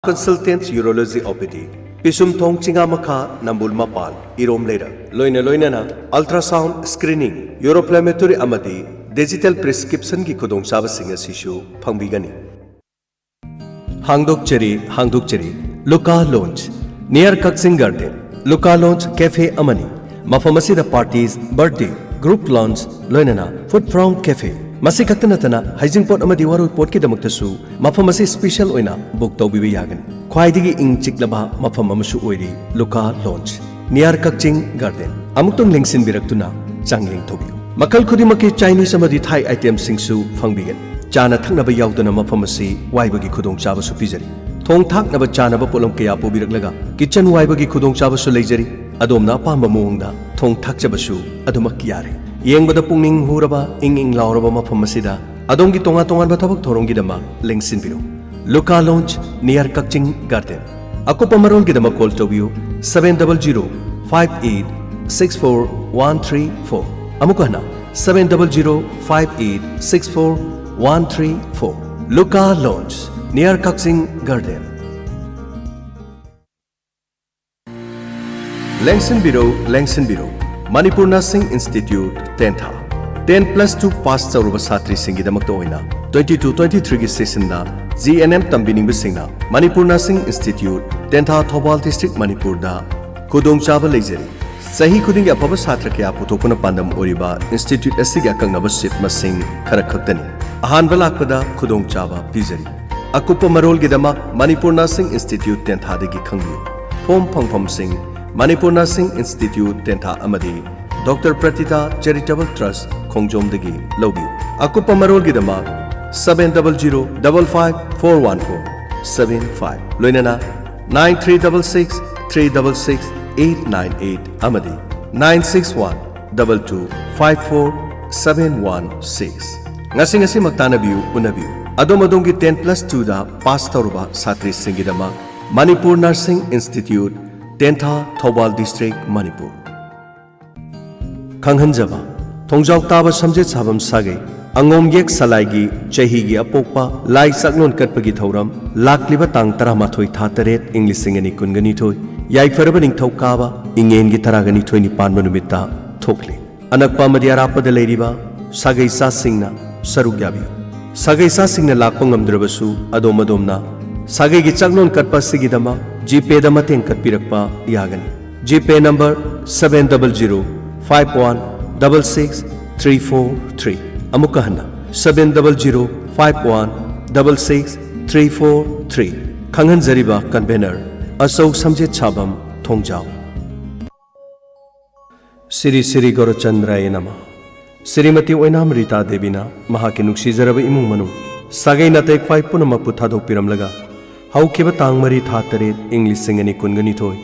Consultants Urology OPD Pisum Thong Chinga Makha Nambul Mapal Irom Lera Loina Loinana Ultrasound Screening Europlanetary Amadi Digital Prescription Ki Kudong Saba Singa Sishu Pangbigani Hangdok Cheri Luka Lounge Near Kaksing Garden Luka Lounge Cafe Amani Mafamasida Parties Birthday Group Lounge Loinana Food From Cafe Masi Katanatana, Hizing Pot Amadi Waru Port Kidamaktasu, Mafamasi Special Oina, Book Tobi Yagan, Kwaidigi Ing Chiklaba, Mafamasu Oiri, Luka Lounge, Near Kakching Garden, Amutung Lingsin Biraktuna, Changling Tobi. Makal Kudimaki Chinese Amadi Thai item Singsu, Fangbigan, Chana Tangnaba Yaudana Mafamasi, Waibagi Kudong Chava Supizari, Tong Tak Naba Chanaba Polom Kayapo Biraklaga, Kitchen Waibagi Kudong Chava Sulazari, Adomna Pamba Munda, Tong Takjabasu, Adomakiari. Yengbada pungning huraba ing lauraba mafam asida adongi tonga batabak thorongi dama lengsin biro Luka Lounge near Kakching Garden akopa marol gidama call tobiu 70058641334 amukana 70058641334 Luka Lounge near Kakching Garden Lengsin biro Manipur Nursing Institute Tentha 10+2 pass Sauruba Satri Singi Damaktoina 22-23 session na GNM Tambining Bisingna Manipur Nursing Institute Tentha Thobal District Manipur da Kudong Chaba Lejeri Sahi Kuding Apaba Satra Kya Putopuna Pandam Oriba Institute Asiga Kangnaba Sit Masing Karakhaktani Ahan Balakpada Kudong Chaba Pizeri Akupa Marol Gidama Manipur Nursing Institute Tentha Degi Khangbi Phom Phangpham Singh Manipur Nursing Institute Tentha Amadi Dr. Pratita Charitable Trust Khongjom Degi Lobi Akupa Marol Gidama 700554145 Loinana 9366366898 Amadi 96122547116 Ngasi Magtanabiu Unabiu Adomadongi 10+2 da Pass Tauruba Satri Singidama Manipur Nursing Institute Tentha Thobal District Manipur Kanghanjaba Thongjau Taba Samjet Sabam Sage Angom Yek Salaigi Chahigi Apokpa Lai Saklon Katpagi Thoram Lakliba Tang Taramathoi Thataret English Singani Kunganitoi Yai Farabaning Tokaba Ingen Gitaragani 20 Panmanumita Thokli Anakpa Madiarapa de Ladiba Sagaisa Singna Sarugyabi Sagaisa Singna Lakpangam Drabasu Adomadomna Sagai Gichaklon Katpa Sigidama GPay Damateng Katpirakpa Yagani GPay number 70051666343 Amukahana 70051666343 Kanghan Zariba Convener Asok Samjet Chabam Thongjau Siri Gorochandraya Nama Srimati Oinam Rita Devina Mahaki Nuksi Zaraba Imung Manu Sagai Natai Kwai Punamapu Thadok Piramlaga Haukiba Tangmari Thataret English Singani Kunganitoi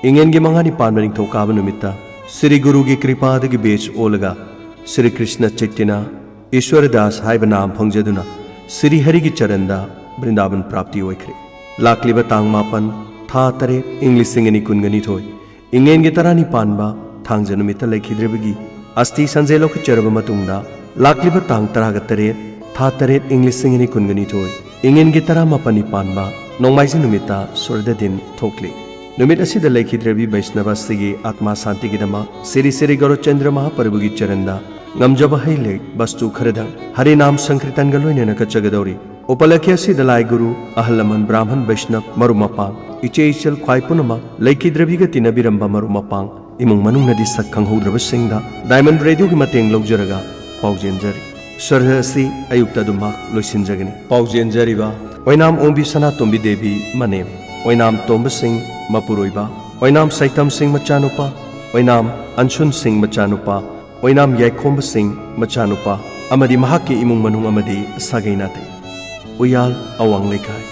Ingengi Mangani Panmaring Tokaba Numita Sri Guru Gi Kripa Dagi Bech Olaga Sri Krishna Chaitanya Ishwar Das Haibanam Pangjaduna Sri Hari Gi Charanda Brindaban Prapti Oikre Lakliba Tangmapan Thataret English Singani Kunganitoi Ingengi Tarani Panba Thangjanumita Laikhidrebagi Asti Sanjelo Charaba Matunda Lakliba Tang Taragataret Thataret English Singani Kunganitoi Ingengi Taramapani Panba Nongmaisi Numita Surdadin Thokli Numit Asida Laikhidrebi Vaishnava Sigi Atma Santi Gidama Siri Gorochandra Mahaprabhugi Charanda Ngamjaba Haile Bastu Kharadang Harinam Sankritan Galoinena Kachagadori Upalakya Sidalai Guru Ahalaman Brahman Vaishnav Marumapang Iche Ichal Kwaipunama Laikhidrebi Gatina Biramba Marumapang Imung Manung Nadi Sakkang Hudraba Singda Diamond Radio Gimateng Logjaraga Paujenjari Sarhasi Ayukta Dumak Loisinjagani Paujenjariba Oinam Ombi Sana Tombi Devi Manem Oinam Tomba Singh Mapuroiba Oinam Saitam Singh Machanupa Oinam Anshun Singh Machanupa Oinam Yaikomba Singh Machanupa Amadi Mahaki Imung Manung Amadi Sagainate Uyal Awang Lekai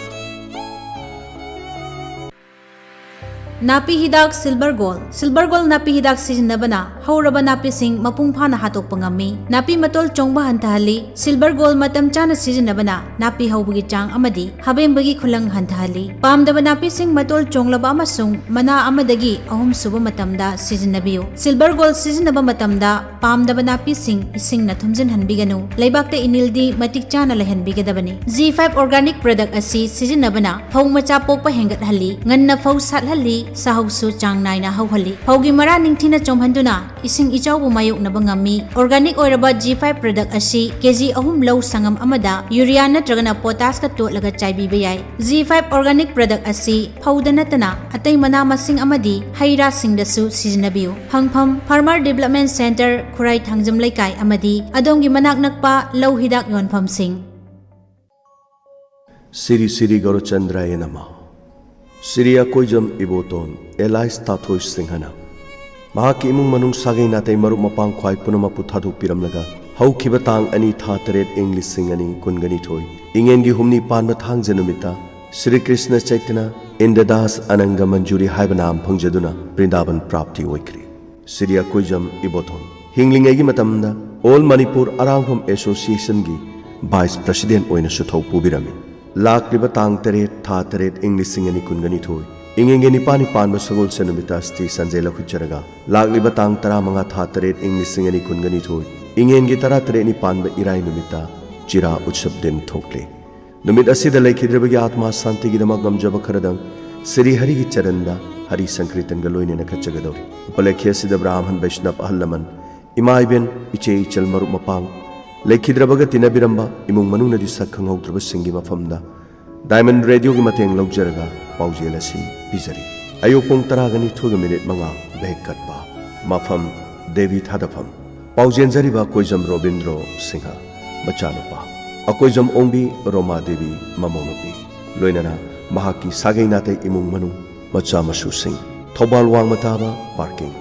Napi Hidak Silver Gold Napi Hidak Sizinabana हौरबा नापीसिंग मपुंग फाना हातोकपा ngami नापी मतोल Chongba हंथाहली silver gold मतम चाना सिजनबना नापी हौबगी चांग अमदी हबेंबगी खुलंग हंथाहली पामदबा नापीसिंग मतोल चोंगलबा अमसुंग मना अमदगी अहुम सुबा मतमदा सिजनबियो silver gold सिजनबा मतमदा पामदबा नापीसिंग इसिंग ना थुमजिन हनबिगनु लेबाकते इनिलदी मतिक चाना लहनबिगदबनी G5 organic product asi सिजनबना फौ मचा पोकपा हेंगत हली ngन्ना फौ साथहली साहौसु चांग नाइना हौहली फौगी मरा निंगथिना चोमहंदुना इसिंग इचाउबु मायोकनबा ngami organic oiraba G5 product asi kg ahum low sangam amada urea natragana potash ka totlaga chaibiba yai G5 organic product asi phauda natana atai mana masing amadi haira singdasu sijnabiu hangpham farmer development center khurai thangjam laikai amadi adongi manak nakpa low hidak yonpham sing Siri Siri Gorochandraya Namah Siri Akoijam Iboton Elias Tathoy Singhana Mahaki imung manung sagay natay maruk mapang khwai punama puthadu piramlaga haukiba tang ani tha taret English singani kungani thoy ingengi humni panba thang janumita Sri Krishna Chaitanya Indadas Ananga Manjuri haibanam phangjaduna Vrindavan prapti oikri Siri Akoijam Iboton hinglingagi matamda All Manipur Arangham Association gi Vice President oina suthau pubirami Lakriba tang taret tha taret English singani kungani thoy Ingenge nipani panba sagol sanumita sti sanjay lakhucharaga Lakliba tang tara manga tha taret English singani kungani thoy Ingenge tara taret ni panba irai numita chira utsab din thokle Numit asida laikhidrabagi atma santi gi damak gamjaba kharadang Sri Hari gi charanda Hari Sankritan galoine na khachagadori Upalekhi asida Brahman Vaishnav ahallaman Imaiben iche ichal maru mapang Laikhidrabaga tinabiramba imung manuna di sakhang haudraba singi mafamda Diamond Radio ki mateng laujaraga paujel asi bizari ayo pong taragani thuga minute manga bek katpa mafam Devi Thadafam paujen jariba koijam Robindro Singha machanupa akoijam ongbi Roma Devi mamonupi loinana mahaki sagai nate imung manu macha masu sing thobal wang mataba parking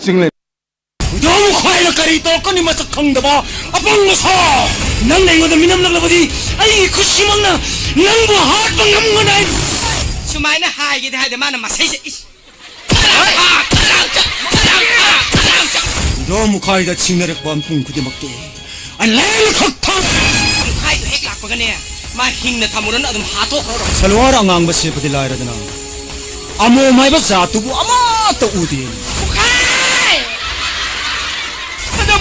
Singlet. Don't cry a carito, Conimasa Kongdaba, upon the saw. None of the minimum of the I Kushimana, Nango Heart on Namuna. Sumana High, you had the man of my face. Don't cry that singer of one thing to the Maki. And let it come. High to Hekla Pagania. My hing the Tamuran of Hato. Salwara among the ship of the lighter than Amo my bazatu, Amata Udi.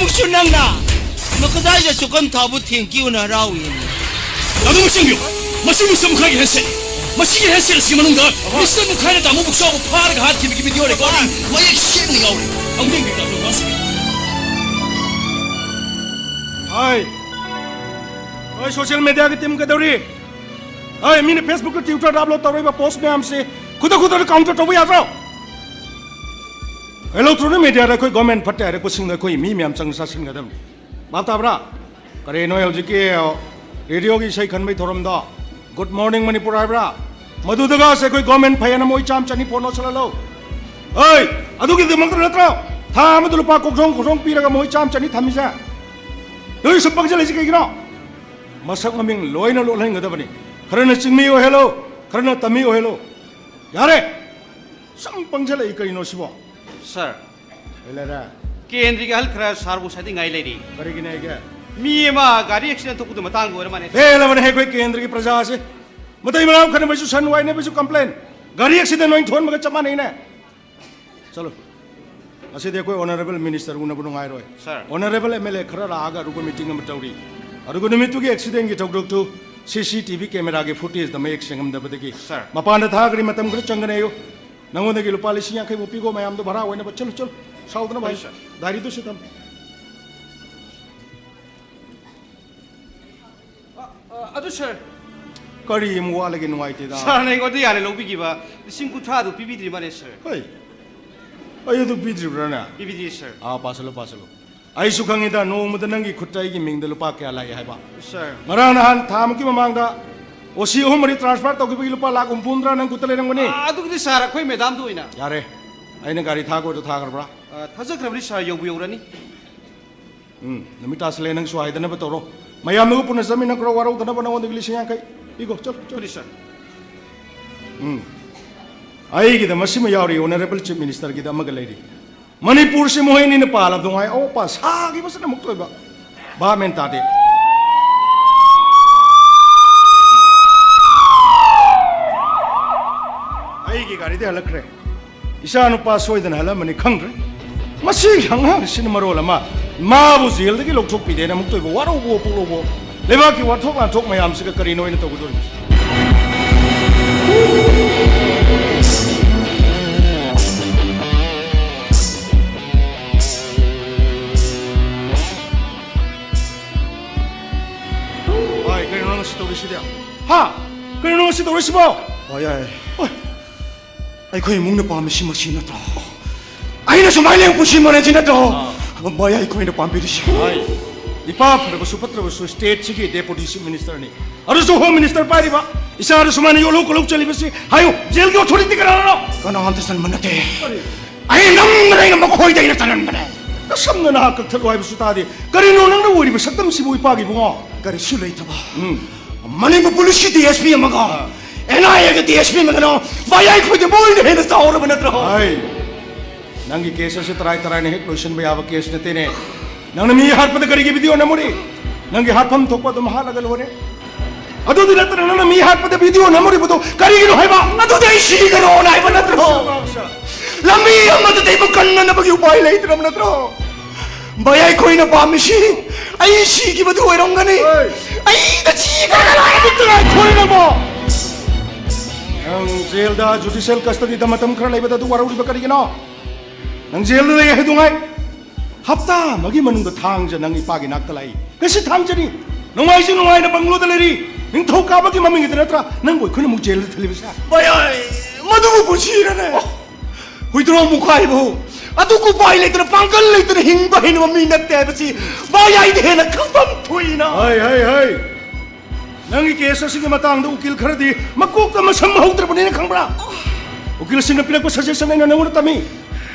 Musunanga, Makadaja Sukan Tabu think you na Rawin. Nadu Musingu, Masimu Samkai has said, Masi has said Simonga, Mr. Mukana Mukso Park had to give you a garden. Why is she out? I'm thinking of the Mosque. Hi, social media team Gadori. I mean, Facebook, Twitter, upload the post me, say, Kuda counter to Viatra. Hello to the media, the government put a question the Koi Mimiam Sang Sassin Gadam. Matabra, Kareno Jiki, Radio Shakan Mitorumda. Good morning, Manipur Abra. Madudaga, Seko government Payanamo Cham Chani Pono Salo. Hey, I do give the Montratra. Tamadulu Paco Jong Pira Moy Cham Chani Tamisa. Do you suppose it's Masakaming Loina Lolang Gadavani. Karana Singmio hello, Karana Tamio hello. Yare, some Pangela Ikarino. Sir, Kendrick Alcra Sarbu setting I lady. Mima, Gary accident to put the Matango. Hey, I have a Kendrick Prajasi. Matai malam kan baju sunway ne baju complain. Gari accident noin thon maga chama nahi ne. Chalo. Ase dekho honorable minister una bunung ai roi. Sir. Honorable MLA khara raga rugo meeting am tawri. Arugo nimitu ge accident ge tawdok tu CCTV camera ge footage da make singam da badagi. Sir. Mapana tha gari matam gru changane yo. Nangon de ge lupa lisi yang kai bopi go mayam do bhara hoine ba chalo chalo. Saudna bhai. Sir. Dari do sitam. Adu sir. Kari mu wala ge nuai te da. Sir na ingod yare lobi ki ba. Sing kutha du PBD mane sir. Hey. Ayo do bidri brana. PBD sir. Pasalo pasalo. Ai su khangida no mud nangi khutai gi ming de lupa kya lai hai ba. Sir. Marang nahan tham ki mamang da osi umri transfer to gi lupa lakh umpundra nang kutale nang mani. Adu ki sir khoi madam du ina. Yare. Aina gari tha ko to tha karbra. Thaja krabri sir yobu yorani. Namita sle nang suai dana ba toro. Mayam nu puna zami nang kro warau dana ba nang gi lising kai. Igo chal chal. Choli sir. Ai gi da masima yauri honorable chief minister gi da magalai Manipur se mohini ne pala dungai o pa sa gi basana muktoi ba men ta de ai gi gari de halakre isanu pa soidan hala mani khangre masi hang sin marol ma bu zil de gi lok thok pi de na muktoi bo waro bo pulo bo leba ki war thok la thok mayam se ka kari noi na to gudor Ha, kaya nung si Doris mo? Ay, ay ko yung mong napamisi-masi na to. Ay, nasumali ang pusi mo na dyan na to. Bay, ay ko yung napambirisi. Ay, di pa, pero supat na state sige, deputy minister ni. Ano sa home minister pa, di ba? Isa ano sumani yung kulog sa libasi. Hayo, jail ka authority ka na, ano? Kanang hantasan man natin. Ay, nang maray nga makuhoy tayo na tanan man. Nasam na nakakagtalo ay baso tadi. Karino nang nawari ba, sakdam si Boy Pagi bunga. Kari sulay ito ba? Maling pupulis ki DSP ang mga. NIA ka DSP mga no. Bayay ko di boy na hina sa ora man na to. Ay, nang kesa si taray-taray na hit lotion ba yawa kes na tine. Nang namihar pa na karigi video na mo rin. Nang gihapam tokwa dumahalagal mo rin. Ado din natin nang namihar pa na video na mo rin. Karigi no hay ba? Ato di sili ka no na iba na to. Lami ang matatay magkan na napag-upay later naman na to. Bayay ko yung napamisi. Ay, sige ba ito? Wairong gani. Ay, nachiga na lang. Ito na, kunin na mo. Nang jail da judicial custody da matam kara laiba da du warau riba kari gino. Nang jail da ya hedungai. Hapta magi manung da thang ja nang ipagi nak talai. Kasi thang ja ni. Nang mai ji nungai na banglo da leri. Ning thau ka bagi maming itra tra. Nang boy khuna mu jail da thali bisa. Bayay, madugo po siya na. Huy, ito ang mukha mo. Ato ko ba ilay ito na panggal ito na hingbahin mo minat tayo si bayay din na kapampuy na. Hay. Nang ikesa sige matang da ukil kara di magkuk da masam mahudra pa nina kangbra. Ukil singa pinagpasasyasan na nangunat kami.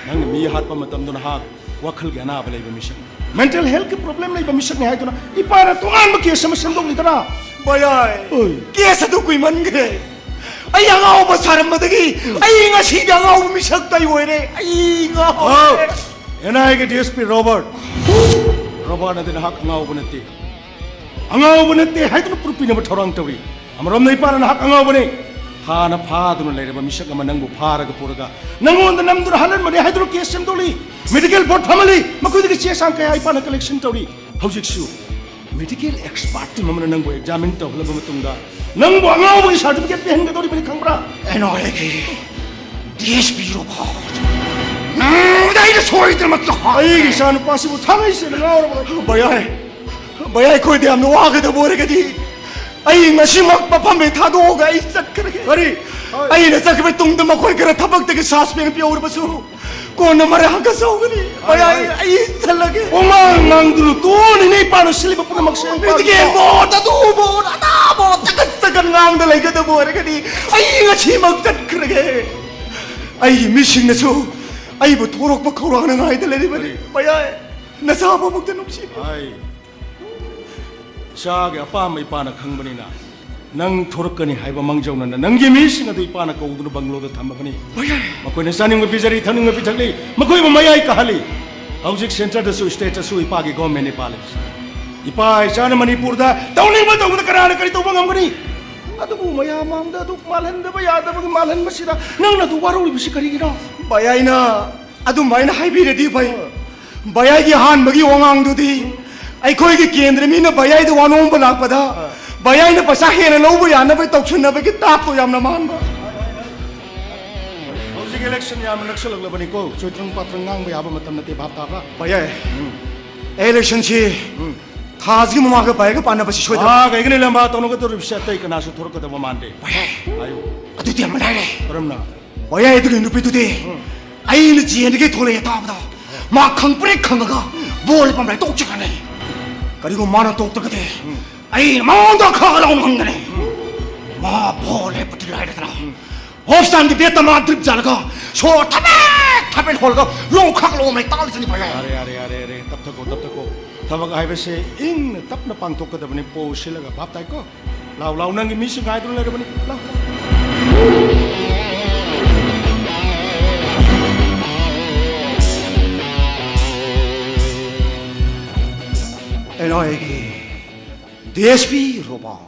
Nang mihat pa matam do na hak. Wakal gana balay ba misyak. Mental health ke problem na iba misyak ni hay ito na. Ipara tungan magkiyasa masandong ito na. Bayay, kaya sa tukoy man gay. Ay, ang ako ba sarang madagi? Ay, nga siya ang ako misyak tayo ere. Ay, nga ako. Yan ay ka DSP Robert. Robert na din hak ang ako banati. Ang ako banati, hay ito na prupi na matarang tawi. Amaram na ipara na hak ang ako banati. Hanap hado na laira ba misyak naman nang bupara ka pura ka. Nangon na namdo na halan mo, hay ito na kiyasam tawli. Medical board family, makundi ka siyasang kaya ipana collection tawli. How's you? Medical expert ti mamana nang bo examine to hala bamatungga. Nang bo ang bo certificate pe hanga dori bali kangbra. Ano ay kay DSP Robert. Dahil na sorry na matlahay. Ay, saan possible tangay sila nga ora. Bayay ko di am nuwaga da bore kadi. Ay, nga si magpapamethado ga isat karage. Kari. Ay, nasa kami tungdam ako kara tabag taga saspen piya ora baso. Kung na marahang kasaw gani. Ay, talaga. Umang nang dulu to ni paano sila pa na magsabi. Bitigyan mo, tatubo, tatabo, tagat-tagan nga ang dalay ka da bore kadi. Ay, nga si magtat karage. Ay, missing na so. Ay, baturok magkurang na nga ay dalay ba? Bayay, nasaba magtanong siya. Ay. Siya ga pa may panak hang manina. Nang turok ka ni hay ba mangjaw na nang gimis nga do'y panak ka udo banglo da tama ba ni. Bayay. Makoy na saning mapizari tanong mapitagli. Makoy mamayay kahali. Housing center da su state su ipagi government ni palis. Ipay sana Manipur da tauling ba daw na karana ka ito bang ni. ꯑꯗꯨꯕꯨ ꯃꯌꯥꯝ ꯃꯥꯡꯗ ꯑꯗꯨ ꯃꯥꯜꯍꯟꯗꯕ ꯌꯥꯗꯕꯒꯤ ꯃꯥꯜꯍꯟꯕꯁꯤꯗ ꯅꯪꯅ ꯑꯗꯨ ꯋꯥꯔꯧꯔꯤꯕꯁꯤ ꯀꯔꯤꯒꯤꯅꯣ? ꯚꯌꯥꯏꯅ ꯑꯗꯨꯃꯥꯏꯅ ꯍꯥꯏꯕꯤꯔꯗꯤ ꯐꯩ ꯚꯌꯥꯏꯒꯤ ꯑꯍꯥꯟꯕꯒꯤ ꯋꯥꯉꯥꯡꯗꯨꯗꯤ ꯑꯩꯈꯣꯏꯒꯤ ꯀꯦꯟꯗ꯭ꯔ ꯃꯤꯅ ꯚꯌꯥꯏꯗ ꯋꯥꯅꯣꯝꯕ ꯂꯥꯛꯄꯗ ꯚꯌꯥꯏꯅ ꯄꯩꯁꯥ ꯍꯦꯟꯅ ꯂꯧꯕ ꯌꯥꯅꯕ ꯇꯧꯁꯤꯟꯅꯕꯒꯤ ꯇꯥꯞꯇꯣ ꯌꯥꯝꯅ ꯃꯥꯟꯕ. ꯍꯧꯖꯤꯛ ꯏꯂꯦꯛꯁꯟ ꯌꯥꯝꯅ ꯅꯛꯁꯜꯂꯛꯂꯕꯅꯤꯀꯣ. ꯆꯣꯏꯇ꯭ꯔꯪ ꯄꯥꯇ꯭ꯔꯪ ꯉꯥꯡꯕ ꯌꯥꯕ ꯃꯇꯝ ꯅꯠꯇꯦ. ꯚꯥꯞ ꯇꯥꯕ꯭ꯔꯥ? ꯚꯌꯥꯏ ꯏꯂꯦꯛꯁꯟꯁꯤ ꯊꯥꯁꯤꯒꯤ ꯃꯃꯥꯡꯗ ꯚꯌꯥꯏꯒ ꯄꯥꯟꯅꯕꯁꯤ ꯁꯣꯏꯗ꯭ꯔꯕ. ꯀꯩꯒꯤꯅꯤ ꯂꯝꯕꯥ ꯇꯧꯅꯒꯗꯧꯔꯤꯕꯁꯤ ꯑꯇꯩ ꯀꯅꯥꯁꯨ ꯊꯣꯔꯛꯀꯗꯕ ꯃꯥꯟꯗꯦ. ꯚꯌꯥꯏ ꯍꯥꯏꯌꯨ. ꯑꯗꯨꯗꯤ ꯑꯃ ꯂꯩꯔꯦ. ꯀꯔꯝꯅ? ꯚꯌꯥꯏ ꯑꯗꯨꯒꯤ ꯅꯨꯄꯤꯗꯨꯗꯤ ꯑꯩꯅ ꯖꯦꯟꯗꯒꯤ ꯊꯣꯛꯂꯛꯑꯦ ꯇꯥꯕꯗ ꯃꯥ ꯈꯪꯄ꯭ꯔꯦꯛ ꯈꯪꯉꯒ ꯕꯣꯜ ꯄꯥꯝꯕꯩ ꯇꯣꯛꯆꯒꯅꯤ. ꯀꯔꯤꯒꯨꯝꯕ ꯃꯥꯅ ꯇꯣꯛꯇ꯭ꯔꯒꯗꯤ ꯑꯩꯅ ꯃꯉꯣꯟꯗ ꯈꯔ ꯂꯥꯎꯅ ꯍꯪꯒꯅꯤ. ꯃꯥ ꯕꯣꯜ ꯍꯦꯞꯄꯗꯤ ꯂꯥꯏꯔꯗꯅ ꯍꯣꯞꯁꯇꯥꯟꯒꯤ ꯕꯦꯠꯇ ꯃꯥ ꯗ꯭ꯔꯤꯞ ꯆꯥꯂꯒ ꯁꯣ ꯊꯕꯦꯠ ꯍꯣꯜꯒ ꯂꯣꯡꯈꯛ ꯂꯣꯡꯃꯩ ꯇꯥꯜꯂꯤꯁꯤꯅꯤ ꯚꯌꯥꯏ. ꯌꯥꯔꯦ ꯇꯞꯊꯀꯣ ꯇꯞꯊꯀꯣ. ꯊꯕꯛ ꯍꯥꯏꯕꯁꯦ ꯏꯪꯅ ꯇꯞꯅ ꯄꯥꯡꯊꯣꯛꯀꯗꯕꯅꯤ. ꯄꯣ ꯁꯤꯜꯂꯒ. ꯚꯥꯞ ꯇꯥꯏꯀꯣ? ꯂꯥꯎ ꯅꯪꯒꯤ ꯃꯤꯁꯤꯡ ꯉꯥꯏꯗꯨꯅ ꯂꯩꯔꯕꯅꯤ. ꯂꯥꯎ. NIAꯒꯤ DSP 로봇.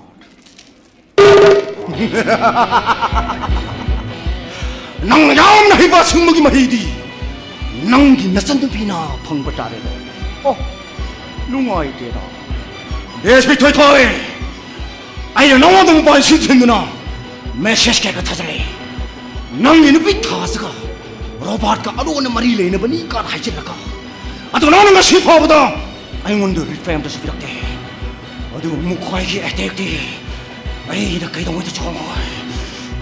ꯅꯪ ꯌꯥꯝꯅ ꯍꯩꯕ ꯁꯤꯡꯃꯒꯤ ꯃꯍꯩꯗꯤ ꯅꯪꯒꯤ ꯅꯆꯟꯅꯨꯄꯤꯅ ꯐꯪꯕ ꯇꯥꯔꯦꯗ. ꯅꯨꯡꯉꯥꯏꯇꯦꯗ. DSP ꯊꯣꯏꯊꯣꯏ, ꯑꯩꯅ ꯅꯉꯣꯟꯗ ꯃꯣꯕꯥꯏꯜ ꯁꯤꯖꯤꯟꯅꯗꯨꯅ ꯃꯦꯁꯦꯖ ꯀꯌꯥ ꯊꯥꯖꯤꯜꯂꯦ. ꯅꯪꯒꯤ ꯅꯨꯄꯤ ꯊꯥꯁꯤꯒ ꯔꯣꯕꯥꯠꯀ ꯑꯔꯣꯟꯕ ꯃꯔꯤ ꯂꯩꯅꯕꯅꯤ ꯀꯥ ꯍꯥꯏꯖꯤꯜꯂꯒ ꯑꯗꯨ ꯅꯪꯅ ꯉꯁꯤ ꯐꯥꯎꯕꯗ ꯑꯩꯉꯣꯟꯗ ꯔꯤꯄ꯭ꯂꯥꯏ ꯑꯝꯇꯁꯨ ꯄꯤꯔꯛꯇꯦ. ꯑꯗꯨꯒ ꯃꯈꯣꯏꯒꯤ ꯑꯦꯇꯦꯛꯇꯤ ꯑꯩꯅ ꯀꯩꯗꯧꯉꯩꯗꯁꯨ ꯈꯪꯉꯣꯏ.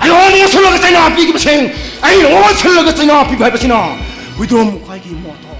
ꯑꯩꯉꯣꯟꯗ ꯁꯤꯜꯂꯒ ꯆꯩꯅꯥ ꯄꯤꯈꯤꯕꯁꯤꯡ ꯑꯩꯅ ꯁꯤꯜꯂꯒ ꯆꯩꯅꯥ ꯄꯤꯕ ꯍꯥꯏꯕꯁꯤꯅ ꯋꯤꯗ꯭ꯔꯣꯝ ꯃꯈꯣꯏꯒꯤ ꯃꯣꯇꯣꯅꯤ.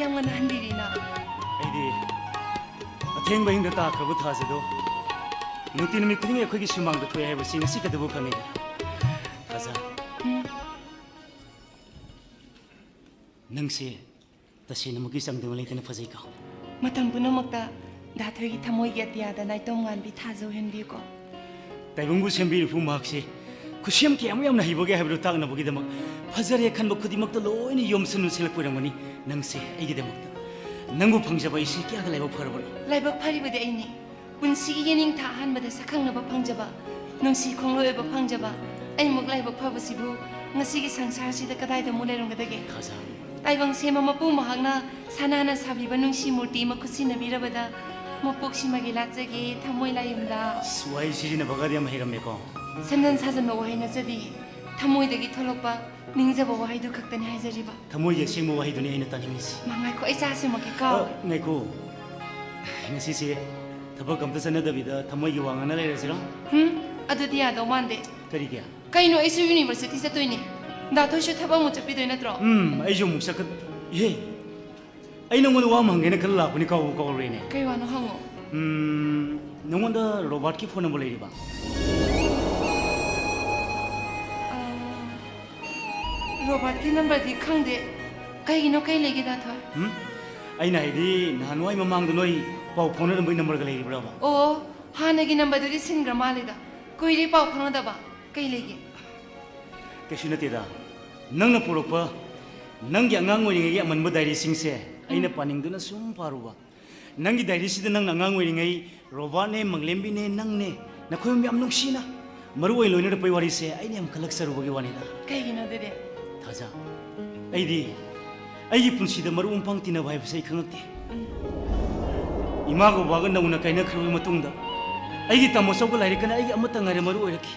ꯌꯥꯝꯅ ꯍꯟꯕꯤꯔꯤꯅ ꯑꯩꯗꯤ ꯑꯊꯦꯡꯕ ꯍꯤꯡꯗ ꯇꯥꯈ꯭ꯔꯕ ꯊꯥꯖꯗꯣ ꯅꯨꯡꯇꯤ ꯅꯨꯃꯤꯠ ꯈꯨꯗꯤꯡꯒꯤ ꯑꯩꯈꯣꯏꯒꯤ ꯁꯨꯃꯥꯡꯗ ꯊꯣꯛꯑꯦ ꯍꯥꯏꯕꯁꯤ ꯉꯁꯤ ꯀꯗꯕꯨ ꯈꯪꯉꯤꯗ. ꯊꯥꯖ, ꯅꯪꯁꯦ ꯇꯁꯦꯡꯅꯃꯛꯀꯤ ꯆꯥꯡꯗꯝ ꯂꯩꯇꯅ ꯐꯖꯩꯀꯣ. ꯃꯇꯝ ꯄꯨꯝꯅꯃꯛꯇ ꯗꯥꯊꯣꯏꯒꯤ ꯊꯃꯣꯏꯒꯤ ꯑꯇꯤꯌꯥꯗ ꯅꯥꯏꯇꯣꯝ ꯉꯥꯟꯕꯤ ꯊꯥꯖꯧꯍꯟꯕꯤꯌꯨꯀꯣ. ꯇꯥꯏꯕꯪꯕꯨ ꯁꯦꯝꯕꯤꯔꯤꯕ ꯃꯍꯥꯛꯁꯦ ꯈꯨꯠꯁꯦꯝ ꯀꯌꯥꯃꯨꯛ ꯌꯥꯝꯅ ꯍꯩꯕꯒꯦ ꯍꯥꯏꯕꯗꯨ ꯇꯥꯛꯅꯕꯒꯤꯗꯃꯛ ꯐꯖꯔꯦ ꯈꯟꯕ ꯈꯨꯗꯤꯡꯃꯛꯇ ꯂꯣꯏꯅ ꯌꯣꯝꯁꯤꯟ ꯁꯤꯜꯂꯛꯄ ꯑꯣꯏꯔꯝꯒꯅꯤ. ꯅꯪꯁꯦ ꯑꯩꯒꯤꯗꯃꯛꯇ ꯅꯪꯕꯨ ꯐꯪꯖꯕ ꯑꯩꯁꯤ ꯀꯌꯥꯒ ꯂꯥꯏꯕꯛ ꯐꯔꯕꯅꯣ. ꯂꯥꯏꯕꯛ ꯐꯔꯤꯕꯗꯤ ꯑꯩꯅꯤ. ꯄꯨꯟꯁꯤꯒꯤ ꯌꯦꯅꯤꯡꯊꯥ ꯑꯍꯥꯟꯕꯗ ꯁꯛꯈꯪꯅꯕ ꯐꯪꯖꯕ, ꯅꯨꯡꯁꯤ ꯈꯣꯡꯂꯣꯏ ꯑꯣꯏꯕ ꯐꯪꯖꯕ ꯑꯩꯃꯨꯛ ꯂꯥꯏꯕꯛ ꯐꯕꯁꯤꯕꯨ ꯉꯁꯤꯒꯤ ꯁꯪꯁꯥꯔꯁꯤꯗ ꯀꯗꯥꯏꯗ ꯑꯃꯨꯛ ꯂꯩꯔꯝꯒꯗꯒꯦ. ꯊꯥꯖ, ꯇꯥꯏꯕꯪ ꯁꯦꯝꯕ ꯃꯄꯨ ꯃꯍꯥꯛꯅ ꯁꯅꯥꯅ ꯁꯥꯕꯤꯕ ꯅꯨꯡꯁꯤ ꯃꯨꯔꯇꯤ ꯑꯃ ꯈꯨꯠꯁꯤꯟꯅꯕꯤꯔꯕꯗ ꯃꯄꯣꯛꯁꯤꯃꯒꯤ ꯂꯥꯠꯆꯒꯦ ꯊꯃꯣꯏ ꯂꯥꯏꯌꯨꯝꯗ. ꯋꯥꯍꯩ ꯁꯤꯖꯤꯟꯅꯕꯒꯗꯤ ꯌꯥꯝ ꯍꯩꯔꯝꯃꯦꯀꯣ. ꯁꯝꯖꯟ ꯁꯥꯖꯟꯕ ꯋꯥꯍꯩ ꯅꯠꯆꯗꯤ ꯊꯃꯣꯏꯗꯒꯤ ꯊꯣꯛꯂꯛꯄ ꯅꯤꯡꯖꯕ ꯋꯥꯍꯩꯗꯨ ꯈꯛꯇꯅꯤ ꯍꯥꯏꯖꯔꯤꯕ. ꯊꯃꯣꯏꯒꯤ ꯑꯁꯦꯡꯕ ꯋꯥꯍꯩꯗꯨꯅꯤ ꯑꯩꯅ ꯇꯥꯅꯤꯡꯂꯤꯁꯤ. ꯉꯥꯏꯈꯣ, ꯑꯩ ꯆꯥꯁꯤꯃꯛꯀꯤ ꯀꯥꯎ. ꯉꯥꯏꯈꯣ, ꯉꯁꯤꯁꯦ ꯊꯕꯛ ꯑꯝꯇ ꯆꯠꯅꯗꯕꯤꯗ ꯊꯃꯣꯏꯒꯤ ꯋꯥ ꯉꯥꯡꯅ ꯂꯩꯔꯁꯤꯔꯣ? ꯑꯗꯨꯗꯤ ꯌꯥꯗꯧ ꯃꯥꯟꯗꯦ. ꯀꯔꯤꯒꯤ? ꯀꯩꯅꯣ, ꯑꯩꯁꯨ ꯌꯨꯅꯤꯚꯔꯁꯤꯇꯤ ꯆꯠꯇꯣꯏꯅꯦ. ꯗꯥꯊꯣꯏꯁꯨ ꯊꯕꯛ ꯑꯃꯨꯛ ꯆꯠꯄꯤꯗꯣꯏ ꯅꯠꯇ꯭ꯔꯣ? ꯑꯩꯁꯨ ꯑꯃꯨꯛ ꯏꯍꯦ, ꯑꯩ ꯅꯉꯣꯟꯗ ꯋꯥ ꯑꯃ ꯍꯪꯒꯦꯅ ꯈꯜꯂ ꯂꯥꯛꯄꯅꯤ, ꯀꯥꯎꯔꯨꯔꯦꯅꯦ. ꯀꯩ ꯋꯥꯅꯣ ꯍꯪꯉꯣ. ꯅꯉꯣꯟꯗ ꯔꯣꯕꯥꯔꯠꯀꯤ ꯐꯣꯟ ꯅꯝꯕꯔ ꯂꯩꯔꯤꯕ? ꯔꯣꯕꯥꯔꯠꯀꯤ ꯅꯝꯕꯔꯗꯤ ꯈꯪꯗꯦ. ꯀꯩꯒꯤꯅꯣ, ꯀꯩ ꯂꯩꯒꯦ ꯗꯥꯊꯣꯏ? ꯑꯩꯅ ꯍꯥꯏꯗꯤ ꯅꯍꯥꯟꯋꯥꯏ ꯃꯃꯥꯡꯗ ꯅꯣꯏ ꯄꯥꯎ ꯐꯥꯎꯅꯔꯝꯕꯒꯤ ꯅꯝꯕꯔꯒ ꯂꯩꯔꯤꯕ꯭ꯔꯕ? ꯑꯣ, ꯍꯥꯟꯅꯒꯤ ꯅꯝꯕꯔꯗꯨꯗꯤ ꯁꯤꯟꯈ꯭ꯔ ꯃꯥꯜꯂꯦꯗ. ꯀꯨꯏꯔꯦ ꯄꯥꯎ ꯐꯥꯎꯅꯗꯕ. ꯀꯩ ꯂꯩꯒꯦ? ꯀꯩꯁꯨ ꯅꯠꯇꯦꯗ. ꯅꯪꯅ ꯄꯨꯔꯛꯄ ꯅꯪꯒꯤ ꯑꯉꯥꯡ ꯑꯣꯏꯔꯤꯉꯩꯒꯤ ꯑꯃꯟꯕ ꯗꯥꯏꯔꯤꯁꯤꯡꯁꯦ ꯑꯩꯅ ꯄꯥꯅꯤꯡꯗꯨꯅ ꯁꯨꯝ ꯄꯥꯔꯨꯕ. ꯅꯪꯒꯤ ꯗꯥꯏꯔꯤꯁꯤꯗ ꯅꯪꯅ ꯑꯉꯥꯡ ꯑꯣꯏꯔꯤꯉꯩ ꯔꯣꯕꯥꯔꯠꯅꯦ, ꯃꯪꯂꯦꯝꯕꯤꯅꯦ, ꯅꯪꯅꯦ, ꯅꯈꯣꯏ ꯌꯥꯝ ꯅꯨꯡꯁꯤꯅ ꯃꯔꯨꯑꯣꯏꯅ ꯂꯣꯏꯅꯔꯛꯄꯒꯤ ꯋꯥꯔꯤꯁꯦ ꯑꯩꯅ ꯌꯥꯝ ꯈꯜꯂꯛꯆꯔꯨꯕꯒꯤ ꯋꯥꯅꯤꯗ. ꯀꯩꯒꯤꯅꯣ ꯑꯗꯨꯗꯤ? ꯊꯥꯖ, ꯑꯩꯗꯤ ꯑꯩꯒꯤ ꯄꯨꯟꯁꯤꯗ ꯃꯔꯨꯞ ꯃꯄꯥꯡ ꯇꯤꯟꯅꯕ ꯍꯥꯏꯕꯁꯦ ꯑꯩ ꯈꯪꯉꯛꯇꯦ. 이마가 와가 나오나 가이나 그러고 마뚱다 아이기 따모 쏘고 라이리까나 아이기 아무것도 가래 마루 오이렇게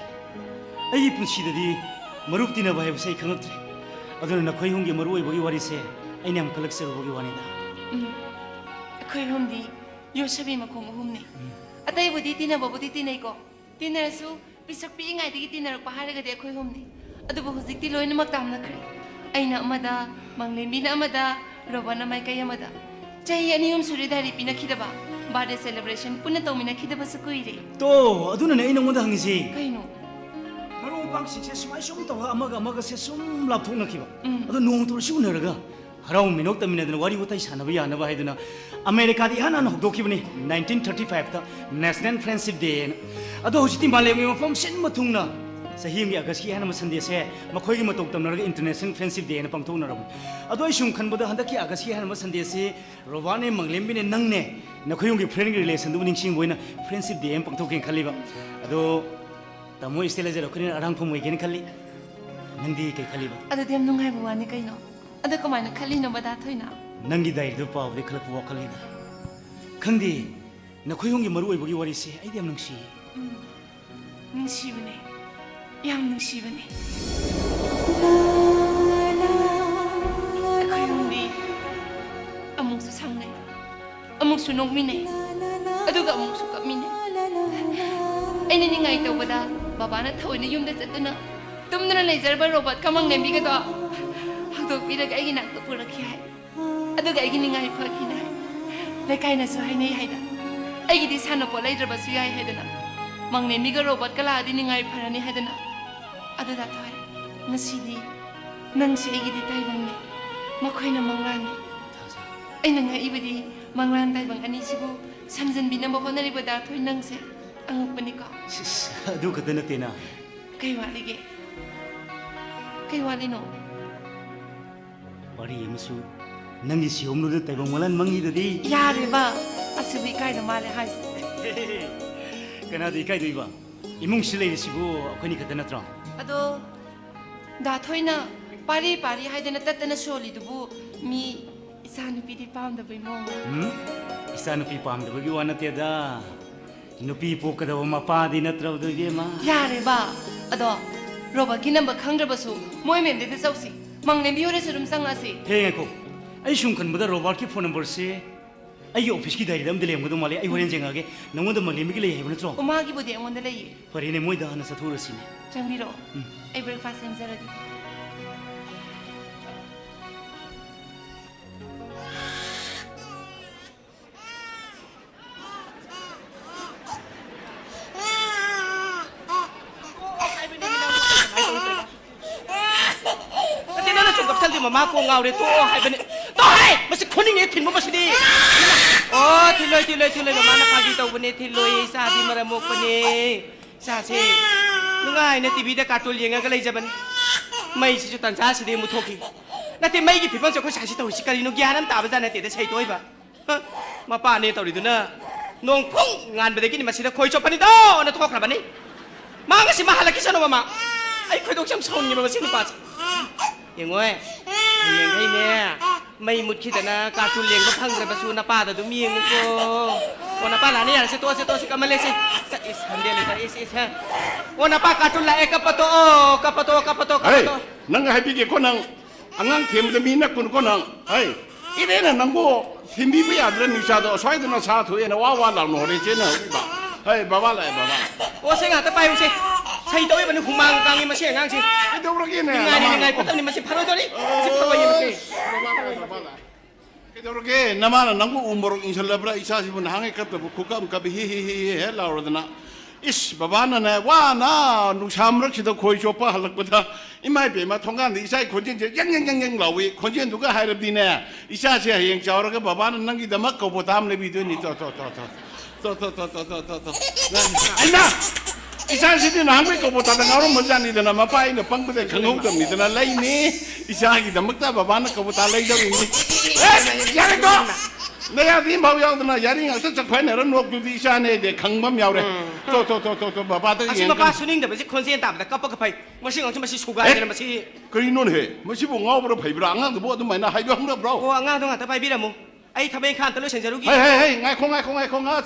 아이기 분시들이 마루 뛰나 봐야 사이 강업들이 어들은 나 거의 홍게 마루 오이보기 와리세 아이네 한 컬렉스로 보기 와니다 ꯑꯩꯈꯣꯏ ꯍꯨꯝꯗꯤ ꯌꯣꯠꯁꯕꯤ ꯃꯈꯣꯡ ꯑꯍꯨꯝꯅꯤ ꯑꯇꯩꯕꯨꯗꯤ ꯇꯤꯟꯅꯕꯕꯨꯗꯤ ꯇꯤꯟꯅꯩꯀꯣ ꯇꯤꯟꯅꯔꯁꯨ ꯄꯤꯁꯛ ꯄꯤꯛꯏꯉꯩꯗꯒꯤ ꯇꯤꯟꯅꯔꯛꯄ ꯍꯥꯏꯔꯒꯗꯤ ꯑꯩꯈꯣꯏ ꯍꯨꯝꯅꯤ ꯑꯗꯨꯕꯨ ꯍꯧꯖꯤꯛꯇꯤ ꯂꯣꯏꯅꯃꯛ ꯇꯥꯝꯅꯈ꯭ꯔꯦ ꯑꯩꯅ ꯑꯃꯗ ꯃꯪꯂꯦꯝꯕꯤꯅ ꯑꯃꯗ ꯔꯣꯕꯟꯅ ꯃꯥꯏꯀꯩ ꯑꯃꯗ ꯆꯍꯤ 2-3 ꯁꯨꯔꯦ ꯗꯥꯏꯔꯤ ꯄꯤꯅꯈꯤꯗꯕ ꯕꯥꯔꯗꯦ ꯁꯦꯂꯦꯕ꯭ꯔꯦꯁꯟ ꯄꯨꯟꯅ ꯇꯧꯃꯤꯟꯅꯈꯤꯗꯕꯁꯨ ꯀꯨꯏꯔꯦ 또 어두는 애는 뭔가 항이지 ꯀꯩꯅꯣ 바로 방식세 스마이 좀 떠가 아마가 세숨 랍통나키바 어두 농도를 시우너가 하라운 민옥 때문에 와리 우타이 사나비 야나바 하이드나 아메리카디 하나는 혹도키브니 1935다 내셔널 프렌십 데이 어두 호시티 말레미 폼 신마퉁나 사히미 아가시 하나만 선데세 마코이기 마톡 담나가 인터내셔널 프렌십 데이나 방통나라고 어두 이슌 칸보다 한다키 아가시 하나만 선데세 로바네 망렘비네 낭네 나코용기 프렌드 릴레이션도 닝싱 보이나 프렌십 데이 방통겐 칼리바 어두 tamu istilah jero kini arang pun mungkin kali nanti kayak kali ba ꯑꯗꯨꯗꯤ ꯌꯥꯝ ꯅꯨꯡꯉꯥꯏꯕ ꯋꯥꯅꯤ ꯀꯩꯅꯣ ꯑꯗꯨ ꯀꯃꯥꯏꯅ ꯈꯜꯂꯤꯅꯣ ꯕꯗꯥ ꯊꯣꯏꯅ nanti dari itu pau di kelap wakal ini kandi na koyongi maru ibu wari se ai diam nungsi ꯅꯨꯡꯁꯤꯕꯅꯦ ꯌꯥꯝ ꯅꯨꯡꯁꯤꯕꯅꯦ ꯑꯩꯈꯣꯏ ꯍꯨꯝꯗꯤ ꯑꯃꯨꯛꯁꯨ ꯁꯪꯅꯩ ꯑꯃꯨꯛꯁꯨ ꯅꯣꯛꯃꯤꯟꯅꯩ ꯑꯗꯨꯒ ꯑꯃꯨꯛꯁꯨ ꯀꯞꯃꯤꯟꯅꯩ ꯑꯩꯅ ꯅꯤꯡꯉꯥꯏ ꯇꯧꯕꯗ ꯕꯕꯥꯅ ꯊꯑꯣꯏꯅ ꯌꯨꯝꯗ ꯆꯠꯇꯨꯅ ꯇꯨꯝꯗꯨꯅ ꯂꯩꯖꯔꯕ ꯔꯣꯕꯣꯠ ꯀꯃꯪꯂꯦꯝꯕꯤꯒꯗꯣ ꯍꯧꯗꯣꯛꯄꯤꯔꯒ ꯑꯩꯒꯤ ꯅꯥꯛꯇ ꯄꯨꯔꯛꯈꯤ ꯍꯥꯏ ꯑꯗꯨꯒ ꯑꯩꯒꯤ ꯅꯤꯡꯉꯥꯏ ꯐꯈꯤꯅ ꯍꯥꯏ ꯂꯩꯀꯥꯏꯅꯁꯨ ꯍꯥꯏꯅꯩ ꯍꯥꯏꯗ ꯑꯩꯒꯤꯗꯤ ꯁꯥꯟꯅꯄꯣꯠ ꯂꯩꯇ꯭ꯔꯕꯁꯨ ꯌꯥꯏ ꯍꯥꯏꯗꯅ ꯃꯪꯂꯦꯝꯕꯤꯒ ꯔꯣꯕꯣꯠꯀ ꯂꯥꯛꯑꯗꯤ ꯅꯤꯡꯉꯥꯏ ꯐꯔꯅꯤ ꯍꯥꯏꯗꯅ ꯑꯗꯨꯗ ꯊꯣꯏ ꯉꯁꯤꯗꯤ ꯅꯪꯁꯦ ꯑꯩꯒꯤꯗꯤ ꯇꯥꯏꯕꯪꯅꯤ ꯃꯈꯣꯏꯅ ꯃꯪꯂꯥꯟꯅꯤ ꯑꯩꯅ ꯉꯛꯏꯕꯗꯤ ꯃꯪꯂꯥꯟ ꯇꯥꯏꯕꯪ ꯑꯅꯤꯁꯤꯕꯨ ꯁꯝꯖꯟꯕꯤꯅꯕ ꯍꯣꯠꯅꯔꯤꯕꯗ ꯊꯣꯏ ꯅꯪꯁꯦ ꯑꯉꯛꯄꯅꯤꯀꯣ aduh kata nanti na ꯀꯩ ꯋꯥꯠꯂꯤꯒꯦ ꯀꯩ ꯋꯥꯠꯂꯤꯅꯣ wari emusu nangi si omnu de taibang malan mangi dadi ꯌꯥꯔꯦꯕ ꯑꯁꯤꯕꯨ ꯏꯀꯥꯏꯗ ꯃꯥꯜꯂꯦ ꯍꯥꯏꯁꯦ kana di kai doiba imung silai sibu akhoni kata natra ꯑꯗꯣ ꯗꯥ ꯊꯣꯏꯅ ꯄꯥꯔꯤ ꯄꯥꯔꯤ ꯍꯥꯏꯗꯅ ꯇꯠꯇꯅ ꯁꯣꯜꯂꯤꯗꯨꯕꯨ ꯃꯤ ꯏꯆꯥꯅꯨꯄꯤꯗꯤ ꯄꯥꯝꯗꯕꯩ ꯃꯑꯣꯡ isa nupi pam de bagi wana tiada nupi pokadawa mapadi natra do gema ꯌꯥꯔꯦꯕ ꯑꯗꯣ ꯔꯣꯕꯔꯠꯀꯤ ꯅꯝꯕꯔ ꯈꯪꯗ꯭ꯔꯕꯁꯨ ꯃꯣꯏ ꯃꯦꯝꯗꯩꯗ ꯆꯧꯁꯤ ꯃꯪꯂꯦꯝꯕꯤ ꯍꯣꯏꯗꯁꯨ ꯑꯗꯨꯝ ꯆꯪꯉꯁꯤ he ngako ai shum khan bada robot ki phone number se ai office ki diary dam de lem gado male ai horen jengage nangonda malemi gi lei hebna tro ꯎꯃꯥꯒꯤꯕꯨꯗꯤ ꯑꯩꯉꯣꯟꯗ ꯂꯩꯌꯦ farine moi da hana sathurasini ꯆꯪꯕꯤꯔꯛꯑꯣ ꯑꯩ breakfast ꯁꯦꯝꯖꯔꯒꯦ ꯃꯃꯥ ꯀꯣ ꯉꯥꯎꯔꯦ ꯇꯣꯛꯑꯣ ꯍꯥꯏꯕꯅꯤ ꯇꯣꯛꯑꯣ ꯃꯁꯤ ꯈꯣꯟꯅꯤꯡꯉꯦ ꯊꯤꯟꯕ ꯃꯁꯤꯗꯤ ꯑꯣ ꯊꯤꯜꯂꯣꯏ ꯃꯃꯥꯅ ꯐꯥꯒꯤ ꯇꯧꯕꯅꯦ ꯊꯤꯜꯂꯣꯏ ꯏꯆꯥꯗꯤ ꯃꯔꯝ ꯃꯣꯛꯄꯅꯦ ꯏꯆꯥꯁꯦ ꯅꯨꯡꯉꯥꯏꯅ ꯇꯤꯚꯤꯗ ꯀꯥꯔꯇꯨꯟ ꯌꯦꯡꯉꯒ ꯂꯩꯖꯕꯅꯤ ꯃꯩꯁꯤꯁꯨ ꯇꯟꯖꯥꯁꯤꯗꯤ ꯃꯨꯠꯊꯣꯛꯈꯤ ꯅꯠꯇꯦ ꯃꯩꯒꯤ ꯐꯤꯕꯝꯁꯦ ꯑꯩꯈꯣꯏ ꯁꯥꯏꯁꯤ ꯇꯧꯔꯤꯁꯤ ꯀꯔꯤꯅꯣ ꯒ꯭ꯌꯥꯟ ꯑꯃ ꯇꯥꯕꯖꯥꯠ ꯅꯠꯇꯦꯗ ꯁꯩꯇꯣꯏꯕ ꯃꯄꯥꯅꯦ ꯇꯧꯔꯤꯗꯨꯅ ꯅꯣꯡ ꯐꯨꯡ ꯉꯥꯟꯕꯗꯒꯤꯅꯤ ꯃꯁꯤꯗ ꯈꯣꯏ ꯆꯣꯞꯄꯅꯤꯗꯣꯅ ꯊꯣꯛꯈ꯭ꯔꯕꯅꯤ ꯃꯥ ꯉꯁꯤ ꯃꯥ ꯍꯜꯂꯛꯈꯤꯁꯅꯣ ꯃꯃꯥ ꯑꯩ ꯈꯣꯏꯗꯣꯛꯁꯦ ꯌꯥꯝ ꯁꯥꯎꯅꯤꯡꯉꯦꯕ ꯃꯁꯤ ꯅꯨꯄꯥꯁꯦ ꯌꯦꯡꯉꯣꯏ ꯍꯌꯦꯡꯈꯩꯅꯦ ꯃꯩ ꯃꯨꯠꯈꯤꯗꯅ ꯀꯥꯔꯇꯨꯟ ꯌꯦꯡꯕ ꯐꯪꯗ꯭ꯔꯕꯁꯨ ꯅꯄꯥꯗ ꯑꯗꯨꯝ ꯌꯦꯡꯉꯨꯀꯣ ꯑꯣ ꯅꯄꯥ ꯂꯥꯛꯑꯅꯤ ꯌꯥꯔꯁꯦ ꯇꯣꯛꯑꯁꯦ ꯀꯃꯜꯂꯦꯁꯦ ꯏꯁ ꯍꯟꯗꯦ ꯂꯩꯇ ꯏꯁ ꯑꯣ ꯅꯄꯥ ꯀꯥꯔꯇꯨꯟ ꯂꯥꯛꯑꯦ ꯀꯞꯄꯇꯣ Hey, nang happy ko nang angang thiem de mi na kun ko nang. Hey, ire na nang bo thimbi bi adra ni sa do swai na sa thu na wa la no re che na ba. Hey, baba la baba. ꯑꯣ ꯁꯦ ꯉꯥꯛꯇ ꯄꯥꯏꯌꯨꯁꯦ ꯁꯩꯇꯧꯏꯕꯅꯤ ꯍꯨꯃꯥꯡ ꯀꯥꯡꯉꯤ ꯃꯁꯤ ꯑꯉꯥꯡꯁꯤ Ke do ro ge na. ꯅꯤꯡꯉꯥꯏ ꯐꯠꯇꯕꯅꯤ ꯃꯁꯤ ꯐꯔꯣꯏꯗꯣꯔꯤ ꯃꯁꯤ ꯐꯔꯣꯏ ꯌꯦꯡꯉꯁꯤ Ke do ro ge na ma na nang bo umor insha Allah bra isa si bun hangai kap bu ku kam ka bi hi he la ro na. Is baba na na wa na nu sam rak si do khoi cho pa halak ba da. Imai be ma thong gan di sai khon jin je yang lawi khon jin du ga hai rab di na. Isa se hayeng chaw ra ga baba na nang gi da mak ko bo tam le bi do ni to. Ai na. Isa si di na hangai ko bo ta da ngaro mo jan ni da na ma pa ina pang ba de khang hong tam ni da na lai ni. Isa gi da mak ta baba na ko bo ta lai da ni. Ya le ko. Naya di mau yaw da na yari nga sa chakphai na ran nok du di isa ne de khang bam yaw re. To baba ta ꯑꯁꯤ yeng. ꯃꯄꯥ ꯁꯨꯅꯤꯡꯗꯕꯁꯤ ꯈꯣꯟꯖꯦꯜ ꯇꯥꯕꯗ ꯀꯞꯄꯒ ꯐꯩ ꯃꯁꯤ ꯉꯥꯡꯁꯤ ꯃꯁꯤ ꯁꯨꯒꯥꯏꯗꯅ ꯃꯁꯤ Kari non he. Masi bo ngaw bro phai bra angang bo du mai na hai ba hang bro. ꯑꯣ ꯑꯉꯥꯡꯗꯣ ꯉꯥꯛꯇ ꯄꯥꯏꯕꯤꯔꯝꯃꯨ ไอ้ทำเองข้ามตะลุยเฉยจะรู้กี่ เฮ้ยไงคง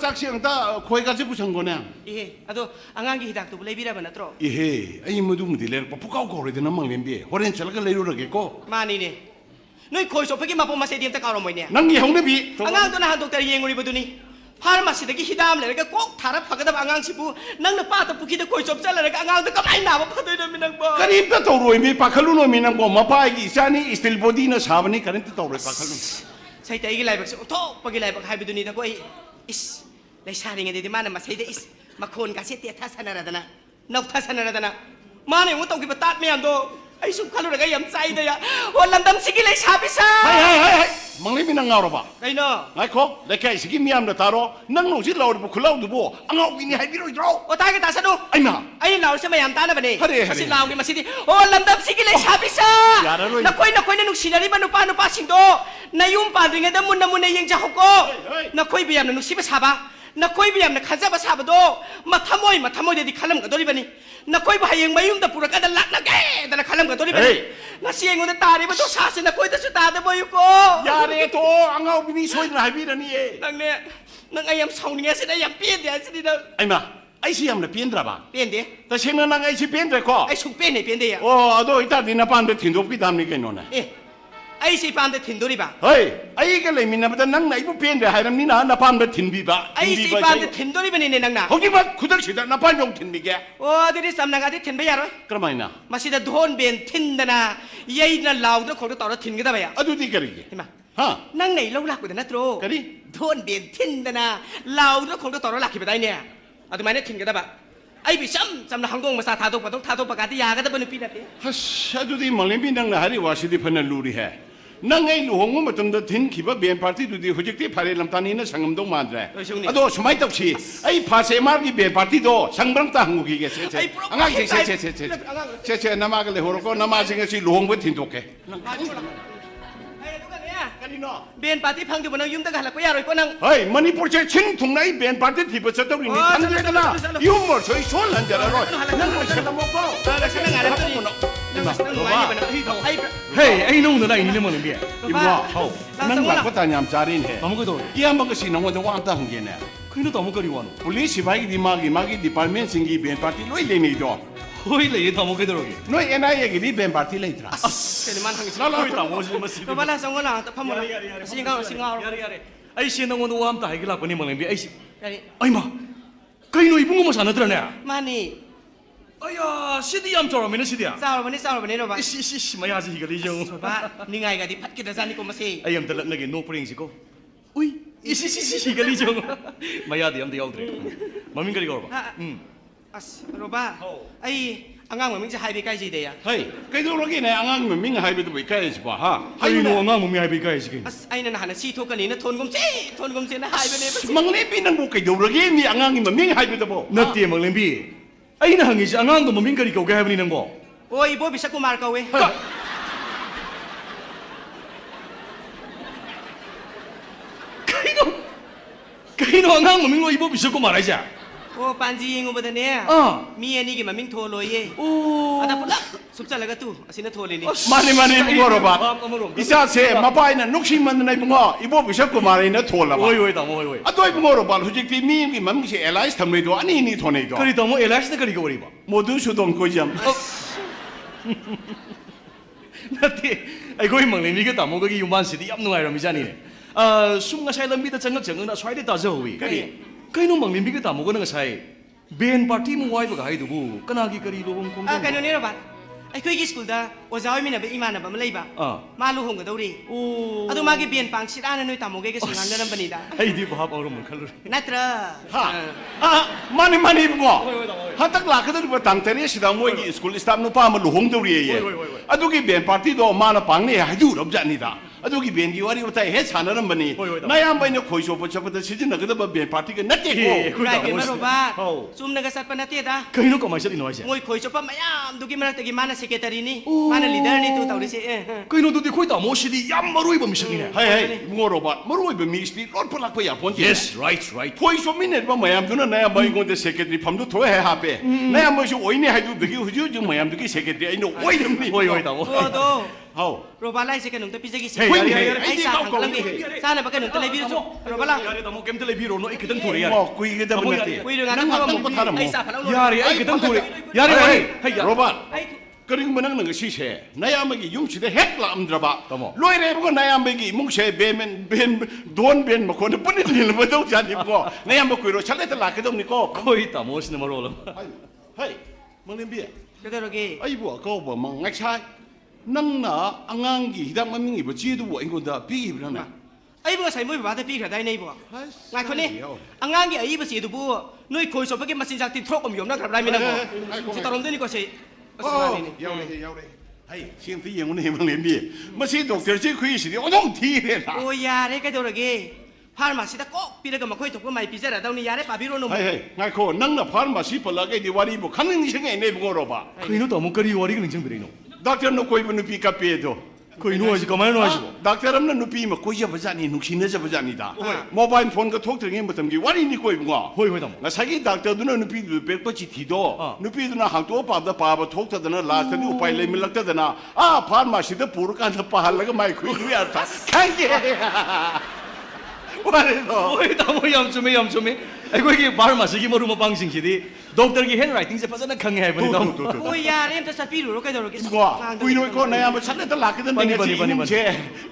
จักเสียงตาคุยกันจะผู้ชงคนเนี่ย เอ๊ะอะตัวอ่างกี่ฮิดักตัวเลยพี่ได้บ้างนะตรอ อีเฮ้ไอ้มาดูมันดีเลยพวกเขาก็เลยนะมังเลี้ยงเบี้ยหัวเรียนเสร็จแล้วก็เลยรู้เรื่องก็ มานี่เนี่ยนุ้ยคอยสอบไปกี่มาพอมาเสียดีมตะการเราไหมเนี่ย นั่งยี่ห้องนี่พี่ อ่างตัวนั้นหันตัวแต่ยังงูรีบดูนี่พามาสิตะกี้ฮิดามเลยแล้วก็ก๊กถารับผักกระดับอ่างชิบุนั่งในป้าตะปุกิตะคอยสอบเสร็จแล้วก็อ่างตัวก็ไม่หนาว่าพัดเลยไม่นั่งบ่ กันนี่เป็นตัวรวยมีปากขลุ่นมีน้ำบ่มาป้ายกี่ชานี่สติลบอดี้นะสาวนี่กันนี่ตัวรวยปากขลุ่น ใช่แต่อีกไรแบบโต้ปากอีไรแบบให้ไปดูนี่ตะก้อยอิสเลยชาดิงเดียมันมาใช่แต่อิสมาคนกันเสียเตี้ยทัศนาระดันะนกทัศนาระดันะมาเนี่ยว่าต้องกิบตัดไม่ยอมโตไอ้สุขลุนก็ยังใจเดียวันลำดำสิกิเลยชาพิซาเฮ้ยมังเลยมีนั่งเอาหรอปะ ไอ้เนาะ ไอ้ข้อเด็กแค่สิกิมีอันเดตารอนั่งลงสิเราดูคุเล่าดูบ่อังเอาวินี่ให้พี่รู้อีกแล้ว โอ้ตายกันตาสนุก ไอ้มา ไอ้เราใช่ไหมยามตานะบัดนี้ เฮ้ย สิลาวกิมาสิที่โอ้ลำดำสิกิเลยชาพิซานักคุยนั่นนุกชินาริบันุปาสิงโตนายุ่มปานริงเดมุนในยังจะหกโกนักคุยเบียมนุกชิบะชาบะนักคุยเบียมนักขันซาบะชาบะโดมาทำมวยเดี๋ยวขันลำกับตัวนี้บัดนี้นักคุยบ่ให้ยังไม่ยุ่งแต่ปุระกันดันลักนักแก่แต่นักขันลำกับตัวนี้บัดนี้นักเสียงมันตาดิมันต้องชาสินักคุยแต่สุดตาแต่บ่อยู่โก อย่าเรโตอังเอาวินี่ช่วยหน่อยพี่นะนี่เอง นังเนี่ยนังไอ้ยำส่งเนี่ยสิได้ยำเปลี่ยนเดี๋ยวสิเด้อ ไอ้มาไอ้สิยำเนี่ยเปลี่ยนตระบ้า เปลี่ยนเดี๋ยว แต่เช่นนั้นไอ้สิเปลี่ยนตระก็ ไอ้ชุบเปลี่ยนเนี่ยเปลี่ยนเดี๋ยว โอ้อาดูอีตาดินาปันเด็ดถิ่นรูปกี่ตามนี่กันโน่นนะ เอ๊ะไอ้สิปามเด็ดถิ่นตัวนี้ป่ะ เฮ้ยไอ้ก็เลยมีนะแต่นั่งไหนพวกเปลี่ยนแต่ให้รำนี่นะนาปันเด็ดถิ่นบีบะ ไอ้สิปามเด็ดถิ่นตัวนี้เป็นเนี่ยนังน่ะ เขาคิดว่าคุณต้องสิทธิ์นาปันยงถิ่นบีแก โอ้ที่ได้สำนักงานที่ถิ่นไปยังไง กระไม่นะ มาสิเดโดนเบียนถิ่นนะยัยน่ะลาวตัวของตัวต่อแล้วถิ่นก็ได้ไปอ่ะ อาดูที่กระไร เห็นไหม ฮะ นั่งไหนเล่าหลักกว่าแต่นัตโต กะดิ โดนเบียนถิ่นนะลาวตัวของตัวต่อแล้วหลักขึ้นไปได้เนี่ยเอาทำไมเนี่ยถิ่นก็ได้ป่ะไอ้บิชัมสำนักฮังกงมาซาทาตุปะต้องทาตุปะกาติยาก็ได้เป็นปีนัดเดียว ฮัชอาดูที่มังเลมีนั่งนะฮาริวาสิที่พันลูรีแฮนั่งไอ้ลูกหงมาตั้งแต่ถิ่นขีบะเบียนพาร์ตี้ดูดีหุ่นที่พาเรลำตานีน่ะสังคมต้องมาด้วยอะดูสมัยตับชีไอ้ภาษามาร์กีเบียนพาร์ตี้ดูสังบังตาหงกีเกษเอังงั้นเชน้ำมากันเลยหัวก็น้ำมาสิงห์สิลูกหงไปถิ่นตัวแก กันนี่เนาะ เบียนปาร์ตี้พังอยู่บนนั้นยุ่งตะกันหลักก็ยากเลยก็นั่ง เฮ้ยมันนี่พวกเจ้าชิ้นถุงไหนเบียนพาร์ตี้ที่ประเสริฐตัวนี้ทั้งเลยกันนะยุ่งหมดช่วยชวนหลังจากนั้นนั่งมาเชิญละมกเป้า แล้วฉันนั่งอะไรกันนี่นั่งไหวอยู่บนนั้นไอ้ เฮ้ยไอ้นุ่งตัวไหนนี่มึงเบี้ย อีบัวเขานั่งหลับก็ตายยามจารินเหรอ ตอมก็โดน ยังมันก็สิน้องวันจะว่างตั้งเงี้ยเนี่ย คือนู่นตอมก็ดีวัน police ไปกี่มากี่ดีพาร์ตเมนต์สิงห์เบียนพาร์ตี้ลุยเลยนี่จ้ะ เฮ้ยเลยตอมก็โดน น้อย NIA กี่เบียนพาร์ตี้เลยจ้ะ เดี๋ยวมันทางนี้ แล้ว เฮ้ยตอมก็มาสิ ก็ว่าแล้วสองคนละพัมหมดเลยสิงห์ ไอ้เสียงน้องว่าตายกี่ลักคนนี้มึงเบี้ยไอ้ นี่ ไอ้มาใครหนุ่ยพุ่งมาสานตัวเนี่ย มานี่ ไอ้ยาสิดียามจอร์มินสิดีอ่ะ สาววันนี้เราบ้า ชิมายาสิกันดิจง บ้านี่ไงกันที่พัดกินแต่ซานี่กูมาสิ ไอ้ยามตะลักนักโนปริงสิโก้อุ้ยชิกันดิจงมายาดิยามเดียวเลยมามิงกันดีกว่าอัสโรบ้าไอ้อ่างเหมือนมึงจะหายไปใกล้จีเดีย เฮ้ยใครดูรถกี่เนี่ยอ่างมันมิ่งหายไปตัวไปใกล้สิบ่ะฮะ ไอ้หนูอ่างมึงมีไอ้ไปใกล้สิกิน อัสไอ้นั่นหันซีทุกกันนี่นะทนกุมเสียนะหายไปเลย มังเลยพี่นั่งบุกไปดูรถกี่นี่อ่างมันมิ่งหายไปตัวบ่ นักเตะมึงเล่นพี่ไอ้นั่งงี้อ่างตัวมึงมิงกันดีกว่าแกให้ไปนี่นังบ่ โอ้ยโบบิชักกูมาร์กเอาเว้ย ใครหนูอ่างมึงมิงว่าอีบ่บิชกูมาไรจ้ะ โอ้ปันจีงูบัดเนี่ยมีอันนี้กี่มันมิ่งโทรเลยเย่ โอ้ อาแต่ปุ๊บสุบจันแล้วก็ตู้อาศินโทรเลยนี่ มันนี่บุกรบาอีสานเสมาไปน่ะนุกชิมันในบุงอ่ะอีบ่บิชกุมารีน่ะโทรละบ่ โอ้ยตามโอ้ย อะตัวบุงรบาหุ่นที่มีมันไม่ใช่เอลไอส์ทำเลยตัวอันนี้นี่โทรเนี่ยตัว ก็ดีตามโอ้เอลักซ์ก็ดีกว่าดีป่ะ โมดูสุดงคุยจำ นักเตะไอ้กูยังมึงเล่นนี่ก็ตามโอ้ก็ยุ่งบ้านสิที่ยับหน่วยเราไม่ใช่นี่สุ่มก็ใช้ลำบิดจังก็ใช้ได้ตาเจ้าวิก็ยังมึงเล่นนี่ก็ตามโอ้ก็นั่งใช้เบนปาร์ตี้มึงไว้ปะก็ให้ดูบุก็น่ากี่กรีลูกคง กันนี่เราบ้านไอ้คุยกี่สกุลด้าว่าจะเอาไม่เนี่ยเป็นอิมานนะบ้านมาเลยบ้ามาลูกหงกับตัวดี โอ้ อะตัวมากี่เปลี่ยนปังชิดอันนั้นนู่นตามโมเกก็ส่งงานเดินบันนี่ด้า ไอ้ที่บ้าเอาลงมันขันเลย นัตระ ฮะมันนี่บุงอ่ะฮันตักหลักก็ต้องไปตั้งแต่เรื่องสิ่งมวยที่สกุลสตาร์นุป้ามาลุงตัวเรียอะอะดูกี่เบียนปาร์ตี้ตัวมานะปังเนี่ยให้ดูรับจันนี่ด้าอะดูกี่เบียนที่ว่าที่ว่าแต่เฮ็ดชานะนั่นบันนี่นายามไปเนี่ยคุยโชว์ประชาชนสิ่งนั้นก็ต้องเบียนปาร์ตี้กันนัดเอง ไรกันมาโรบ้าซุ่มนักษัตริย์ปนัดเตี้ยด้า ก็ยังก็ไม่ใช่ดีน้อยใช่ งวยคุยโชว์ปะไม่ยามดูกี่มันตะกี้มันน่ะเซกเตอรีนี่มันน่ะลีดเดอร์นี่ตัวเต่าดิเซ่ ก็ยังดูดีคุยตามโอ้สิดียัมมารุยบ่มีสิ่งนี้ เฮ้ยบุงรบามารู้ว่ามีสติรถพลักไปอย่าพ้น yes right คุยสมินเนี่ยว่าไม่ยามดูนะนายไม่คงจะเซกเตอรีพัมดูถอยให้หาไปนายไม่ช่วยโอ้ยเนี่ยให้ดูดีกี่หุ่นจุ่มไม่ยามดูกี่เซกเตอรีไอ้หนูโอ้ยทำนี่ โอ้ยตามโอ้ โอ้โต ꯍꯥꯎ ꯔꯣꯕꯥ ꯂꯥꯏꯁꯦ ꯀꯩꯅꯣꯝꯇ ꯄꯤꯖꯒꯤꯁꯤ ꯍꯦ, ꯌꯥꯔꯦ, ꯌꯥꯔꯦ, ꯑꯩ ꯆꯥ ꯊꯥꯡꯒꯠꯂꯝꯒꯦ ꯆꯥꯅꯕ ꯀꯩꯅꯣꯝꯇ ꯂꯩꯕꯤꯔꯁꯨ ꯔꯣꯕꯥ ꯂꯥ ꯌꯥꯔꯦ ꯇꯥꯃꯣ ꯀꯩꯝꯇ ꯂꯩꯕꯤꯔꯣꯅꯣ ꯑꯩ ꯈꯤꯇꯪ ꯊꯨꯔꯦ ꯌꯥꯔꯦ ꯏꯕꯨꯡꯉꯣ ꯀꯨꯏꯒꯗꯕ ꯇꯥꯃꯣ, ꯅꯠꯇꯦ ꯀꯨꯏꯔꯣꯏ ꯉꯥꯛꯇ ꯅꯪ ꯐꯝꯃꯝꯃꯣ ꯉꯥꯛꯇꯪ ꯄꯣꯊꯥꯔꯝꯃꯣ ꯑꯩ ꯆꯥ ꯐꯠꯂꯥꯎ ꯌꯥꯔꯦ ꯑꯩ ꯈꯤꯇꯪ ꯊꯨꯔꯦ ꯌꯥꯔꯦ ꯍꯦ, ꯌꯥꯔꯦ ꯔꯣꯕꯥꯔꯠ ꯑꯩ ꯀꯔꯤꯒꯨꯝꯕ ꯅꯪꯅ ꯉꯁꯤꯁꯦ ꯅꯌꯥꯝꯕꯒꯤ ꯌꯨꯝꯁꯤꯗ ꯍꯦꯛ ꯂꯥꯛꯑꯝꯗ꯭ꯔꯕ ꯇꯥꯃꯣ. ꯂꯣꯏꯔꯦꯕꯀꯣ ꯅꯌꯥꯝꯕꯒꯤ ꯏꯃꯨꯡꯁꯦ ꯗꯣꯟ ꯕꯦꯟ ꯃꯈꯣꯟꯗ ꯄꯨꯟꯅ ꯅꯤꯜꯕꯗꯧ ꯖꯥꯠꯅꯤꯕꯀꯣ ꯅꯌꯥꯝꯕ ꯀꯨꯏꯔꯣ ꯁꯠꯂꯦꯇ ꯂꯥꯛꯀꯗꯧꯅꯤꯀꯣ ꯈꯣꯏ ꯇꯥꯃꯣꯁꯤꯅ ꯃꯔꯣꯜ ꯑꯃ ꯍꯩ ꯃꯪꯂꯦꯝꯕꯤ ꯀꯩꯗꯧꯔꯒꯦ ꯑꯩꯕꯨ ꯑꯀꯧꯕ ꯉꯁꯥꯏ ꯅꯪꯅ ꯑꯉꯥꯡꯒꯤ ꯍꯤꯗꯥꯛ ꯃꯃꯤꯡ ꯏꯕ ꯆꯦꯗꯨꯕꯨ ꯑꯩꯉꯣꯟꯗ ꯄꯤꯈꯤꯕ꯭ꯔꯥꯅꯦ ꯑꯩꯕꯨ ꯉꯁꯥꯏ ꯃꯣꯏ ꯕꯕꯥꯗ ꯄꯤꯈ꯭ꯔꯗꯥꯏꯅꯦ ꯑꯩꯕꯨ ꯑꯁ, ꯉꯥꯏꯈꯣꯅꯦ ꯌꯥꯎꯔꯦ. ꯑꯉꯥꯡꯒꯤ ꯑꯏꯕ ꯆꯦꯗꯨꯕꯨ ꯅꯣꯏ ꯈꯣꯏ ꯆꯣꯞꯄꯒꯤ ꯃꯆꯤꯟꯖꯥꯛ ꯇꯤꯟꯊ꯭ꯔꯣꯛ ꯑꯃ ꯌꯣꯝꯅꯈ꯭ꯔꯕ꯭ꯔꯥ ꯃꯤꯅꯕꯨ ꯉꯥꯏꯈꯣ, ꯁꯤ ꯇꯧꯔꯝꯗꯣꯏꯅꯤꯀꯣ ꯁꯤ ꯑꯁ ꯑꯣ ꯃꯥꯅꯤꯅꯦ ꯌꯥꯎꯔꯦ ꯌꯥꯎꯔꯦ ꯍꯩ ꯁꯤ ꯑꯝꯇ ꯌꯦꯡꯉꯨꯅꯦ ꯃꯪꯂꯦꯝꯕꯤ ꯃꯁꯤ ꯗꯣꯛꯇꯔꯁꯤ ꯑꯩꯈꯣꯏꯒꯤꯁꯤꯗꯤ ꯑꯣꯟꯊꯣꯛ ꯊꯤꯔꯦꯅ ꯑꯣ ꯌꯥꯔꯦ ꯀꯩꯗꯧꯔꯒꯦ ꯐꯥꯔꯃꯥꯁꯤꯗ ꯀꯣꯛ ꯄꯤꯔꯒ ꯃꯈꯣꯏ ꯊꯣꯛꯄ ꯃꯥꯏ ꯄꯤꯖꯔꯗꯧꯅꯤ ꯌꯥꯔꯦ ꯄꯥꯕꯤꯔꯣꯅꯨ ꯍꯩ ꯉꯥꯏꯈꯣ ꯅꯪꯅ ꯐꯥꯔꯃꯥꯁꯤ ꯄꯜꯂꯛꯑꯒꯗꯤ ꯋꯥꯔꯤꯕꯨ ꯈꯪꯅꯤꯡ ꯅꯤꯡꯁꯤꯡꯉꯛꯏꯅꯦ ꯏꯕꯨꯡꯉꯣꯔꯣꯕ ꯀꯩꯅꯣ ꯇꯥꯃꯣ ꯀꯔꯤ ꯋꯥꯔꯤꯒ ꯅꯤꯡꯁꯤꯡꯕꯤꯔꯤꯅꯣ ꯗꯥꯛꯇꯔꯅ ꯀꯣꯏꯕ ꯅꯨꯄꯤ ꯀꯞꯄꯦꯗꯣ ꯀꯩꯅꯣ ꯍꯥꯏꯁꯤ ꯀꯃꯥꯏꯅ ꯍꯥꯏꯁꯤꯕꯣ ꯗꯥꯛꯇꯔ ꯑꯃꯅ ꯅꯨꯄꯤ ꯑꯃ ꯀꯣꯏꯖꯕ ꯖꯥꯠꯅꯤ ꯅꯨꯡꯁꯤꯅꯖꯕ ꯖꯥꯠꯅꯤꯗ ꯃꯣꯕꯥꯏꯜ ꯐꯣꯟꯒ ꯊꯣꯛꯇ꯭ꯔꯤꯉꯩ ꯃꯇꯝꯒꯤ ꯋꯥꯔꯤꯅꯤ ꯀꯣꯏꯕꯨꯡꯉꯣ ꯍꯣꯏ ꯍꯣꯏ ꯇꯥꯃꯣ ꯉꯁꯥꯏꯒꯤ ꯗꯥꯛꯇꯔꯗꯨꯅ ꯅꯨꯄꯤꯗꯨ ꯄꯤꯔꯛꯄ ꯆꯤꯊꯤꯗꯣ ꯑꯥ. ꯅꯨꯄꯤꯗꯨꯅ ꯍꯥꯡꯇꯣꯛꯑ ꯄꯥꯕꯗ ꯄꯥꯕ ꯊꯣꯛꯇꯗꯅ ꯂꯥꯁꯇꯗꯤ ꯎꯄꯥꯏ ꯂꯩꯃꯜꯂꯛꯇꯗꯅ ꯐꯥꯔꯃꯥꯁꯤꯗ ꯄꯨꯔꯀꯥꯟꯗ ꯄꯥꯍꯜꯂꯒ ꯃꯥꯏ ꯈꯨꯏꯗꯨ ꯌꯥꯔ ꯈꯪꯒꯦ ꯋꯥꯔꯤꯗꯣ ꯍꯣꯏ ꯇꯥꯃꯣ ꯌꯥꯝ ꯆꯨꯝꯃꯦ ꯌꯥꯝ ꯆꯨꯝꯃꯦ ꯑꯩꯈꯣꯏꯒꯤ ꯐꯥꯔꯃꯥꯁꯤꯒꯤ ꯃꯔꯨꯞ ꯃꯄꯥꯡꯁꯤꯡꯁꯤꯗꯤ ꯗꯣꯛꯇꯔꯒꯤ ꯍꯦꯟ ꯔꯥꯏꯇꯤꯡꯁꯦ ꯐꯖꯅ ꯈꯪꯉꯦ ꯍꯥꯏꯕꯅꯤ ꯇꯥꯃꯣ ꯍꯣꯏ ꯌꯥꯔꯦ ꯑꯝꯇ ꯆꯠꯄꯤꯔꯨꯔꯣ ꯀꯩꯗꯧꯔꯒꯦ ꯀꯨꯏꯔꯣꯏꯀꯣ ꯅꯌꯥꯝꯕ ꯁꯠꯂꯦꯇ ꯂꯥꯛꯀꯗꯕꯅꯤ ꯕꯅꯤ, ꯉꯁꯤ ꯕꯅꯤ, ꯏꯃꯨꯡꯁꯦ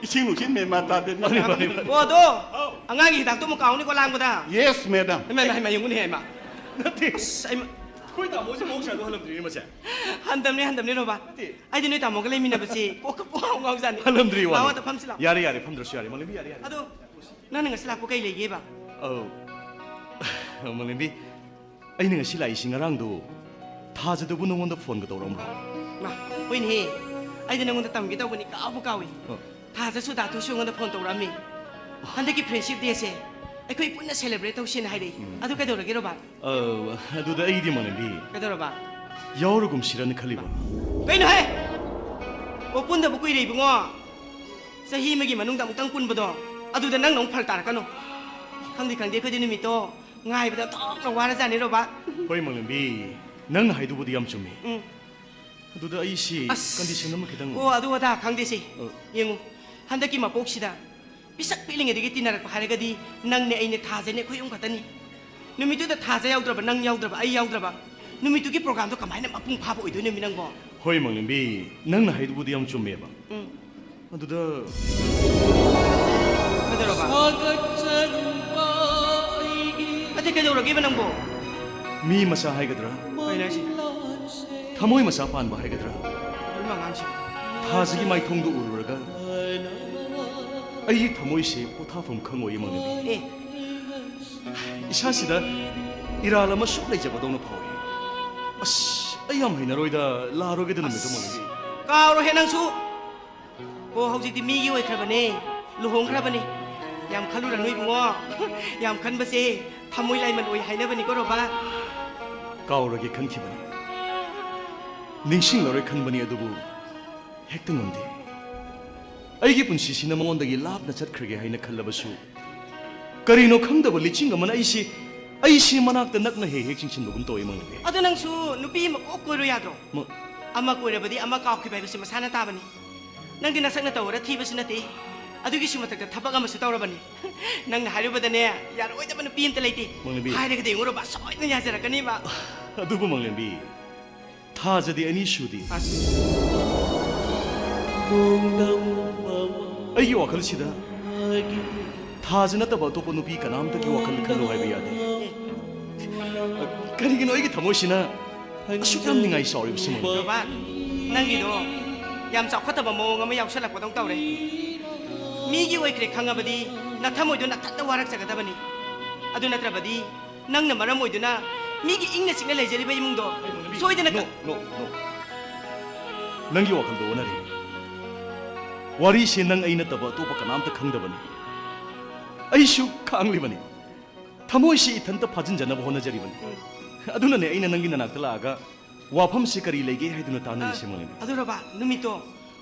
ꯏꯁꯤꯡ ꯅꯨꯡꯁꯤꯠ ꯃꯦꯟꯃꯥꯟ ꯇꯥꯗꯦ ꯑꯣ ꯑꯗꯣ ꯑꯉꯥꯡꯒꯤ ꯍꯤꯗꯥꯛꯇꯣ ꯑꯃꯨꯛ ꯀꯥꯎꯅꯤꯀꯣ ꯂꯥꯡꯕꯗ ꯌꯦꯁ ꯃꯦꯗꯥꯝ ꯍꯩꯃꯥ ꯌꯦꯡꯉꯨꯅꯦ ꯍꯩꯃꯥ ꯅꯠꯇꯦ ꯑꯁ ꯑꯩ ꯑꯩꯈꯣꯏ ꯇꯥꯃꯣꯁꯦ ꯃꯍꯧꯁꯥꯗꯣ ꯍꯜꯂꯝꯗ꯭ꯔꯤꯅꯦ ꯃꯁꯦ ꯍꯟꯗꯝꯅꯦ ꯔꯣꯕꯥ ꯑꯩꯗꯤ ꯅꯣꯏ ꯇꯥꯃꯣꯒ ꯂꯩꯃꯤꯟꯅꯕꯁꯤ ꯀꯣꯛꯀ ꯄꯨꯡꯉꯥꯎ ꯉꯥꯎꯖꯥꯅꯤ ꯍꯜꯂꯝꯗ꯭ꯔꯤ ꯂꯥꯛꯑꯣ ꯋꯥꯅꯤ ꯑꯝꯇ ꯐꯝꯁꯤ ꯂꯥꯛꯑꯣ ꯌꯥꯔꯦ ꯌꯥꯔꯦ ꯐꯝꯗ꯭ꯔꯁꯨ ꯌꯥꯔꯦ ꯃꯪꯂꯦꯝꯕꯤ ꯌꯥꯔꯦ ꯌꯥꯔꯦ ꯑꯗꯣ ꯅꯪꯅ ꯉꯁꯤ ꯂꯥꯛꯄ ꯀꯩ ꯂꯩꯒꯦꯕ ꯃꯪꯂꯦꯝꯕꯤ ꯑꯩꯅ ꯉꯁꯤ ꯂꯥꯛꯏꯁꯤ ꯉꯔꯥꯡꯗꯣ ꯊꯥꯖꯗꯕꯨ ꯅꯉꯣꯟꯗ ꯐꯣꯟꯒ ꯇꯧꯔꯛꯑꯝꯕ꯭ꯔꯣ ꯃꯥ ꯍꯣꯏꯅꯦꯍꯦ ꯑꯩꯗꯤ ꯅꯪꯉꯣꯟꯗ ꯇꯝꯒꯦ ꯇꯧꯕꯅꯤ ꯀꯥꯎꯏ ꯊꯥꯖꯁꯨ ꯗꯥꯛꯇꯔꯁꯨ ꯑꯩꯉꯣꯟꯗ ꯐꯣꯟ ꯇꯧꯔꯛꯑꯝꯃꯤ ꯍꯟꯗꯛꯀꯤ ꯐ꯭ꯔꯦꯟꯗship ꯗꯦꯁꯦ ꯑꯩꯈꯣꯏ ꯄꯨꯟꯅ ꯁꯦꯂꯦꯕ꯭ꯔꯦꯠ ꯇꯧꯁꯦꯅ ꯍꯥꯏꯔꯛꯏ ꯑꯗꯨ ꯀꯩꯗꯧꯔꯒꯦ ꯔꯣꯕꯥ ꯑꯗꯨꯗ ꯑꯩꯗꯤ ꯃꯪꯂꯦꯝꯕꯤ ꯀꯩꯗꯧꯔꯕ ꯌꯥꯎꯔꯒꯨꯝꯁꯤꯔꯅ ꯈꯜꯂꯤꯕ ꯀꯩꯅꯣꯍꯦ ꯑꯣ ꯄꯨꯟꯗꯕ ꯀꯨꯏꯔꯦ ꯏꯕꯨꯡꯉꯣ ꯆꯍꯤ ꯑꯃꯒꯤ ꯃꯅꯨꯡꯗ ꯑꯃꯨꯛꯇꯪ ꯄꯨꯟꯕꯗꯣ ꯑꯗꯨꯗ ꯅꯪꯅ ꯑꯃꯨꯛ ꯐꯔꯛ ꯇꯥꯔꯛꯀꯅꯨ ꯈꯪꯗꯦ ꯑꯩꯈꯣꯏꯗꯤ ꯅꯨꯃꯤꯠꯇꯣ ꯉꯥꯏꯕꯗ ꯊꯣꯛꯅ ꯋꯥꯔꯖꯥꯠꯅꯤ ꯔꯣꯕꯥ ꯍꯣꯏ ꯃꯪꯂꯦꯝꯕꯤ ꯅꯪꯅ ꯍꯥꯏꯗꯨꯕꯨꯗꯤ ꯌꯥꯝ ꯆꯨꯝꯃꯤ ꯎꯝ ꯑꯗꯨꯗ ꯑꯩꯁꯤ ꯑꯁ. ꯀꯟꯗꯤꯁꯟ ꯑꯃ ꯈꯤꯇꯪ ꯑꯣ ꯑꯗꯨ ꯑꯗꯥ ꯈꯪꯗꯦꯁꯤ ꯌꯦꯡꯉꯨ ꯍꯟꯗꯛꯀꯤ ꯃꯄꯣꯛꯁꯤꯗ ꯄꯤꯁꯛ ꯄꯤꯛꯂꯤꯉꯩꯗꯒꯤ ꯇꯤꯟꯅꯔꯛꯄ ꯍꯥꯏꯔꯒꯗꯤ ꯅꯪꯅꯦ ꯑꯩꯅꯦ ꯊꯥꯖꯅꯦ ꯑꯩꯈꯣꯏ ꯑꯍꯨꯝ ꯈꯛꯇꯅꯤ ꯅꯨꯃꯤꯠꯇꯨꯗ ꯊꯥꯖ ꯌꯥꯎꯗ꯭ꯔꯕ ꯅꯪ ꯌꯥꯎꯗ꯭ꯔꯕ ꯑꯩ ꯌꯥꯎꯗ꯭ꯔꯕ ꯅꯨꯃꯤꯠꯇꯨꯒꯤ ꯄ꯭ꯔꯣꯒ꯭ꯔꯥꯝꯗꯣ ꯀꯃꯥꯏꯅ ꯃꯄꯨꯡ ꯐꯥꯕ ꯑꯣꯏꯗꯣꯏꯅꯣ ꯅꯪꯕꯣ ꯍꯣꯏ ꯃꯪꯂꯦꯝꯕꯤ ꯅꯪꯅ ꯍꯥꯏꯗꯨꯕꯨꯗꯤ ꯌꯥꯝ ꯆꯨꯝꯃꯦꯕ ꯎꯝ ꯑꯗꯨꯗ ꯀꯩꯗꯧꯔꯕ ꯑꯇꯩ ꯀꯩꯗꯧꯔꯒꯦꯕ ꯅꯪꯕꯣ ꯃꯤ ꯃꯆꯥ ꯍꯥꯏꯒꯗ꯭ꯔꯥ ꯀꯩꯅꯣ ꯍꯥꯏꯁꯤ ꯊꯃꯣꯏ ꯃꯆꯥ ꯄꯥꯟꯕ ꯍꯥꯏꯒꯗ꯭ꯔꯥ ꯏꯃꯥ ꯑꯉꯥꯡꯁꯤ ꯊꯥꯁꯤꯒꯤ ꯃꯥꯏꯊꯣꯡꯗꯨ ꯎꯔꯨꯔꯒ ꯑꯩꯒꯤ ꯊꯃꯣꯏꯁꯦ ꯄꯣꯊꯥꯐꯝ ꯈꯪꯉꯣꯏ ꯃꯪꯂꯦꯝꯕꯤ ꯑꯦ ꯏꯁꯥꯁꯤꯗ ꯏꯔꯥꯜ ꯑꯃ ꯁꯨꯝ ꯂꯩꯖꯕꯗꯧꯅ ꯐꯥꯎꯏ ꯑꯁ ꯑꯩ ꯌꯥꯝ ꯍꯩꯅꯔꯣꯏꯗ ꯂꯥꯛꯑꯔꯣꯏꯒꯦꯗ ꯅꯨꯃꯤꯠꯇꯣ ꯃꯪꯂꯦꯝꯕꯤ ꯀꯥꯎꯔꯣꯍꯦ ꯅꯪꯁꯨ ꯑꯣ ꯍꯧꯖꯤꯛꯇꯤ ꯃꯤꯒꯤ ꯑꯣꯏꯈ꯭ꯔꯕꯅꯦ ꯂꯨꯍꯣꯡꯈ꯭ꯔꯕꯅꯤ ꯌꯥꯝ ꯈꯜꯂꯨꯔꯅꯨ ꯏꯕꯨꯡꯉꯣ ꯌꯥꯝ ꯈꯟꯕꯁꯦ ꯊꯃꯣꯏ ꯂꯥꯏꯃꯟ ꯑꯣꯏ ꯍꯥꯏꯅꯕꯅꯤꯀꯣ ꯔꯣꯕꯥ ꯀꯥꯎꯔꯒꯦ ꯈꯟꯈꯤꯕꯅꯤ ꯅꯤꯡꯁꯤꯡꯂꯔꯣꯏ ꯈꯟꯕꯅꯤ ꯑꯗꯨꯕꯨ ꯍꯦꯛꯇ ꯉꯝꯗꯦ ꯑꯩꯒꯤ ꯄꯨꯟꯁꯤꯁꯤꯅ ꯃꯉꯣꯟꯗꯒꯤ ꯂꯥꯞꯅ ꯆꯠꯈ꯭ꯔꯒꯦ ꯍꯥꯏꯅ ꯈꯜꯂꯕꯁꯨ ꯀꯔꯤꯅꯣ ꯈꯪꯗꯕ ꯂꯤꯆꯤꯡ ꯑꯃꯅ ꯑꯩꯁꯤ ꯃꯅꯥꯛꯇ ꯅꯛꯅ ꯍꯦꯛ ꯆꯤꯡꯁꯤꯟꯕꯒꯨꯝ ꯇꯧꯏ ꯃꯪꯂꯦꯝꯕꯤ ꯑꯗꯨ ꯅꯪꯁꯨ ꯅꯨꯄꯤ ꯑꯃ ꯀꯣꯛ ꯀꯣꯏꯔꯣ ꯌꯥꯗ꯭ꯔꯣ ꯃ- ꯑꯃ ꯀꯣꯏꯔꯕꯗꯤ ꯑꯃ ꯀꯥꯎꯈꯤꯕ ꯍꯥꯏꯕꯁꯤ ꯃꯁꯥꯅ ꯇꯥꯕꯅꯤ ꯅꯪꯗꯤ ꯅꯁꯛꯅ ꯇꯧꯔ ꯊꯤꯕꯁꯨ ꯅꯠꯇꯦ ꯑꯗꯨꯒꯤꯁꯨ ꯃꯊꯛꯇ ꯊꯕꯛ ꯑꯃꯁꯨ ꯇꯧꯔꯕꯅꯤ ꯅꯪꯅ ꯍꯥꯏꯔꯨꯕꯗꯅꯦ ꯌꯥꯔꯣꯏꯗꯕ ꯅꯨꯄꯤ ꯑꯝꯇ ꯂꯩꯇꯦ ꯃꯪꯂꯦꯝꯕꯤ. ꯍꯥꯏꯔꯒꯗꯤ ꯌꯦꯡꯉꯨꯔꯕ ꯁꯣꯏꯗꯅ ꯌꯥꯖꯔꯛꯀꯅꯤꯕ ꯑꯗꯨꯕꯨ ꯃꯪꯂꯦꯝꯕꯤ ꯊꯥꯖꯗꯤ ꯑꯅꯤ ꯁꯨꯗꯦ ꯑꯁ ꯑꯩꯒꯤ ꯋꯥꯈꯜꯁꯤꯗ ꯊꯥꯖ ꯅꯠꯇꯕ ꯑꯇꯣꯞꯄ ꯅꯨꯄꯤ ꯀꯅꯥꯝꯇꯒꯤ ꯋꯥꯈꯜ ꯈꯜꯂꯨ ꯍꯥꯏꯕ ꯌꯥꯗꯦ ꯀꯔꯤꯒꯤꯅꯣ ꯑꯩꯒꯤ ꯊꯃꯣꯏꯁꯤꯅ ꯑꯁꯨꯛ ꯌꯥꯝ ꯅꯤꯡꯉꯥꯏ ꯆꯥꯎꯔꯤꯕꯁꯤ ꯃꯪꯂꯦꯝꯕꯤ ꯔꯣꯕꯥ ꯅꯪꯒꯤꯗꯣ ꯌꯥꯝ ꯆꯥꯎꯈꯠꯇꯕ ꯃꯑꯣꯡ ꯑꯃ ꯌꯥꯎꯁꯜꯂꯛꯄꯗꯧ ꯇꯧꯔꯦ ꯃꯤꯒꯤ ꯑꯣꯏꯈ꯭ꯔꯦ ꯈꯪꯉꯕꯗꯤ ꯅꯊꯃꯣꯏꯗꯣ ꯅꯊꯟꯇ ꯋꯥꯔꯛꯆꯒꯗꯕꯅꯤ ꯑꯗꯨ ꯅꯠꯇ꯭ꯔꯕꯗꯤ ꯅꯪꯅ ꯃꯔꯝ ꯑꯣꯏꯗꯨꯅ ꯃꯤꯒꯤ ꯏꯪꯅ ꯆꯤꯛꯅ ꯂꯩꯖꯔꯤꯕ ꯏꯃꯨꯡꯗꯣ ꯁꯣꯏꯗꯅ ꯅꯣ ꯅꯪꯒꯤ ꯋꯥꯈꯜꯗꯣ ꯑꯣꯟꯅꯔꯦ ꯋꯥꯔꯤꯁꯦ ꯅꯪ ꯑꯩ ꯅꯠꯇꯕ ꯑꯇꯣꯞꯄ ꯀꯅꯥꯝꯇ ꯈꯪꯗꯕꯅꯤ ꯑꯩꯁꯨ ꯈꯥꯡꯂꯤꯕꯅꯤ ꯊꯃꯣꯏꯁꯤ ꯏꯊꯟꯇ ꯐꯥꯖꯤꯟꯖꯅꯕ ꯍꯣꯠꯅꯖꯔꯤꯕꯅꯤ ꯑꯗꯨꯅꯅꯦ ꯑꯩꯅ ꯅꯪꯒꯤ ꯅꯅꯥꯛꯇ ꯂꯥꯛꯑꯒ ꯋꯥꯐꯝꯁꯤ ꯀꯔꯤ ꯂꯩꯒꯦ ꯍꯥꯏꯗꯨꯅ ꯇꯥꯟꯅꯔꯤꯁꯦ ꯃꯪꯂꯦꯝꯕꯤ ꯑꯗꯨ ꯔꯣꯕꯥ ꯅꯨꯃꯤꯠꯇꯣ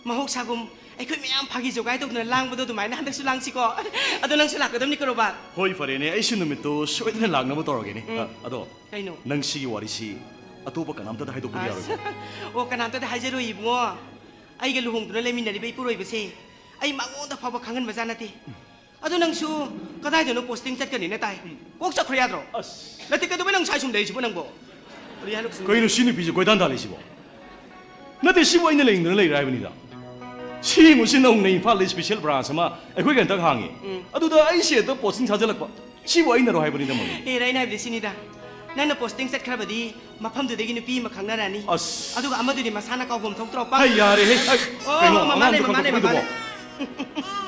ꯃꯍꯧꯁꯥꯒꯨꯝ ꯑꯩꯈꯣꯏ ꯃꯌꯥꯝ ꯐꯥꯒꯤ ꯖꯣꯒꯥꯏ ꯇꯧꯗꯨꯅ ꯂꯥꯡꯕꯗꯣ ꯑꯗꯨꯃꯥꯏꯅ ꯍꯟꯗꯛꯁꯨ ꯂꯥꯡꯁꯤꯀꯣ ꯑꯗꯣ ꯅꯪꯁꯨ ꯂꯥꯛꯀꯗꯕꯅꯤꯀꯣ ꯔꯣꯕꯥ ꯍꯣꯏ ꯐꯔꯦꯅꯦ ꯑꯩꯁꯨ ꯅꯨꯃꯤꯠꯇꯣ ꯁꯣꯏꯗꯅ ꯂꯥꯛꯅꯕ ꯇꯧꯔꯒꯦꯅꯦ ꯑꯗꯣ ꯀꯩꯅꯣ ꯅꯪ ꯁꯤꯒꯤ ꯋꯥꯔꯤꯁꯤ ꯑꯇꯣꯞꯄ ꯀꯅꯥꯝꯇꯗ ꯍꯥꯏꯗꯣꯛꯄꯗꯤ ꯌꯥꯔꯣꯏꯀꯣ ꯑꯣ ꯀꯅꯥꯝꯇꯗ ꯍꯥꯏꯖꯔꯣꯏ ꯏꯕꯨꯡꯉꯣ ꯑꯩꯒ ꯂꯨꯍꯣꯡꯗꯨꯅ ꯂꯩꯃꯤꯟꯅꯔꯤꯕ ꯏꯄꯨꯔꯣꯏꯕꯁꯦ ꯑꯩ ꯃꯉꯣꯟꯗ ꯐꯥꯎꯕ ꯈꯪꯍꯟꯕꯖꯥꯠ ꯅꯠꯇꯦ ꯑꯗꯨ ꯅꯪꯁꯨ ꯀꯗꯥꯏꯗꯅꯣ ꯄꯣꯁꯇꯤꯡ ꯆꯠꯀꯅꯤꯅ ꯇꯥꯏ ꯀꯣꯛ ꯆꯠꯈ꯭ꯔ ꯌꯥꯗ꯭ꯔꯣ ꯅꯠꯇꯦ ꯀꯩꯗꯧꯕꯩ ꯅꯪ ꯁꯥꯏ ꯁꯨꯝ ꯂꯩꯔꯤꯁꯤꯕꯣ ꯅꯪꯕꯣ ꯀꯔꯤ ꯍꯥꯏꯅꯣ ꯀꯩꯅꯣ ꯁꯤ ꯅꯨꯄꯤꯁꯦ ꯀꯣꯏꯇꯥꯟ ꯇꯥꯜꯂꯤꯁꯤꯕꯣ ꯅꯠꯇꯦ ꯁꯤꯕꯨ ꯑꯩꯅ ꯂꯩꯅꯤꯡꯗꯅ ꯂꯩꯔꯦ ꯍꯥꯏꯕꯅꯤꯗ ꯁꯤꯃꯨꯁꯤ ꯅꯧꯅ ꯏꯝꯐꯥꯜꯗ ꯁ꯭ꯄꯦꯁꯦꯜ ꯕ꯭ꯔꯥꯟꯁ ꯑꯃ ꯑꯩꯈꯣꯏ ꯀꯩꯅꯣꯇ ꯍꯥꯡꯉꯤ ꯑꯗꯨꯗ ꯑꯩꯁꯦ ꯍꯦꯛꯇ ꯄꯣꯁꯇꯤꯡ ꯊꯥꯖꯤꯜꯂꯛꯄ ꯁꯤꯕꯨ ꯑꯩꯅꯔꯣ ꯍꯥꯏꯕꯅꯤꯗ ꯃꯃꯤ ꯑꯦ ꯑꯩꯅ ꯍꯥꯏꯕꯗꯤ ꯁꯤꯅꯤꯗ ꯅꯪꯅ ꯄꯣꯁꯇꯤꯡ ꯆꯠꯈ꯭ꯔꯕꯗꯤ ꯃꯐꯝꯗꯨꯗꯒꯤ ꯅꯨꯄꯤ ꯑꯃ ꯈꯪꯅꯔꯅꯤ ꯑꯁ ꯑꯗꯨꯒ ꯑꯃꯗꯨꯗꯤ ꯃꯁꯥꯅ ꯀꯥꯎꯐꯝ ꯊꯣꯛꯇ꯭ꯔꯣ ꯍꯩ ꯌꯥꯔꯦꯍꯦ ꯀꯩꯅꯣ ꯃꯃꯥꯅꯦ ꯑꯉꯥꯡꯗꯣ ꯃꯃꯥꯅꯦ ꯈꯪꯗꯣꯛꯄ ꯃꯃꯥꯅꯦ ꯀꯩꯗꯧꯕ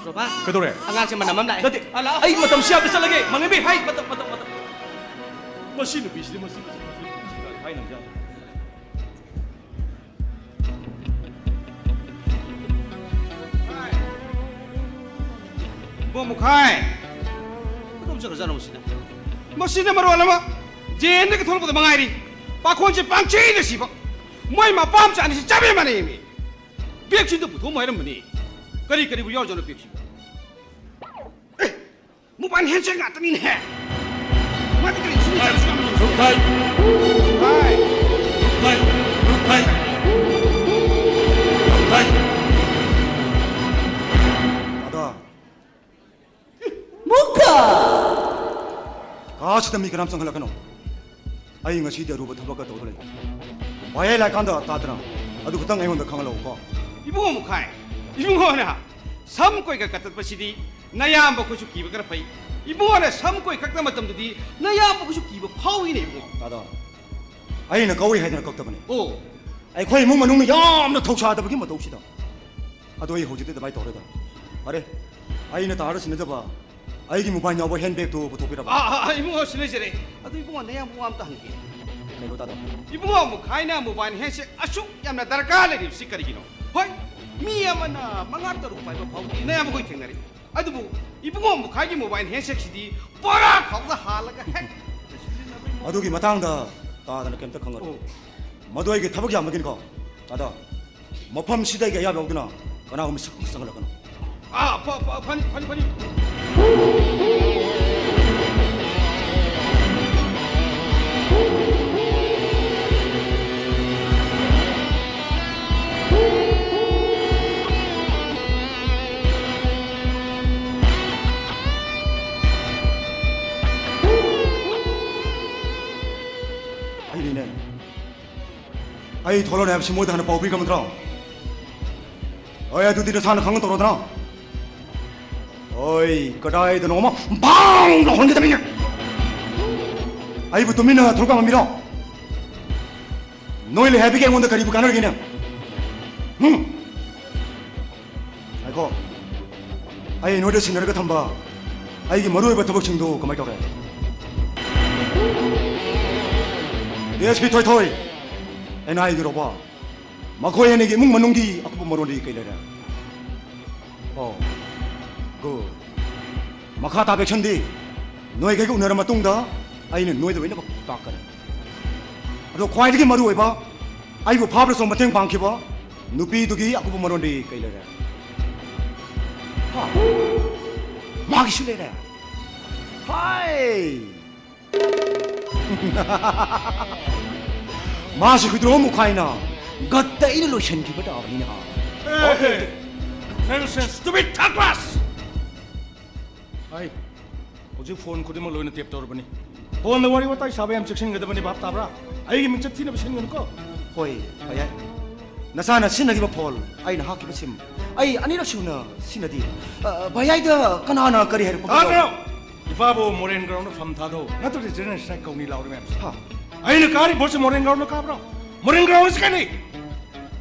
ꯔꯣꯕꯥ ꯀꯩꯗꯧꯔꯦ ꯑꯉꯥꯡꯁꯦ ꯃꯅꯝ ꯑꯃ ꯂꯥꯛꯑꯦ ꯅꯠꯇꯦ ꯑꯩ ꯃꯇꯝ ꯁꯤ ꯌꯥꯝꯇ ꯆꯠꯂꯒꯦ ꯃꯉꯝꯕꯤ ꯍꯥꯏ ꯃꯇꯝ ꯃꯁꯤ ꯅꯨꯄꯤꯁꯤꯗꯤ ꯃꯁꯤ ꯍꯥꯏ ꯅꯪꯖꯥꯠ ꯕꯣꯃꯨꯈꯥꯏ ꯀꯗꯣꯝ ꯆꯠꯈ꯭ꯔꯖꯥꯠꯅꯣ ꯃꯁꯤꯅ ꯃꯁꯤꯅ ꯃꯔꯣꯜ ꯑꯃ ꯖꯦꯟꯗꯒꯤ ꯊꯣꯛꯂꯛꯄꯗ ꯃꯉꯥꯏꯔꯤ ꯄꯥꯈꯣꯟꯁꯦ ꯄꯥꯡꯆꯤꯗ ꯁꯤꯕ ꯃꯣꯏ ꯃꯄꯥ ꯃꯆꯥ ꯑꯅꯤꯁꯤ ꯆꯞ ꯃꯥꯟꯅꯩꯃꯤ ꯕꯦꯒꯁꯤꯗ ꯄꯨꯊꯣꯛꯑꯝꯃꯨ ꯍꯥꯏꯔꯝꯕꯅꯤ ꯀꯔꯤ ꯀꯔꯤꯕꯨ ꯌꯥꯎꯖꯥꯠꯅꯣ ꯕꯦꯒꯁꯤꯕꯨ ꯃꯣꯕꯥꯏꯜ ꯍꯦꯟꯁꯦꯠ ꯉꯥꯛꯇꯅꯤꯅꯦ ꯃꯥꯗꯤ ꯀꯔꯤ ꯔꯨꯛꯊꯥꯏ ꯍꯥꯏ ꯔꯨꯛꯊꯥꯏ ꯔꯨꯛꯊꯥꯏ ꯔꯨꯛꯊꯥꯏ ꯑꯗ ꯃꯨꯛꯈ ꯀꯥꯁꯤꯗ ꯃꯤ ꯀꯅꯥꯝ ꯆꯪꯍꯜꯂꯛꯀꯅꯣ ꯑꯩ ꯉꯁꯤꯗꯤ ꯑꯔꯨꯕ ꯊꯕꯛꯀ ꯇꯧꯗ ꯂꯩ ꯋꯥꯍꯩ ꯂꯥꯏꯀꯥꯟꯗ ꯇꯥꯗꯅ ꯑꯗꯨ ꯈꯛꯇꯪ ꯑꯩꯉꯣꯟꯗ ꯈꯪꯍꯜꯂꯛꯎꯀꯣ 이봉호 무카이 이봉호나 삼고이가 같은 것이디 나야amba 고수 기브 그라 파이 이봉호나 삼고이 각다 맞담도디 나야amba 고수 기브 파우이네 이봉호 따다 아이는 거위 해드나 꺾다보니 오 ꯑꯩꯈꯣꯏ ꯏꯃꯨꯡ ꯃꯅꯨꯡꯅ ꯌꯥꯝꯅ ꯊꯧꯁꯥꯗꯕꯒꯤ ꯃꯇꯧꯁꯤꯗ ꯑꯗꯣ ꯑꯩ ꯍꯧꯖꯤꯛꯇꯤ ꯑꯗꯨꯃꯥꯏꯅ ꯇꯧꯔꯦꯗ ꯐꯔꯦ ꯑꯩꯅ ꯇꯥꯔ ꯁꯤꯟꯅꯖꯕ ꯑꯩꯒꯤ ꯃꯣꯕꯥꯏꯜ ꯌꯥꯎꯕ ꯍꯦꯟꯕꯦꯒꯇꯨ ꯄꯨꯊꯣꯛꯄꯤꯔꯕ 이봉호 실례지래 아도 이봉호 나야amba 암다 한게 ꯀꯩꯅꯣ ꯇꯥꯗ 이봉호 무카이나 모바일 해식 아슈 얌나 다르카레리 시카리기노 호이 미야마나 망아르도록 파이버 파우디 나야amba 고이 탱나리 아도부 이봉호 무카이기 모바일 해식시디 뽀라 가우다 할라가 핵 ꯑꯗꯨꯒꯤ ꯃꯇꯥꯡꯗ ꯇꯥꯗꯅ ꯀꯩꯝꯇ ꯈꯪꯒꯅꯨ ꯃꯗꯨ ꯑꯩꯒꯤ ꯊꯕꯛ ꯌꯥꯝꯕꯒꯤꯅꯤꯀꯣ ꯇꯥꯗ ꯃꯐꯝꯁꯤꯗ ꯑꯩꯒꯤ ꯑꯌꯥꯕ ꯌꯥꯎꯗꯅ ꯀꯅꯥꯒꯨꯝꯕ ꯁꯛ ꯆꯪꯍꯜꯂꯛꯀꯅꯨ 파니 아이리네 아이 돌아내 없이 모두 하나 바우비 가면 들어 어야 두디를 사는 강은 떨어더나 어이 그다이도 너무 방 나오는 게 되냐 아이부터 민나 돌강을 밀어 너희를 해비게 온다 그리고 가는 게냐 응 아이고 아이 너희들 신나게 탐바 아이게 머루에 더벅칭도 그말 거래 DSP 토이 토이 NI 들어봐 마코에네게 묵만농기 아쿠보 머로리 깨려라 그 마카 다백천디 너에게 오늘은 마뚱다 아이는 너희들 왜 나가 닦아라 아도 과이들이 마루 해봐 아이고 밥을 좀 마탱 방키봐 누비두기 아쿠보 머로리 깨려라 하 마기 실래라 하이 마시 그대로 무카이나 갓다 이리로 현기보다 아니나 Nonsense, stupid taglas! Ay, hujik phone ko di mo loy na tip torbani. Phone na wari watai sabi am section ngada bani bap tabra. Ay gi mingchat thina bisin ngano ko. 호이 아야 나사나 신나기바 폴 아이나 하기바 심 아이 아니라 시우나 신나디 바야이다 까나나 까리 해를 Agro! Ifabo moren ground fam thado. Na to the general strike kauni laur me amsa. 하 Ay na kari boss moren ground ka bro. Moren ground is kani.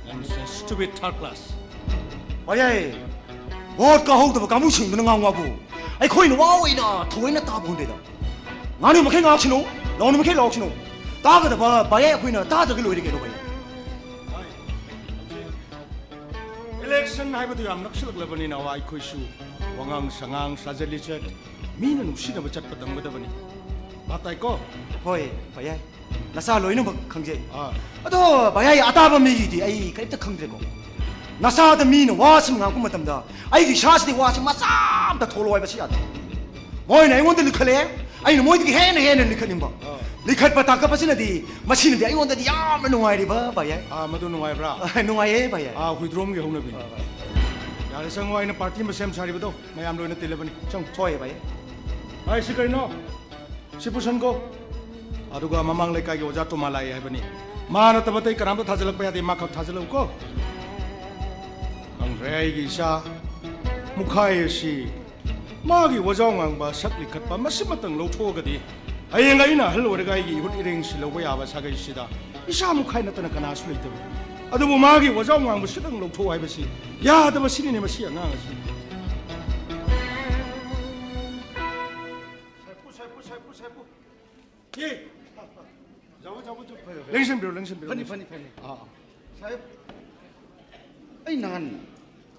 Nonsense, stupid taglas. 바야이 뭐가 호도 가무신 너는 강하고 아이 코인 와오이나 토이나 다 본데다 나는 뭐 캔가 치노 너는 뭐 캔가 치노 다가다 봐 바야이 코이나 다 저기 로이게 너 바이 Election haibadu yam nakshilak labani na wai khoisu. Wangang sangang sajali chat. Mina nusina bachat patang badabani. Batai ko. 호이 바야이 나사 로이는 뭐 강제 Ah. 아도 바야이 아다바 미기디 아이 그랬다 강제고 나사다 미는 와심 갖고 맞담다 아이기 샤스디 와심 마쌈다 돌아와야 버시 야다 뭐이나 이원들 느클래 아이는 뭐이게 해는 느클님 봐 리컷 바타카 빠지나디 마시는데 아이 온다디 야마 농아이리 봐 봐야 아 마도 누아이브라 농아예 봐야 아 후드롬게 홍나비 야레 상와이나 파티 마셈 사리버도 마얌 로이나 텔레버니 정 좋아해 봐야 아이 시카이노 시푸선고 아두가 마망 레카기 오자 또 말라이 하이버니 마나 타바타이 까람도 타절럭 빠야디 마카 타절럭고 angreigi sa mukhai si magi wajong ba sakli khat pa masimatang lo thoga di ayenga ina hallo re gai gi hut iring si lo ya ba sagai sida isa mukhai na tan kana su leite adu mu magi wajong ba sidang lo tho hai ba si ya da ba sini ne ma si anga si saipu ye jawo lengsen biro Pani ah saya ai nan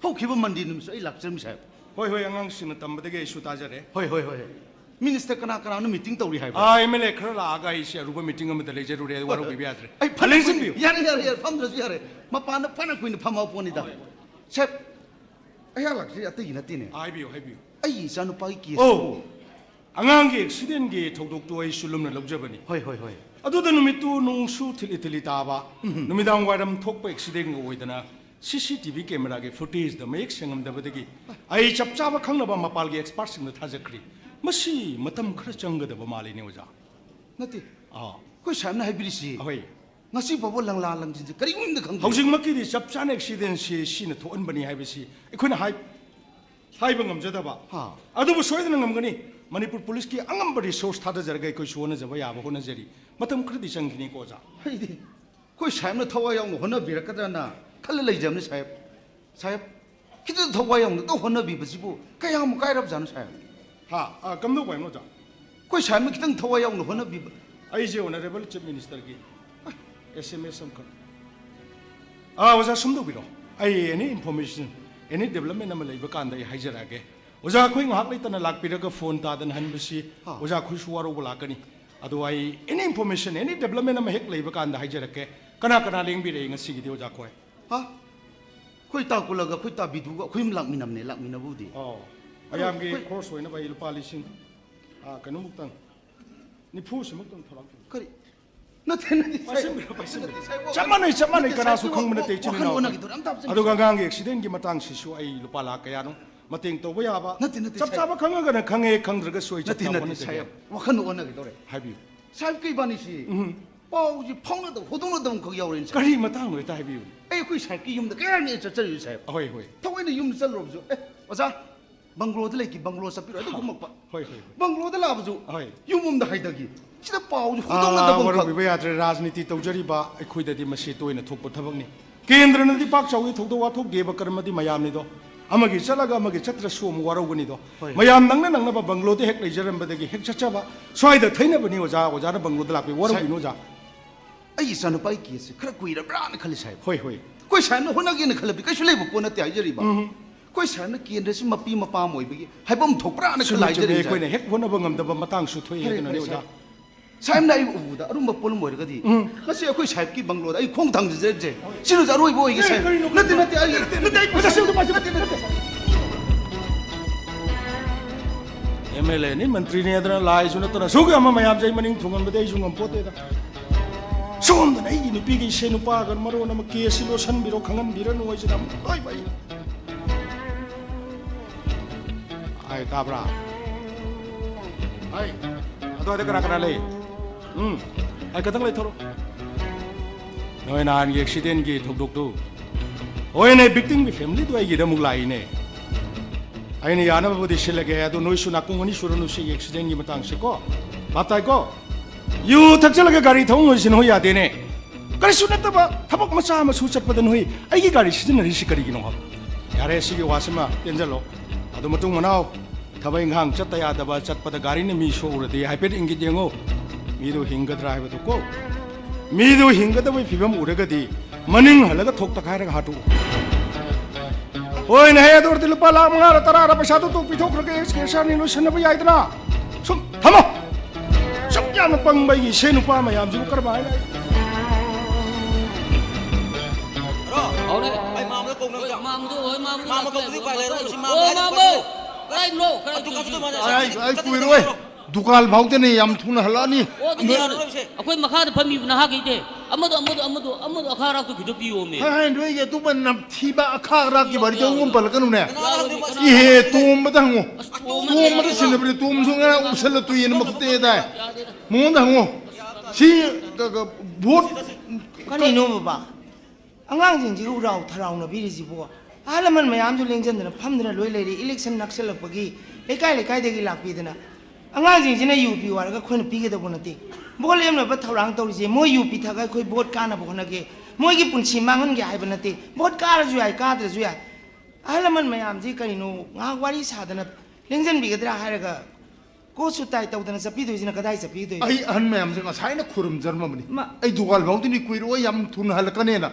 hau khiba mandi num sai lak cham sai hoi hoi angang sina tambadege isu tajare hoi minister kana nu meeting tawri hai ai mele khara la aga isi aruba meeting am da lejeru re waru bi biatre ai lengsen biro yare pham dras yare ma pana kuin pham au poni da sai ai lak si ati na tine ai biyo ai sa nu pai ki oh angang ge accident ge thodok to ai sulum na lobjabani hoi aduda numitu nungsu thili taba numidang waram thokpa accident ngo oidana CCTV camera ge footage da mek sengam da badagi ai chapchaba khangnaba mapal ge expert sing da thajakri masi matam khara changa da ba mali ne oja nati a koi sam na hai biri si ahoi ngasi bobo lang la lang jin kari um da khang housing makki di chapchan accident si na thoan bani hai bisi ekhona hai bangam jada ba ha adu bu soidana ngamgani manipur police ki angam bari source thada jarga koi suona jaba ya ba hona jari matam khra di changni ko ja hai di koi sam na thawa yang hona birakada na khal lai jam ni sahib kitu thawa yang to hona bi basibu kaya mu kai rab jan sahib ha kamdo ko no ja koi sam kitang thawa yang hona bi ai je honorable chief minister ki SMS sam kar oja sumdo biro ai any information any development am lai ba kan dai haijara ge oja khoi ngak lai tana lak piraga phone ta dan han bisi oja khoi suwaro bula kani adu ai any information any development am hek lai ba kan da haijara ke kana leng bi re ngasi gi de oja khoi ha koi ta kulaga koi ta bidu ga koi lak minam ne lak minabu di ayam ge course hoina bai lupa lising kanu muktang ni phu se muktang thorak kari na thena di chamane kana su khong mena te chini na adu ga gang accident gi matang si su ai lupa la kaya no mateng to ba ya ba chap chaba khanga ga na khange khangdra ga soi chat ta hone se wakhan ona gi dore habi sahib kai bani si pau ji phong na da hodong na dam khog yaurin sa kari matang noi ta habi ai koi sahib ki yum da kaya ni cha chari sahib hoi thawai na yum chal rob ju oza banglo da leki banglo sapiro da gumak pa hoi banglo da lab ju hoi yum da haidagi sida pau ju hodong na dam waru khog bi ya tre rajniti tawjari ba akhoi da di masi toina thokpa thabak ni kendra na di pak chawi thokdo wa thok deba karma di mayam ni do amagi chalaga amagi chatra som warogani do mayam nangna ba banglo de hek leijaram ba dagi hek chacha ba swai da thaina bani oja na banglo da lapi waru bi no ja ai sa no pai ki se khra kui ra bra na khali sahib hoi koi sa no hona gi na khalabi kai shulai bu pona te ajari ba koi sa na ki ndre si mapi mapa moi bi haibam thok bra na khalai jari koi na hek hona bangam da ba matang su thoi he na ne oja sahib na ai u da arum ba pol moi ga di kasi koi sahib ki banglo da ai khong thang je je siru za roi bo gi sahib nati ai nati ai sa siru ba MLA ni mantri ne adra lai su na tona su ga ma mayam jai maning thungam ba dei su ngam pote da som da nei nu pi gi se nu pa gan maro na ma ke si lo san biro khangan bira nu oi jam oi bai ai tabra ai ado de kara le ai katang lai thoro noi nan gi accident gi thok dok tu oi ne victim gi family tu ai gi da muk lai ne ai ne yana ba di silage ado noi su na kung ni su ro nu si accident gi matang se ko batai ko yu thakchalaga gari thong noi sin hoya de ne kari su na ta ba thabak macha ma su chat padan hoi ai gi gari sin na ri si kari gi no ha yare si gi wasima tenjalo ado matung manao thabai ngang chat ta ya da ba chat pada gari ne mi so ur de hai pet ingi jengo mi do hinga dra hai ba to ko mi do hinga da bai phibam ur ga di maning halaga thok ta khai ra ha tu oi na he dor til pa la manga ra tara ra paisa to pi thok ra ke excursion ni no san ba yai dana sum thamo sum ya na pang bai se nu pa ma yam ju kar ba ai Ôi ai mam nó cùng nó mam tôi mam nó cùng đi phải lấy rồi mam cái anh lô cái ai cùi rồi ดุกาลเผาเตนี่ยำทุนฮัลนี่ โอ้ที่นี่เราคุยมาข้าจะพามีปัญหากี่เด้อามาดูข้ารักตัวคิดดูพี่โอเม ให้ด้วยแกตุมันนับที่บ้าข้ารักกี่บาริจงงุ่มปลกันนู่นเนี่ยอีเฮตูมมาตั้งงูตูมมาตั้งสินบริตูมสุงนะอุศลตุยนมาคุเตได้มึงตั้งงูชีก็บูด ก็นี่นู้บ่าอังงจริงๆเราทาราวน์พี่ดิสิบัวอะไรมันไม่ยามจุลินจันทร์นะพัมเดนะรวยเลยดิอิเล็กชันนักเสลปกี้เล็กไก่เด็กหลักปีเดนะอังจริงๆเนี่ยยูพีวาร์ก็คนปีกันตัวคนนั้นตีบัวเลี้ยงเนี่ยบัดทารางตัวดิสิมวยยูพีทักไอ้คุยบดการนะบุคคลนักมวยกี่ปุ่นชิมังเงินแก่ให้บันนัตีบดการจุยไอ้การแต่จุยอะไรมันไม่ยามจริงกันนี่นู้งาวารีสาดนะเลี้ยงจันบีกันได้ให้ละก็กูสุดท้ายตัวนั้นสปีดตัวนี้นะก็ได้สปีดตัว ไอ้อันแม่มันจะใช้นักขุมจรมันนี่ไอ้ดุกาลเผาเตนี่คุยรู้ว่ายำทุนฮัลกันเนี่ยนะ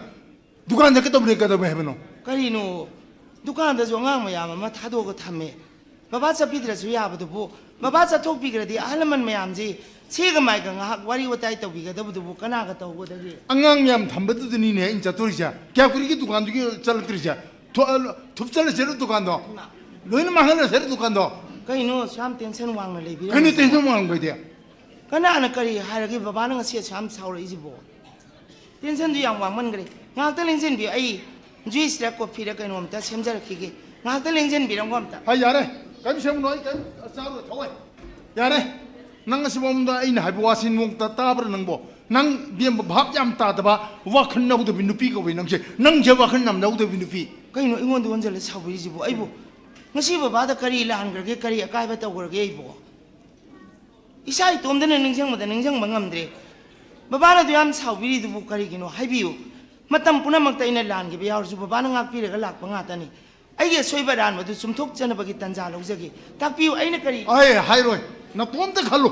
ดุกาลจะก็ต้องเรียกกันตัวแม่เป็นน้องก็นี่นู้ดุการแต่จงงไม่ยามมาท้าตัวก็ทำเองบ้าบ้าสปีดเลยจุยอาบุตรบุบ้าบ้าจะทุกปีกันดีอะไรมันไม่ยามจีเชื่อกันไหมกันฮักวารีว่าใจตัวปีกันตัวบุตรบุก็น่ากันตัวบุตรดีอังงยำทำแบบตัวนี้เนี่ยอินจัตุริชาแกคุยกี่ดุกาลตุกี้จัลตุริชาทุบจัลเสร็จดุกาลดอลุยน้ำมันเสร็จดุกาลดอก็นี่นู้ชามเต็นเส้นวางเลยพี่ไอ้นี่เต็นเส้นวางไปเดียก็น่าหนักเลยหายเลยบ้าบ้านั่งเสียชามเสาเลยสิบัวเต็นเส้นตัวอย่างวางมันกันเลยงานตั้งเล่นเส้นพี่ไอ้จุยสเต็กก็พี่เด็กไอ้หนุ่มแต่เชื่อมใจขี้เกียจงานตั้งเล่นเส้นพี่เราก็ไม่ให้ยาเลยกันเชื่อมน้อยกันสาวเลยถอยยาเลยนั่งสิบวันได้ไอ้หน่ายบัวสินวงตาตาบรนังบ่นั่งเบี้ยบักยำตาตาบ้าว่าขันน้าอุดบินุปีก็ไปนั่งเชนั่งเจ้าว่าขันน้ำน้าอุดบินุปีก็นี่นู้อีกวันดูวันจะเลยชาวบ้านสิบัวไอ้บัวงั้นสิบ้าตะการีลานกันกี่การีอากาศไปตัวกันกี่ไอ้บัวอีสายตัวมันเนี่ยนึงช่างมันแต่นึงช่างบังคับเลยบ้านเราดูยามชาวบ้านดูบุกการีกินว่าให้บิวมาตั้มปุ่นมาตั้งในลานกี่ไปเอาสุบ้านงักปีเลยก็หลักบังคับตานี่ไอ้เกี่ยสวยบ้านมาดูสมทบจันทร์บักิตันจ่าลูกเจ้ากี่ตักบิวไอ้นักการีไอ้หายรวยนักตัวมันตะขัลลุ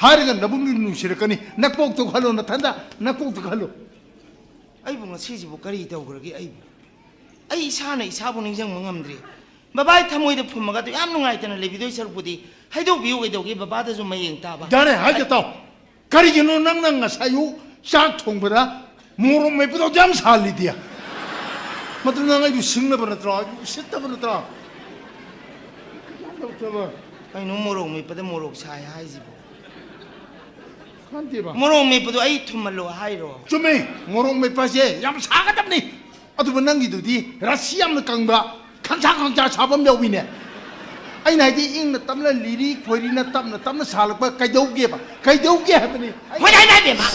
หายกันนับบุญนุ่งศิลกันนี่นักปกตะขัลลุนักทันดานักปกตะขัลลุไอ้บุญสิบุกการีตัวกันกี่ไอ้ชาในชาบุญนึงช่างบังคับเลยบ้าทำมวยแต่ผมมาก็ตัวยามนุ่งไงแต่นั่นเลยวิดีโอสรุปดีให้ดูวิวไอ้ดูกี่บ้าแต่จะไม่ยิงตาบ้าได้เลยหายจะต่อการีกินนั่งอ่ะสายุชาทงไปนะมูรุไม่พูดจำสาลีเดียมาตรงนั้นไอ้ดูสิงห์เลยบรรดาสิทธิ์บรรดาไอ้หนุ่มมูรุไม่พูดมูรุชายหายสิบุขันตีบ้ามูรุไม่พูดไอ้ทุ่มมาโลหายรอจุ่มมูรุไม่พูดเย่ยามสากันดับนี่เอาตัวนั่งกี่ตัวดีรัสเซียมันกังบ้าขันช้างจ่าชาวบ้านเดียววินเนี่ยไอ้ไหนที่อิงน่ะตั้มละลีรีควยรีน่ะตั้มละสาลกว่าใครเดียวเก็บอ่ะใครเดียวเก็บแบบนี้ไม่ได้เดี๋ยวมา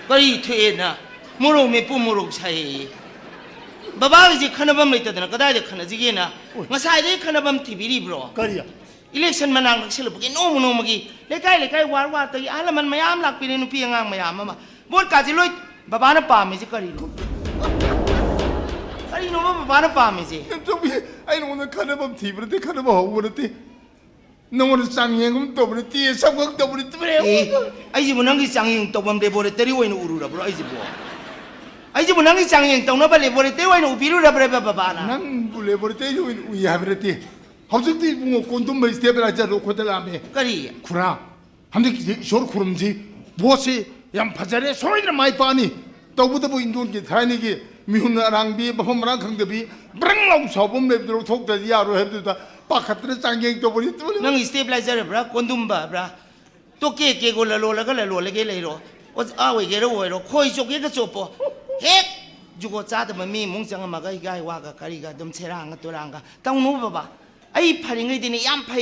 ก็อีเทนนะมูรุไม่พูดมูรุใช่บ้าๆสิขนาดบัมเลยแต่นะก็ได้เด็กขนาดนี้นะมาใส่ได้ขนาดบัมทีบีรีบรอก็ดีอ่ะอิเล็กชันมันนั่งนักเสือปกินโน้มกี้เล็กไก่ว่าแต่อะไรมันไม่ยามหลักปีนึงพี่ยังไม่ยามมาบดกาจิลุยบ้าๆน่ะป่าไม่สิก็ดีไอ้หนุ่มบ้านป่ามิสิจุ๊บไอ้หนุ่มนั่นขันน้ำมันทีบเลยขันน้ำมันหัวเลยน้องมันสั่งยังก็ตัวมันตีสักวันตัวมันตีไอ้จิบุนังกิสั่งยังตัวมันเดบอร์เตอรี่วันอุรุระบรไอ้จิบุไอ้จิบุนังกิสั่งยังตัวนั้นเป็นเดบอร์เตอรี่วันอุบิรุระบรบ้านะนั่งบุเดบอร์เตอรี่วันอุยาบรตีเขาจะตีบุ้งคนตุ้มไม่สเตปอะไรจะรู้คนตะลามีก็ดีคุระฮันดิชอร์คุรุมจีบัวสิยังพัชเร่สวยนะไม่ปานี่ตัวบุตรบุอินโดนกิท้ายนี่กี่มีหุ่นรังบีบพมรังขังเดบีบรังเราชอบผมเลยเราทุกแต่ยาเราเห็นตัวปากขัดเรื่องจังยังตัวบริสุทธิ์นั่งสเตปไลเซอร์บราคนดุมบ้าบราตัวเก๋เก๋กูละโลแล้วก็ละโลเลยเก๋เลยโรว่าอ้าวเก๋แล้วโว้ยโรคอยจกเก๋ก็จบปะเฮ้ยจุกจ้าแต่มันมีมุ้งจังมาก็ไกว่ากับการิกาดมเชรังกับตัวรังกับต้องนู้บ้าไอ้พาริงไอ้เดนี่ยามไป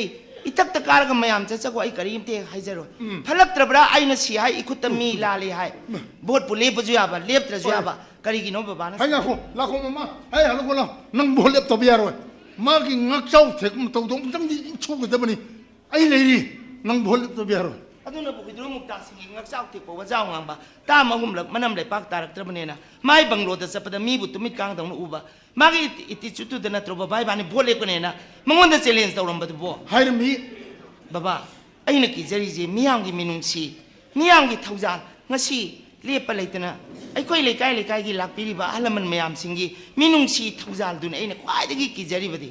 อีตักตะการก็ไม่ยามจะสักว่าไอ้การิมเตะให้เจอพลักตระบราไอ้น่ะเสียไอ้คุตมีลาเลยให้บดปุเล็บจุยาบะเล็บตระจุยาบะการิกินเอาบ้านะให้ยังคงลักคงมาให้ฮัลโหลคนละนั่งบุเล็บตัวเบียร์เลยมากินงักเจ้าเถกมันตรงจังที่ชูกันแต่บันนี้ไอ้เลยดินั่งบุเล็บตัวเบียร์เลยอะดูนะบุกดูมุกตาสิงงักเจ้าติดปว่าเจ้างามบะตามมาหุ่มหลักมันนำไหลปากตาลักตระบันเนี่ยนะไม่บังโลดแต่สัปดาห์มีบุตรมิดกลางตรงนู้นอุบะมากิอิติจุดตัวนั้นตรบะใบบานี่บุเล็บกันเนี่ยนะมันวันเดชเลนส์ตรงบัดบัวให้รมีบ้าไอ้นักกิจริจีมีอย่างกี่มินุงชีมีอย่างกี่ท้าวจานงั้นชีเลี้ยไปเลยแต่นะไอ้ค่อยเลยไกลกี่หลักปีรีบ้าอะไรมันไม่ยามสิงกีมินุงชีท้าวจานดูนะไอ้เนี่ยควายตะกี้กิจริบดี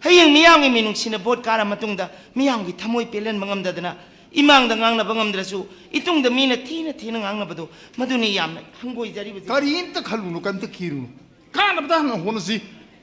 ให้ยังมีอย่างกี่มินุงชีนะบดการมาตรงดามีอย่างกี่ทำมวยเปลี่ยนบังคับดานะอิมังดังงังนะบังคับดาสูอีตรงดามีนะทีนะงังนะบดูมาดูนี่ยามนะฮังกุยจริบดีการินตะขลุ่นกันตะคิรุนการนับดานะหัวนั่นสิ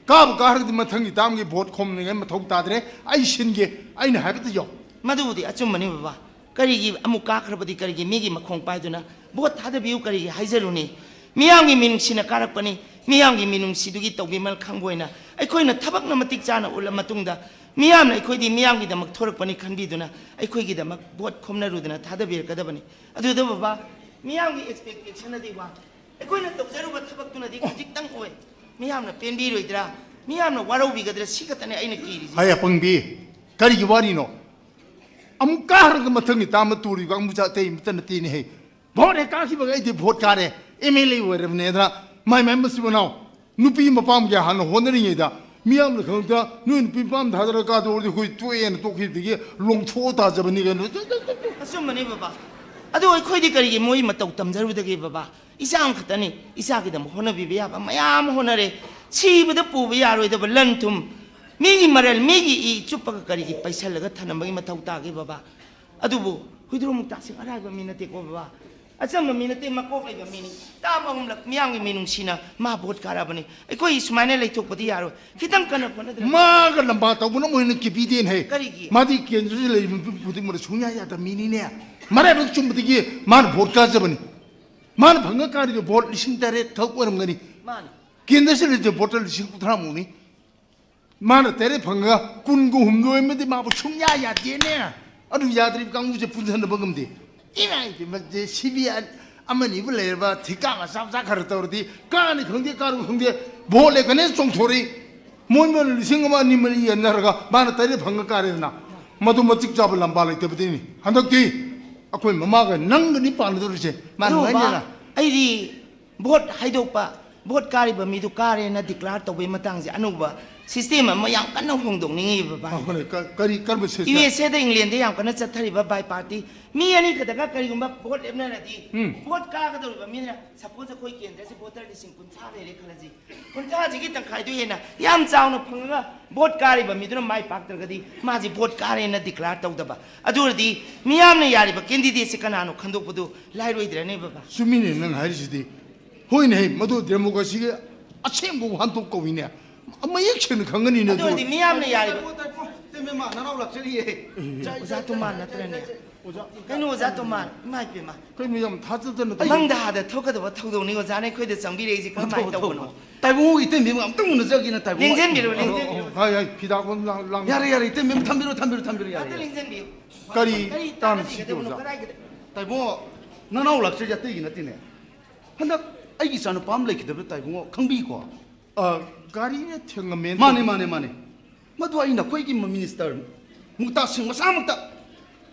까부 까르디 마탕기 담기 보트 콤는 마통 따드레 아이 신게 아이는 하비도요 마두부디 아줌마니 바바 까리기 아무 까크르버디 까리기 미기 마콩 빠이두나 뭐 다들 비우 까리기 하이저루니 미양기 민웅시나 까락버니 미양기 민웅시두기 떡비말 캉보이나 아이코이나 타박나 마틱 자나 올라 마뚱다 미양나 아이코이디 미양기다 막 토럭버니 칸비두나 아이코이기다 막 보트 콤나루드나 다들 비울 까다버니 아두다 바바 미양기 expectation나디 와 아이코이나 떡자루바 타박두나디 가직땅 오에 미양나 뺀비로이드라 미양나 와로비가드라 시가타네 아이나 끼리지 하야 뻥비 까리기 와리노 아무 까르가 마탕기 담아 tú리고 아무 자테 임탄 티니 해 보레 까시바가 이디 보트 까레 에밀리 워르브네드라 마이 멤버스브나오 누피 마팜게 하는 호너링이다 미암을 건다 눈 비밤 다들 가도 우리 거기 뚜에는 또 그게 롱초다 잡으니까 아줌마니 바바 아도 아이코이디 까리기 모이 마떡 담자루다기 바바 이상 같다니 이사기다 뭐 호너비비야 바 마얌 호너레 치부다 뿌비야로이다 런툼 미기 말을 미기 이 쭈빠가 까리기 빠이살라가 타는 먹이 마떡 따기 바바 아두부 후드롬 따생 알아가 미나테 고 바바 아samma 미나테 마코 레바 미니 따마홈락 미양기 미농시나 마봇 가라버니 아이코이 수마네 레이톡버디 야로 기당 까나 보나들 마가 람바 타고는 뭐는 기비딘 해 까리기 마디 겐즈레 부디 뭐 중야야다 미니네 말해 좀 부디기 만 보트가 잡으니 만 방가까리도 보트 신다레 더 꼬는 거니 마니 겐데스를 저 보트를 신고 타라무니 만 때레 방가 군고 훔노에메디 마부 중야야 되네 아주 야들이 강무제 분산도 먹음디 이마이디 맞제 시비안 아마니 불레바 티까가 삽삭하르 떠르디 까니 경대 까르 경대 몰래 그네 종토리 뭔면 생각만님은 옛날가 많은 때리 방가까리나 모두 멋직 잡을 남발이 때부터니 한덕디 아코이 마마가 낭근이 빠르더지 만만이나 아이디 봇 하이도빠 봇 까리바 미두 까레나 디클라르 또베 마땅지 아누바 시스템 뭐 양 깐나 홍동닝이 바바 그래 까리 까르 세세 USA다 잉글랜드 양 깐나 차타리바 바이 파티 미야니 그다가 까리고마 봇 엠나라디 봇 까가도리바 미나 사포자 코이 켄데스 보탈 리싱 군차레레 칼라지 군차지기 땅 카이도에나 얌 짜우노 펑가 봇 까리바 미드는 마이 박들가디 마지 봇 까레나 디클라르 떠우다바 아두르디 미야는 야리바 캔디데스 까나노 칸독부두 라이로이드라네 바바 수민이 능 하리시디 호이네 모두 데모가시게 아침고 한독 거위네 아마 액션은 강건이네 아두르디 미야는 야리바 때문에 나나올 락처리에 오자 또만 나트라네 그노 오자 또만 마이 페마 그러면 좀 다들 망다하다 턱가도 뭐 턱도 니고 자네 코이데 정비레이지 그만 떠보노 딸봉 이때 미 엄청 저기는 딸봉 링젠비로 링젠비로 아야 비다고 랑 야래 이때 미 탐비로 다들 야래 링젠비로 까리 딴 시도자 딸봉 나나올 락처리 때기나 때네 한다 아이기 사는 밤 레키도 딸봉 강비고 까리네 탱가면 마네 마도 아이나 코이기 미니스터 묵다싱 마사먹다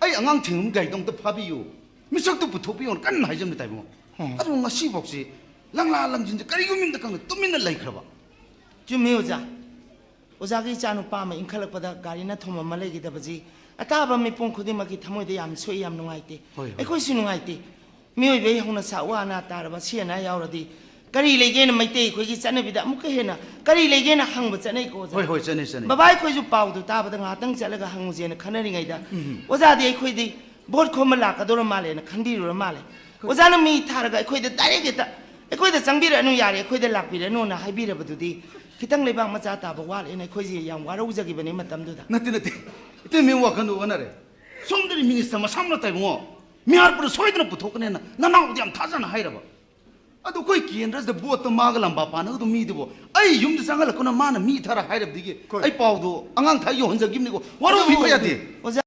아이 안강 탱음 가이동도 파비요 미석도 부토비요 깐 하이점도 딸봉 아주 뭔가 시복시 랑라랑 진짜 까리고 민다 강 또민날 라이크라봐 좀 오자 오자기 자누 빠마 인칼락보다 가리나 토마 말레기다버지 아따바 미뽕 코디마기 타모이데 얌 소이 얌 농아이테 에코이스 농아이테 미오이베 홍나 사와나 따라바 시에나 야오라디 까리 레게나 마이테 코기 짜네비다 무카 헤나 까리 레게나 항부 짜네 고자 호이 짜네 바바이 코이주 빠우도 따바다 nga당 잘라가 항무제나 카나링아이다 오자디 에코이디 보트 코마 라카도로 말레나 칸디로 말레 오자는 미 타라가 에코이데 따레게다 에코이데 장비라누 야레 에코이데 락비라누나 하이비라버두디 kitang lebang macha ta ba wal ene khoji yang waro jagi bani matam du da 나때 이때 메모가 간도 원하래 송들이 미니스터 마 삼로 따이고 미할부로 소이드는 부토크네나 나나 어디 암 타잖아 하이라봐 아도 거기 기엔라스 보트 마글람 바파나도 미드보 아이 юм도 상갈 거나 마나 미 타라 하이랍디게 아이 파우도 앙앙 타이요 혼자 김니고 와로 비거야 돼 oza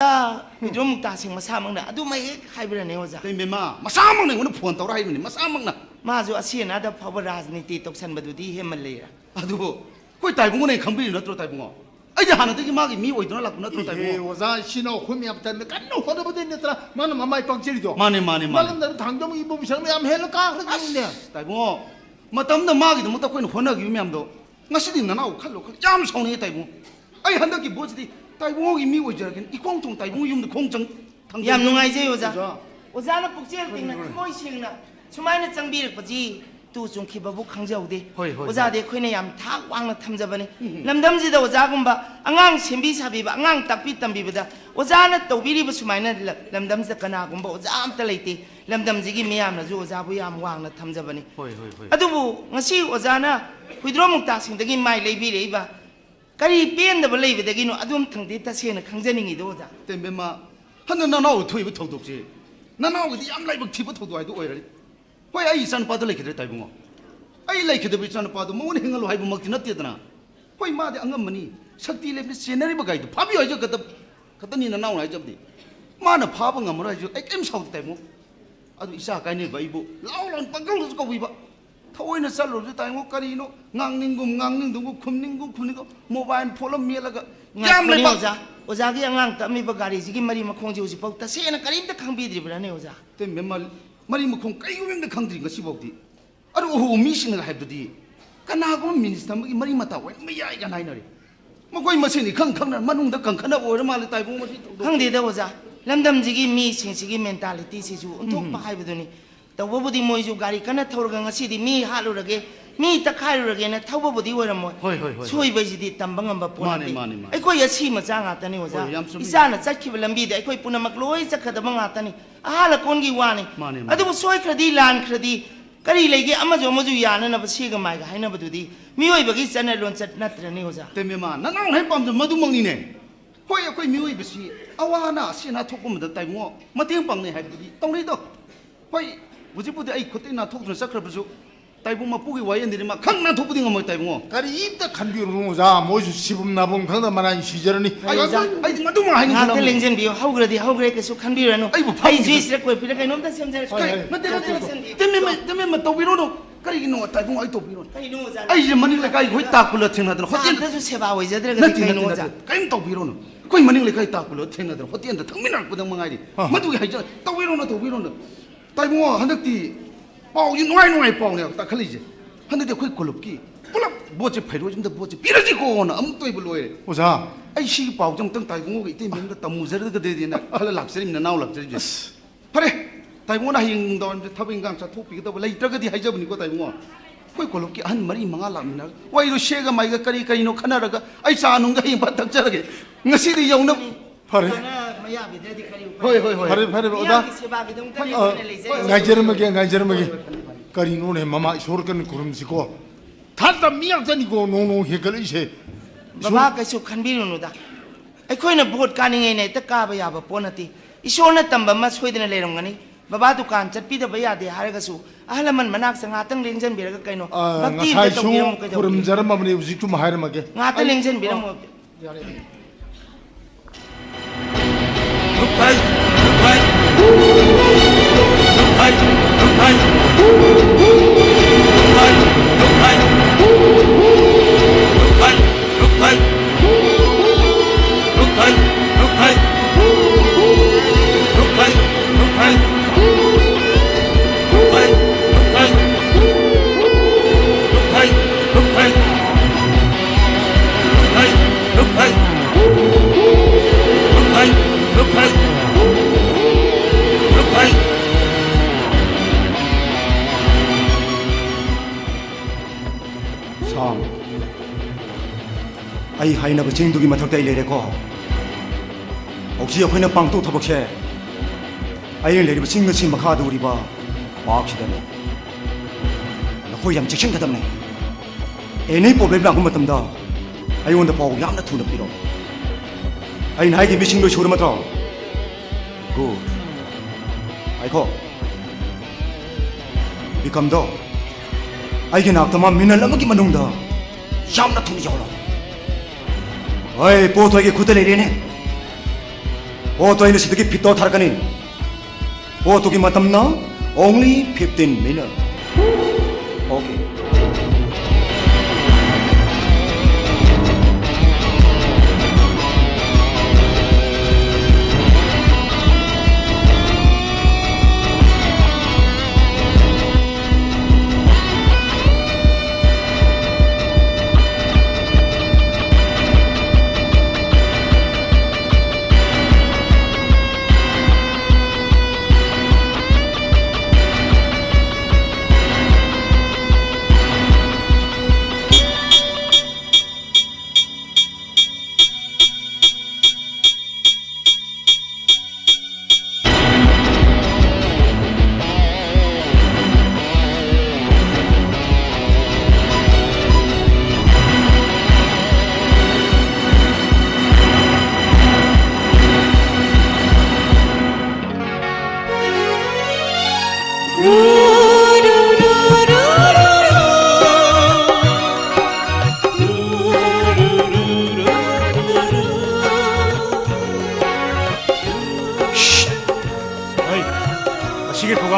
좀 따싱 마사 먹나 아두 마이 하이브라네 oza 메마 마사먹네 오늘 폰 떠라 하이니 마사먹나 마주 아시나다 파버 라즈니티 똑산 바두디 헤말레라 아도 거기 따이고네 강비리 너트로 따이고 아이 하나도 마기 미 오이도나 라고 너트로 따이고 오자 신호 혼미압다 간노 호더버데네트라 만나 마마이 빵질이도 마네 말은 당정 이부 샤메 암 헬까 그러는데 따이고 마땀도 마기도 못 따고 혼나기 유미함도 나시디 나나고 칼로 ям 성능이 따이고 아이 한다기 뭐지 따이고기 미고 저긴 이 공통 따이고 юм도 공정 당장 얌 농아이제 oza oza na pukjer tingna khoi singna sumaina changbirak paji ꯇꯨ ꯆꯨꯡꯈꯤꯕꯕꯨ ꯈꯪꯖꯍꯧꯗꯦ ꯍꯣꯏ, ꯍꯣꯏ, ꯑꯣꯖꯥꯗꯤ ꯑꯩꯈꯣꯏꯅ ꯌꯥꯝ ꯊꯥꯛ ꯋꯥꯡꯅ ꯊꯝꯖꯕꯅꯤ ꯂꯝꯗꯝꯁꯤꯗ ꯑꯣꯖꯥꯒꯨꯝꯕ ꯑꯉꯥꯡ ꯁꯦꯝꯕꯤ ꯁꯥꯕꯤꯕ ꯑꯉꯥꯡ ꯇꯥꯛꯄꯤ ꯇꯝꯕꯤꯕꯗ ꯑꯣꯖꯥꯅ ꯇꯧꯕꯤꯔꯤꯕ ꯁꯨꯃꯥꯏꯅ ꯂꯝꯗꯝꯁꯤꯗ ꯀꯅꯥꯒꯨꯝꯕ ꯑꯣꯖꯥ ꯑꯝꯇ ꯂꯩꯇꯦ ꯂꯝꯗꯝꯁꯤꯒꯤ ꯃꯤꯌꯥꯝꯅꯁꯨ ꯑꯣꯖꯥꯕꯨ ꯌꯥꯝ ꯋꯥꯡꯅ ꯊꯝꯖꯕꯅꯤ ꯍꯣꯏ ꯍꯣꯏ ꯍꯣꯏ ꯑꯗꯨꯕꯨ ꯉꯁꯤ ꯑꯣꯖꯥꯅ ꯍꯨꯏꯗ꯭ꯔꯣꯝ ꯃꯨꯛꯇꯥꯁꯤꯡꯗꯒꯤ ꯃꯥꯏ ꯂꯩꯕꯤꯔꯛꯏꯕ ꯀꯔꯤ ꯄꯦꯟꯗꯕ ꯂꯩꯕꯗꯒꯤꯅꯣ ꯑꯗꯨꯝꯊꯪꯗꯤ ꯇꯁꯦꯡꯅ ꯈꯪꯖꯅꯤꯡꯉꯤꯗꯣ ꯑꯣꯖꯥ ꯇꯦꯝꯕꯦꯝꯃ ꯍꯟꯗꯛ ꯅꯅꯥꯎ ꯊꯣꯛꯏꯕ ꯊꯧꯗꯣꯛꯁꯦ ꯅꯅꯥꯎꯒꯤꯗꯤ ꯌꯥꯝ ꯂꯥꯏꯕꯛ ꯊꯤꯕ ꯊꯧꯗꯣꯛ ꯍꯥꯏꯗꯣ ꯑꯣꯏꯔꯅꯤ ꯍꯣꯏ ꯑꯩ ꯏꯆꯥꯅꯨꯄꯥꯗꯣ ꯂꯩꯈꯤꯗ꯭ꯔꯦ ꯇꯥꯏꯕꯨꯡꯉꯣ ꯑꯩ ꯂꯩꯈꯤꯗꯕ ꯏꯆꯥꯅꯨꯄꯥꯗꯣ ꯃꯉꯣꯟꯗ ꯍꯤꯡꯍꯜꯂꯨ ꯍꯥꯏꯕꯃꯛꯇꯤ ꯅꯠꯇꯦꯗꯅ ꯍꯣꯏ ꯃꯥꯗꯤ ꯑꯉꯝꯕꯅꯤ ꯁꯛꯇꯤ ꯂꯩꯕꯅꯤ ꯆꯦꯟꯅꯔꯤꯕ ꯒꯥꯏꯗꯣ ꯐꯥꯕꯤꯌꯨ ꯍꯥꯏꯖꯒꯗꯕ ꯈꯛꯇꯅꯤ ꯅꯅꯥꯎꯅ ꯍꯥꯏꯖꯕꯗꯤ ꯃꯥꯅ ꯐꯥꯕ ꯉꯝꯃꯔꯣꯏ ꯍꯥꯏꯁꯨ ꯑꯩ ꯀꯩꯝ ꯁꯥꯎꯗꯦ ꯇꯥꯏꯕꯨꯡꯉꯣ ꯑꯗꯨ ꯏꯆꯥ ꯀꯥꯏꯅꯕ ꯑꯩꯕꯨ ꯂꯥꯎ ꯂꯥꯎꯅ ꯄꯪꯀꯧꯗꯁꯨ ꯀꯧꯕꯤꯕ ꯊꯑꯣꯏꯅ ꯆꯠꯂꯨꯔꯁꯨ ꯇꯥꯏꯕꯨꯡꯉꯣ ꯀꯔꯤꯅꯣ ꯉꯥꯡꯅꯤꯡꯗꯨꯝ ꯈꯨꯝꯅꯤꯡꯒꯨꯝ ꯃꯣꯕꯥꯏꯜ ꯐꯣꯟ ꯑꯃ ꯃꯦꯠꯂꯒ ꯌꯥꯝ ꯉꯥꯏꯈꯣꯅꯦ ꯂꯩꯕ ꯑꯣꯖꯥ ꯑꯣꯖꯥꯒꯤ ꯑꯉꯥꯡ ꯇꯝꯃꯤꯕ ꯒꯥꯔꯤꯁꯤꯒꯤ ꯃꯔꯤ ꯃꯈꯣꯡꯁꯦ ꯍꯧꯖꯤꯛꯐꯥꯎ ꯇꯁꯦꯡꯅ ꯀꯔꯤꯝꯇ ꯈꯪꯕꯤꯗ꯭ꯔꯤꯕ꯭ꯔꯥꯅꯦ ꯑꯣꯖꯥ ꯇꯦꯝꯕꯦꯝꯃ ꯃꯔꯤ ꯃꯈꯣꯡ ꯀꯔꯤꯒꯨꯝꯕ ꯈꯪꯗ꯭ꯔꯤ ꯉꯁꯤꯐꯥꯎꯗꯤ ꯑꯗꯨ ꯑꯍꯨ ꯃꯤꯁꯤꯡꯅ ꯍꯥꯏꯕꯗꯤ ꯀꯅꯥꯒꯨꯝꯕ ꯃꯤꯅꯤꯁꯇꯔ ꯑꯃꯒꯤ ꯃꯔꯤ ꯃꯇꯥ ꯑꯣꯏꯔꯝꯕ ꯌꯥꯏ ꯀꯥꯏꯅ ꯍꯥꯏꯅꯔꯤ ꯃꯈꯣꯏ ꯃꯁꯦꯟ ꯈꯪꯅ ꯃꯅꯨꯡꯗ ꯀꯟꯈꯠꯅꯕ ꯑꯣꯏꯔ ꯃꯥꯜꯂꯦ ꯇꯥꯏꯕꯨꯡ ꯃꯁꯤ ꯈꯪꯗꯦꯗ ꯑꯣꯖꯥ ꯂꯝꯗꯝꯁꯤꯒꯤ ꯃꯤꯁꯤꯡꯁꯤꯒꯤ ꯃꯦꯟꯇꯥꯂꯤꯇꯤꯁꯤꯁꯨ ꯑꯣꯟꯊꯣꯛꯄ ꯍꯥꯏꯕꯗꯨꯅꯤ ꯇꯧꯕꯕꯨꯗꯤ ꯃꯣꯏꯁꯨ ꯒꯥꯔꯤ ꯀꯟꯅ ꯊꯧꯔꯒ ꯉꯁꯤꯗꯤ ꯃꯤ ꯍꯥꯠꯂꯨꯔꯒꯦ ꯃꯤ ꯇꯛꯈꯥꯏꯔꯨꯔꯒꯦꯅ ꯊꯧꯕꯕꯨꯗꯤ ꯑꯣꯏꯔꯝꯃꯣꯏ ꯍꯣꯏ, ꯍꯣꯏ, ꯍꯣꯏ. ꯁꯣꯏꯕꯁꯤꯗꯤ ꯇꯝꯕ ꯉꯝꯕ ꯄꯣꯠ ꯃꯥꯅꯦ, ꯅꯠꯇꯦ ꯃꯥꯅꯦ, ꯃꯥꯅꯦ. ꯑꯩꯈꯣꯏ ꯑꯁꯤ ꯃꯆꯥ ꯉꯥꯛꯇꯅꯤ ꯑꯣꯖꯥ ꯍꯣꯏ, ꯌꯥꯝ ꯆꯨꯝꯃꯤ. ꯏꯆꯥꯅ ꯆꯠꯈꯤꯕ ꯂꯝꯕꯤꯗ ꯑꯩꯈꯣꯏ ꯄꯨꯝꯅꯃꯛ ꯂꯣꯏ ꯆꯠꯀꯗꯕ ꯉꯥꯛꯇꯅꯤ ꯑꯍꯥꯜ ꯑꯀꯣꯟꯒꯤ ꯋꯥꯅꯤ ꯃꯥꯅꯦ, ꯃꯥꯅꯦ. ꯑꯗꯨꯕꯨ ꯁꯣꯏꯈ꯭ꯔꯗꯤ ꯂꯥꯟꯈ꯭ꯔꯗꯤ ꯀꯔꯤ ꯂꯩꯒꯦ ꯑꯃꯁꯨ ꯌꯥꯅꯅꯕ ꯁꯤꯒ ꯃꯥꯏꯒ ꯍꯥꯏꯅꯕꯗꯨꯗꯤ ꯃꯤꯑꯣꯏꯕꯒꯤ ꯆꯠꯅ ꯂꯣꯟꯆꯠ ꯅꯠꯇ꯭ꯔꯅꯤ ꯑꯣꯖꯥ ꯇꯦꯝꯕꯦꯝꯃ ꯅꯅꯥꯎꯅ ꯍꯦꯛ ꯄꯥꯝꯖꯕ ꯃꯗꯨꯃꯛꯅꯤꯅꯦ ꯍꯣꯏ ꯑꯩꯈꯣꯏ ꯃꯤꯑꯣꯏꯕꯁꯤ ꯑꯋꯥ ꯑꯅꯥ ꯑꯁꯤ ꯑꯅꯥ ꯊꯣꯛꯄ ꯃꯇꯝꯗ ꯇꯥꯏꯕꯨꯡꯉꯣ ꯃꯇꯦꯡ ꯄꯥꯡꯅꯩ ꯍꯥꯏꯕꯗꯨꯗꯤ ꯇꯧꯅꯩꯗꯣ ꯍꯣꯏ ꯍꯧꯖꯤꯛꯄꯨꯗꯤ ꯑꯩ ꯈꯨꯠꯇꯩ ꯅꯥꯊꯣꯛꯇꯨꯅ ꯆꯠꯈ꯭ꯔꯕꯁꯨ ꯇꯥꯏꯕꯨꯡ ꯃꯄꯨꯒꯤ ꯋꯥꯌꯦꯜꯗꯗꯤ ꯃꯥ ꯈꯪ ꯅꯥꯊꯣꯛꯄꯗꯤ ꯉꯝꯃꯣꯏ ꯇꯥꯏꯕꯨꯡꯉꯣ ꯀꯔꯤꯝꯇ ꯈꯟꯕꯤꯔꯨꯅꯨ ꯑꯣꯖꯥ ꯃꯣꯏꯁꯨ ꯁꯤꯕꯨꯝ ꯅꯥꯕꯨꯝ ꯈꯪꯗ ꯃꯔꯥꯏ ꯁꯤꯖꯔꯅꯤ ꯑꯩꯗꯤ ꯃꯗꯨꯃ ꯍꯥꯏꯅꯤꯡ ꯉꯥꯛꯇ ꯈꯜꯂꯝꯃꯤ ꯂꯦꯡꯁꯤꯟꯕꯤꯌꯨ ꯍꯧꯈ꯭ꯔꯗꯤ ꯍꯧꯈ꯭ꯔꯦ ꯀꯩꯁꯨ ꯈꯟꯕꯤꯔꯅꯨ ꯑꯩꯕꯨ ꯑꯩ ꯐꯝꯈꯤꯗ- ꯖꯨꯏꯁꯤꯗ ꯀꯣꯏꯄꯤꯗ ꯀꯩꯅꯣꯝꯇ ꯁꯦꯝꯖꯔꯁꯤ ꯍꯣꯏ, ꯍꯣꯏ. ꯅꯠꯇꯦ ꯇꯦꯝꯕꯦꯝꯃ ꯇꯧꯕꯤꯔꯣꯅꯨ ꯀꯔꯤꯒꯤꯅꯣ ꯇꯥꯏꯕꯨꯡ ꯑꯩ ꯇꯧꯕꯤꯔꯣꯅꯨ ꯀꯩꯅꯣ ꯑꯣꯖꯥ ꯑꯩꯁꯦ ꯃꯅꯤꯡ ꯂꯩꯀꯥꯏ ꯍꯣꯏ ꯇꯥꯛꯄꯨꯂ ꯊꯦꯡꯅꯗꯅ ꯍꯣꯇꯦꯜ ꯍꯣꯇꯦꯜꯗꯁꯨ ꯁꯦꯕꯥ ꯑꯣꯏꯖꯗ꯭ꯔꯒꯗꯤ ꯅꯠꯇꯦ ꯀꯩꯅꯣ ꯅꯠꯇꯦ ꯑꯣꯖꯥ ꯅꯠꯇꯦ ꯀꯔꯤꯝ ꯇꯧꯕꯤꯔꯣꯅꯨ ꯑꯩꯈꯣꯏ ꯃꯅꯤꯡ ꯂꯩꯀꯥꯏ ꯇꯥꯛꯄꯨꯂ ꯊꯦꯡꯅꯗꯅ ꯍꯣꯇꯦꯜꯗ ꯊꯛꯃꯤꯟꯅꯔꯛꯄꯗ ꯃꯉꯥꯏꯔꯤ ꯃꯗꯨꯒꯤ ꯍꯥꯏꯖ ꯇꯧꯕꯤꯔꯣꯅꯨ ꯇꯥꯏꯕꯨꯡꯉꯣ ꯍꯟꯗꯛꯇꯤ ꯄꯥꯎꯁꯤ ꯅꯨꯡꯉꯥꯏ ꯄꯥꯎꯅꯦ ꯇꯥꯈꯠꯂꯤꯁꯦ ꯍꯟꯗꯛꯇꯤ ꯑꯩꯈꯣꯏ ꯀꯣꯂꯨꯞꯀꯤ ꯄꯨꯂꯞ ꯕꯣꯠꯁꯦ ꯐꯩꯔꯣꯏꯁꯤꯝꯗ ꯕꯣꯠꯁꯦ ꯄꯤꯔꯁꯤꯀꯣꯅ ꯑꯃꯨꯛ ꯇꯣꯏꯕ ꯂꯣꯏꯔꯦ ꯑꯣꯖꯥ ꯑꯩ ꯁꯤꯒꯤ ꯄꯥꯎꯁꯦ ꯑꯃꯨꯛꯇꯪ ꯇꯥꯏꯕꯨꯡꯉꯣꯒ ꯏꯇꯩꯃꯦꯝꯒ ꯇꯝꯃꯨꯖꯔꯒꯗꯤꯅ ꯑꯍꯜ ꯂꯥꯛꯆꯔꯤꯕ ꯅꯅꯥꯎ ꯂꯥꯛꯆꯔꯤꯁꯦ ꯐꯔꯦ ꯇꯥꯏꯕꯨꯡꯉꯣꯅ ꯍꯌꯦꯡ ꯅꯨꯡꯗꯥꯡꯋꯥꯏꯔꯝꯁꯦ ꯊꯕꯛ ꯏꯟꯈꯥꯡ ꯆꯠꯊꯣꯛꯄꯤꯒꯗꯕ ꯂꯩꯇ꯭ꯔꯒꯗꯤ ꯍꯥꯏꯖꯕꯅꯤꯀꯣ ꯇꯥꯏꯕꯨꯡꯉꯣ ꯑꯩꯈꯣꯏ ꯀꯣꯂꯨꯞꯀꯤ ꯑꯍꯟ ꯃꯔꯤ ꯃꯉꯥ ꯂꯥꯛꯃꯤꯟꯅꯔꯒ ꯋꯥꯏꯔꯨ ꯁꯦꯒ ꯃꯥꯏꯒ ꯀꯔꯤꯅꯣ ꯈꯟꯅꯔꯒ ꯑꯩ ꯆꯥ ꯅꯨꯡꯗ ꯍꯌꯦꯡ ꯐꯠ ꯊꯛꯆꯔꯒꯦ ꯉꯁꯤꯗꯤ ꯌꯧꯅꯕ ꯐꯔꯦ ꯃꯌꯥꯕꯤꯗ꯭ꯔꯗꯤ ꯀꯔꯤ ꯍꯣꯏ ꯐꯔꯦ ꯑꯣꯖꯥ ꯃꯤꯌꯥꯝꯒꯤ ꯁꯦꯕꯥꯒꯤꯗꯃꯛꯇ ꯑꯩꯈꯣꯏꯅ ꯂꯩꯖꯔꯤꯕ ꯉꯥꯏꯖꯔꯝꯃꯒꯦ ꯀꯔꯤꯅꯣꯅꯦ ꯃꯃꯥ ꯏꯁꯣꯔ ꯀꯟꯅ ꯈꯨꯔꯨꯝꯁꯤꯀꯣ ꯊꯥꯗ ꯃꯤ ꯉꯥꯛꯇꯅꯤꯀꯣ ꯅꯣꯡ ꯍꯦꯟꯒꯠꯂꯛꯏꯁꯦ ꯕꯕꯥ ꯀꯩꯁꯨ ꯈꯟꯕꯤꯔꯨꯅꯨꯗ ꯑꯩꯈꯣꯏꯅ ꯚꯣꯠ ꯀꯥꯅꯤꯡꯉꯩꯅ ꯍꯦꯛꯇ ꯀꯥꯕ ꯌꯥꯕ ꯄꯣꯠ ꯅꯠꯇꯦ ꯏꯁꯣꯔꯅ ꯇꯝꯕ ꯑꯃ ꯁꯣꯏꯗꯅ ꯂꯩꯔꯝꯒꯅꯤ ꯕꯕꯥ ꯗꯨꯀꯥꯟ ꯆꯠꯄꯤꯗꯕ ꯌꯥꯗꯦ ꯍꯥꯏꯔꯒꯁꯨ ꯑꯍꯜ ꯂꯃꯟ ꯃꯅꯥꯛꯇ ꯉꯥꯛꯇꯪ ꯂꯦꯡꯁꯤꯟꯕꯤꯔꯒ ꯀꯩꯅꯣ ꯚꯛꯇꯤ ꯑꯝꯇ ꯉꯁꯥꯏꯁꯨ ꯇꯧꯕꯤꯔꯝꯃꯨ ꯀꯩꯗꯧꯒꯦ ꯈꯨꯔꯨꯝꯖꯔꯝꯃꯕꯅꯤ ꯍꯧꯖꯤꯛꯁꯨ ꯍꯥꯏꯔꯝꯃꯒꯦ ꯉꯥꯛꯇ ꯂꯦꯡꯁꯤꯟꯕꯤꯔꯝꯃꯨ ꯁꯥꯝ ꯑꯩ ꯍꯥꯏꯅꯕ ꯆꯤꯡꯗꯨꯒꯤ ꯃꯊꯛꯇ ꯑꯩ ꯂꯩꯔꯦꯀꯣ ꯍꯧꯖꯤꯛ ꯑꯩꯈꯣꯏꯅ ꯄꯥꯡꯊꯣꯛ ꯊꯕꯛꯁꯦ ꯑꯩꯅ ꯂꯩꯔꯤꯕ ꯆꯤꯡ ꯑꯁꯤ ꯃꯈꯥꯗ ꯎꯔꯤꯕ ꯄꯥꯛꯁꯤꯗꯅꯤ ꯅꯈꯣꯏ ꯌꯥꯝ ꯆꯦꯛꯁꯤꯟꯒꯗꯕꯅꯤ ꯑꯦꯅꯤ ꯄ꯭ꯔꯣꯕ꯭ꯂꯦꯝ ꯂꯥꯛꯄ ꯃꯇꯝꯗ ꯑꯩꯉꯣꯟꯗ ꯄꯥꯎ ꯌꯥꯝꯅ ꯊꯨꯅ ꯄꯤꯔꯛꯑꯣ ꯑꯩꯅ ꯍꯥꯏꯈꯤꯕ ꯃꯤꯁꯤꯡ ꯂꯣꯏ ꯁꯨꯔ ꯅꯠꯇ꯭ꯔꯣ ꯒꯨꯗ ꯉꯥꯏꯈꯣ ꯕꯤꯀꯝꯗꯣ ꯑꯩꯒꯤ ꯅꯥꯛꯇ ꯃꯥ ꯃꯤꯅꯠ ꯑꯃꯒꯤ ꯃꯅꯨꯡꯗ ꯌꯥꯝꯅ ꯊꯨꯅ ꯌꯧꯔꯛꯑꯣ ꯍꯣꯏ ꯄꯣꯠꯇꯣ ꯑꯩꯒꯤ ꯈꯨꯠꯇ ꯂꯩꯔꯦꯅꯦ ꯄꯣꯠꯇꯣ ꯑꯩꯅ ꯁꯤꯗꯒꯤ ꯐꯤꯠꯇꯣ ꯊꯥꯔꯛꯀꯅꯤ ꯄꯣꯠꯇꯨꯒꯤ ꯃꯇꯝꯅ only 15 minutes okay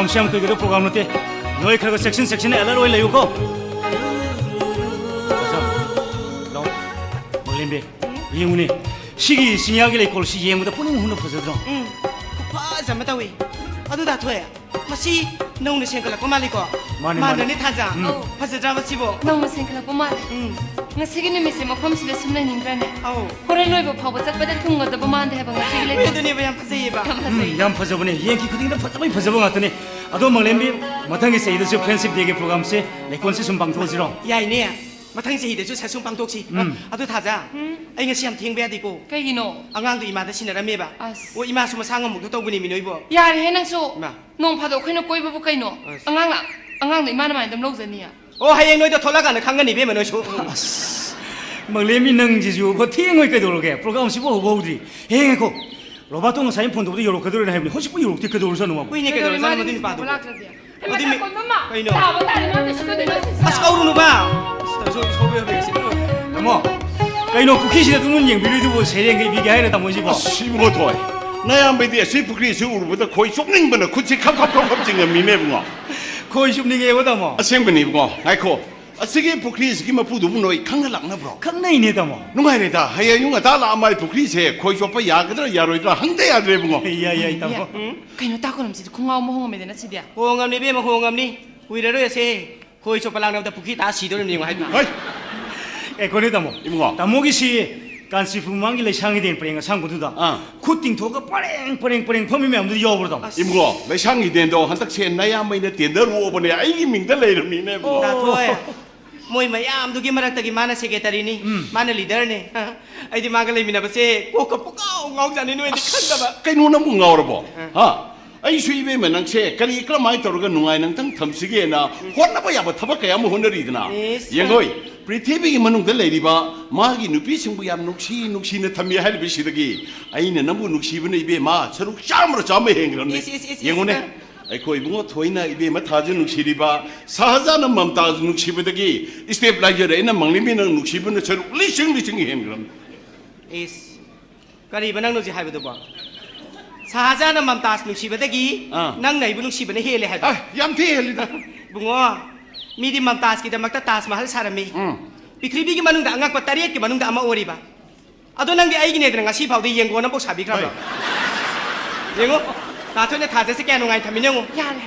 프로그램 시험 그게 프로그램 노때 너희 그거 섹션에 알아로 올려요 거. 너 몰림비 이문이 시기 신야기를 콜시 예무다 뿌는 훈을 퍼져들어. 파자 마타위 아두다 토에 마시 너는 생각을 꼬말리고 마네, 마네 타자 파자 마시보 너무 생각하고 말해. ngasi numitse mafamsida sumna ningrane. 아우 호렌 로이보 파보 짝바다 퉁거다 보만데 해봐 ngasi le. 왜더니 왜 파세이바 얌 퍼져보네 예기 그딩다 퍼져보니 퍼져본 같더니 아도 몰림비 마탕기 세이드스 프렌십 되게 프로그램세 레콘시 숨방 도지로. 야이네 마탕 세이데주 사sun 방독시 아두 타자 아이 ngasi ям 땡베야 되고 Kaygino. 아강도 이마다 신나라메바 아스. 오 이마 수마 상어 묵도 떠보니 미노이보 Yare he nangso. Ma. Nong phado khaino koibabu kaino. Angang imana mai dam lawzania. 오 하이eng 노이도 돌아가는 강간이 베면 노쇼 몰림비 능지주 뭐 팅을 깨도록게 프로그램 15 고우디 행고 로바토는 사인 폰도도 요렇게 들으려 해보니 혹시 뭐 요렇게 그도르서 놈아. 우이니 깨도 사람 어디니 봐도 어디 미. kaino 나보다 시거든. 아스카우르노 봐 소소베 베시 뭐 kaino 쿠키시다 두는 영 비리도 뭐 세랭게 비게 하이라 다 뭐지 뭐. 시모 토이 나야 메디에 시프크리스 우르보다 거의 좁닝번에 굳이 캅캅캅캅 징은 미메붕어 거의 줍니게 보다 뭐. 생분이붕어 아이코 아스게 부크리스 기마 부두분노이 강날락나 브로 강나이네다 뭐. 누가이래다 하야 융아 달라 아마이 부크리스에 거의 좁아 야그들 야로이들 한대야 드레붕어 야야 있다 뭐. Kaino takonam si khungao mo hongam medena sidia. 호응암니 베마 호응암니 우이라로야세 거의 좁발랑나보다 부키 다 시도를 니고 하이나 아이 에 거네다 뭐. 이모가. 다모기시 간시푸망기 레샹이 된 프랭가 상고두다. 쿠팅 토가 빠랭 펌이면 아무도 여버다. 이모가 레샹이 된도 한딱세 나야 마이네 된다로 오버네 아이기 밍다 레이름이네 뭐 나토야 모이 마얌 두기 마락다기 마나 세게타리니 마나 리더네 아이디 마갈레 미나바세 꼬꼬 꼬꼬 ngau자니 노엔디 칸다바 cái nó cũng ngầu rồi bỏ hả ai suy về mình năng xe cái gì cái máy tàu cái nung ai năng thằng thầm sĩ cái na hốt nó bây giờ thắp cái ám hôn đi na vậy thôi Prithvi cái mình cái này đi ba mà cái nụ sinh bây giờ nụ xí nó thầm gì hay là bị gì đó cái ai nè nó muốn nụ xí bên này về mà sao lúc chăm rồi chăm mấy hàng rồi này vậy ngon này ai coi bunga thôi na về mà thà chứ nụ xí đi ba 사자 는 맘다 nụ xí bên đây step lại rồi này mang lên bên nụ xí bên nó sao lúc lý sinh hàng rồi is kariba nang nuji haibu ba sahajana mamtas nuksibadagi nang naibu nuksibane hele haiba à yam thế đi đó bungo midi mamtas ki damakta tas mahal sarami pikribi ki manung da angak patariat ki manung da ama oriba ado nang di ai gi ne dra ngasi phau di yengo na bo sabi kraba yengo ta thone tha je se kya nungai thaminengo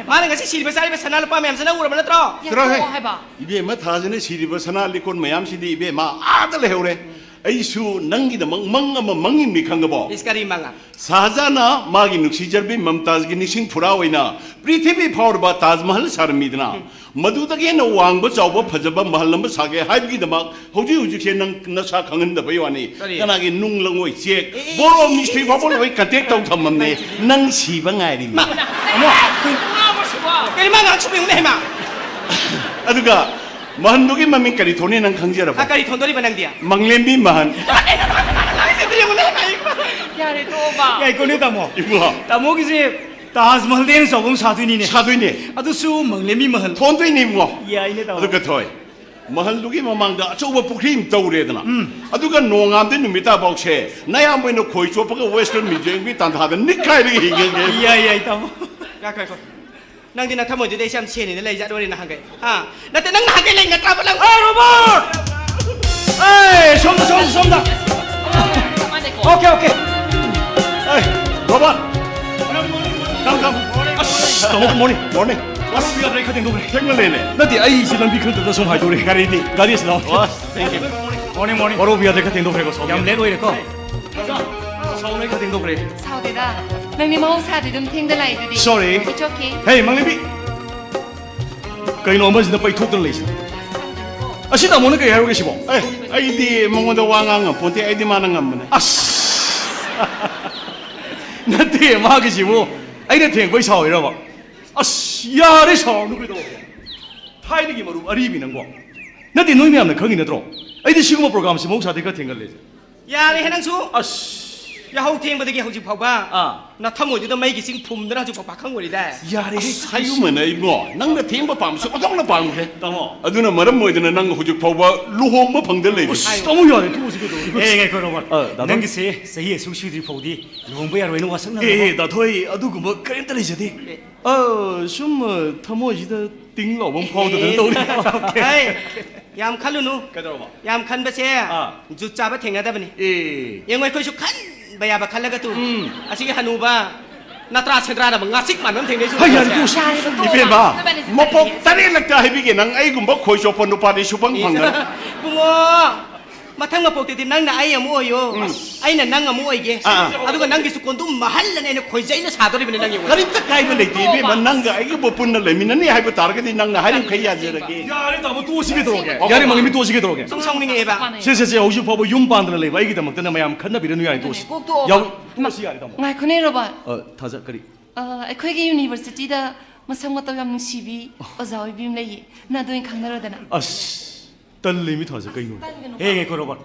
mane ngasi siri basari ba sanal pa mem sana ura mana tro Terus Ya hai ba. ibe ma tha jene siri ba sana likon mayam si di ibe ma ada le hore ai su nangi da mang ma mangi mi khang bo iskari manga साजाना मागी नुक्सीजर भी ममताज की निशिंग फुरा होइना पृथ्वी फाउर बा ताजमहल सारमीदना मधुदगे न वांगब चावब फजब महल number सागे हाइबगी दमक हौजी हौजी से नंग नसा खंगन दबय वानी कनागे नुंग लंगोय चेक बोरो मिस्ट्री फाबल होय कटेक तौ थममने नंग सीबा ngairi amo kari manga chubing ne ma aduga mahandugi maming kari thoni nang khangjara ba akari thondori banang dia manglembi mahan Yare to ba. 야 이거네다 뭐. 이거 다모기지 다즈mahal den sobum 사두니네. 사도이네 아두수 망레미 mahal. 돈도이네 뭐 야 이네다. aduga thoy mahaldugi mamangda achoba pukrim tawredana aduga nongamde numita bawse naya moino khoi chopaga western mijeng bi tandhada nikai ri hingenge 야야 있다 뭐. ya kai ko nang di na thamo de sam cheni ne lai ja do ri na hangai ha na te nang na hangai lai na tra ba lang 아 로봇. 에이 somda. 오케이. Hey, Robert! Come. 너무 머니. Morning. 바로 위아 레이카 된 도그래. 생물내네. 나디 아이 지난 비클 때 좀 하이도래. 가리니. 가디에서 나와. 와, thank you. 모닝. 바로 위아 레이카 된 도그래 거. 얌 레고 이래거. 사우 레이카 된 도그래. Saudeda. Nang ni mau sa di dum thing da lai di. Sorry. It's okay. 헤이 망리비. 그이노 엄마진다 빠이 톡들 레이스. 아시다 뭐는 그 하고 계시고. Hey, 아이디 몽고도 왕왕은 본테 아이디 많은 건데. 아씨. 나한테 막 계시고. 아이네 된 거이 사오이라 봐. 아씨, 야래 사오 누구도. 타이르기 마루 아리비는 거. 나한테 너희 매암는 거기 내들어. 아이디 시그마 프로그램 시 목사들 같은 걸 내지. ya le henang su 아씨. 야호 탱바데기 호지 파바 아. 나 탐모지도 메기 싱 품드나 주 파파 캉고리다 야래 하유면 이거 낭나 템바 밤수 어동나 밤게 따모 아두나 머름 뭐이드나 낭가 후죽 파우바 루홍 방들 레이 너무 야래 도시게도 에이 그 로봇 나도- 능기세 세예 수슈들이 보디 루홍보야 로이는 와서 에 나토이 아두고 그런 떨리지디 좀 타모지다 띵로 범파우도 또 에이 얌 칼루누 그러봐 얌 칸바세 아. 주짜바 탱나다바니 에 영어이 코이슈 칸 바야바 칼라가투 아시게 하누바 나트라 세드라나 망가식 만남 탱네주 이베마 뭐폭 따리락다 해비게 낭 아이고 거이 쇼폰 누파디 슈방 방가 붕어 마탕 마포티디 낭나 아이 아무어요 아이나 낭 아무어이게 아두가 낭기 수건도 마할라네 코이자이나 사도리베네 낭이 가림딱 가이면 레이디 이베마 낭가 아이고 뭐뿐나 레미나니 하이고 다르게 낭나 하림 카이야 저렇게 야래 나무 도시게 들어오게 야래 망이 도시게 들어오게 송성링의 에바 세세세 호시 파보 윤반들 레바 이기 때문에 때나 마ям 칸나 비르는 야이 도시 꼭또 야 도시 야래 다모 ngài 로바 타자 그리 ꯑꯩꯈꯣꯏꯒꯤ ꯌꯨꯅꯤꯚꯔꯁꯤꯇꯤꯗ ꯃꯁꯛ ꯃꯇꯧ ꯌꯥꯝ ꯅꯨꯡꯁꯤꯕꯤ ꯑꯣꯖꯥ ꯑꯣꯏꯕꯤ ꯑꯃ ꯂꯩꯌꯦ ꯅꯥꯗꯣꯏ ꯈꯪꯅꯔꯣꯗꯅ 아씨 떨림이 터져 그이노 에이 그 로봇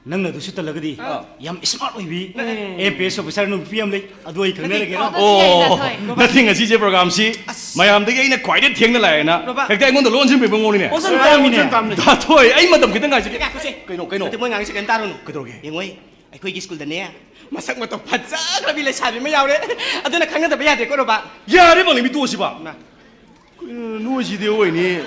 능나도 수달라거디 얌 스마트 오이비 MPS 오피서 누피 암레 아두이 강내게라 오 나팅 아시 제 프로그램시 마ям데게 이나 과이데 땡나 라이나 각자 이건도 론신 베봉 오리네 어선 땀이네 다 토이 아이 마담 그땐 가지 그이노 그때 뭐 낭시 간 따로노 그러게 영어이 ꯑꯩꯈꯣꯏꯒꯤ ꯁ꯭ꯀꯨꯜꯗꯅꯦ ꯃꯁꯛ ꯃꯇꯧ ꯐꯖꯈ꯭ꯔꯕꯤ ꯂꯩꯁꯥꯕꯤ ꯑꯃ ꯌꯥꯎꯔꯦ ꯑꯗꯨꯅ ꯈꯪꯅꯗꯕ ꯌꯥꯗꯦꯀꯣ ꯔꯣꯕꯥ 야래 망이 도시바 누워지대 오이니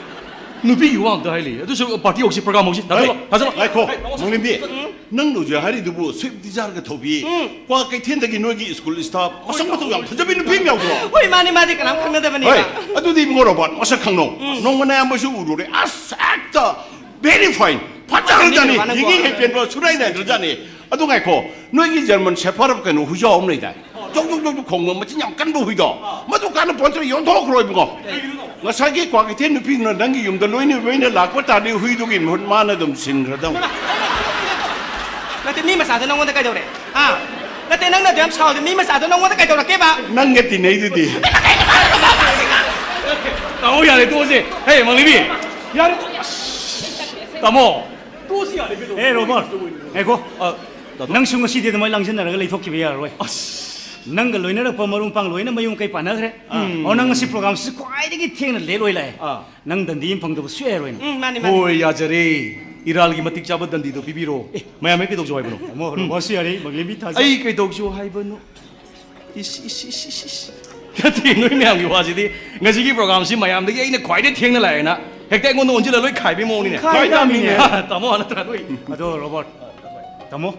누비 유황도 하이리 아주 파티 혹시 프로그램 혹시 다 가자 아이코 몽림비 능 누저 하리두부 스윕 디자르가 토비 과 깨텐데기 노기 스쿨 스탑 어성부터 양 터져비는 빙명도 ꯍꯣꯏ ꯃꯥꯅꯦ ꯃꯥꯗꯤ ꯀꯅꯥꯝ ꯈꯪꯅꯗꯕꯅꯦ 어이 아두디 뭐로번 어서 강농 농만에 한 번씩 우르래 아싹다 베리 파인 파짜르다니 이게 해변 수라이나 들자니 아두 가이코 너기 젊은 세파럽게 후져 없는다 종종종종 공무 멋진 양간부 후이도 마두 가는 본트로 연토 그러이는 거 ngasa기 과게 텐 누피는 낭기 юм도 로이니 로이니 락과 다리 후이도긴 혼마나 좀 신그러다 나한테 미 마사도 너한테 가져오래 아 나한테 낭나도 얌 사오도 미 마사도 너한테 가져오래 봐 낭게티 네이드디 나오 야래 도시 헤이 망리비 야래 따모 도시 야래 그도 에이 로봇 에고 능숭어 시대도 말 랑신나라가 레이토키베야 로이 nang loina ra pamarung pang loina mayung kai pana gre onang si program si kwai de theng na le loi lai nang dandim pang do sue roina mani mani 호이 야저리 이랄기 마틱 잡은 던디도 비비로 마야메 께독 좋아이브노 mo mo si ari maglimbi ta 아이 께독 좋아이브노 이씨 야티 노이 매양기 와지디 nga시기 프로그램 시 마야메게 이네 과이데 땡나 라이나 핵대 응원도 언제라 로이 카이비 모니네 카이다미네. 따모 하나 따라 로이 ado robot tamo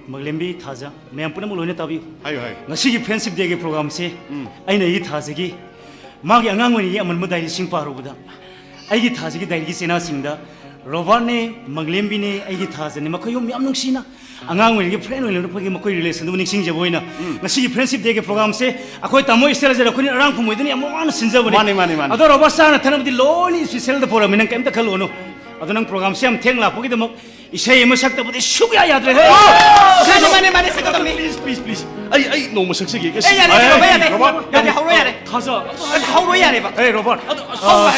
maglimbi thaja mem puna mo loina tabi 하이 하이 ngasigi friendship day ge program se aina yi thajagi magi angang wani amal madai sing paru buda aigi thajagi dai gi sena singda robot ne maglimbi ne aigi thajane makoyom yam nungsina angang wani ge friend wani phagi makoi relation du ning sing je boina ngasigi friendship day ge program se akoi tamo stela jara kuni arang phumoi duni amon sinja boni Mani. ado robot sana thanabdi loni special da program nang kem ta khalono ado nang program se am theng la phogi demo isai ma sakta budi shugya yadre he mani mani sekadami please 아이 너무 섹시하게 에이 야래 로바 야래 하우로 야래 타자 하우로 야래 봐 Hey robot.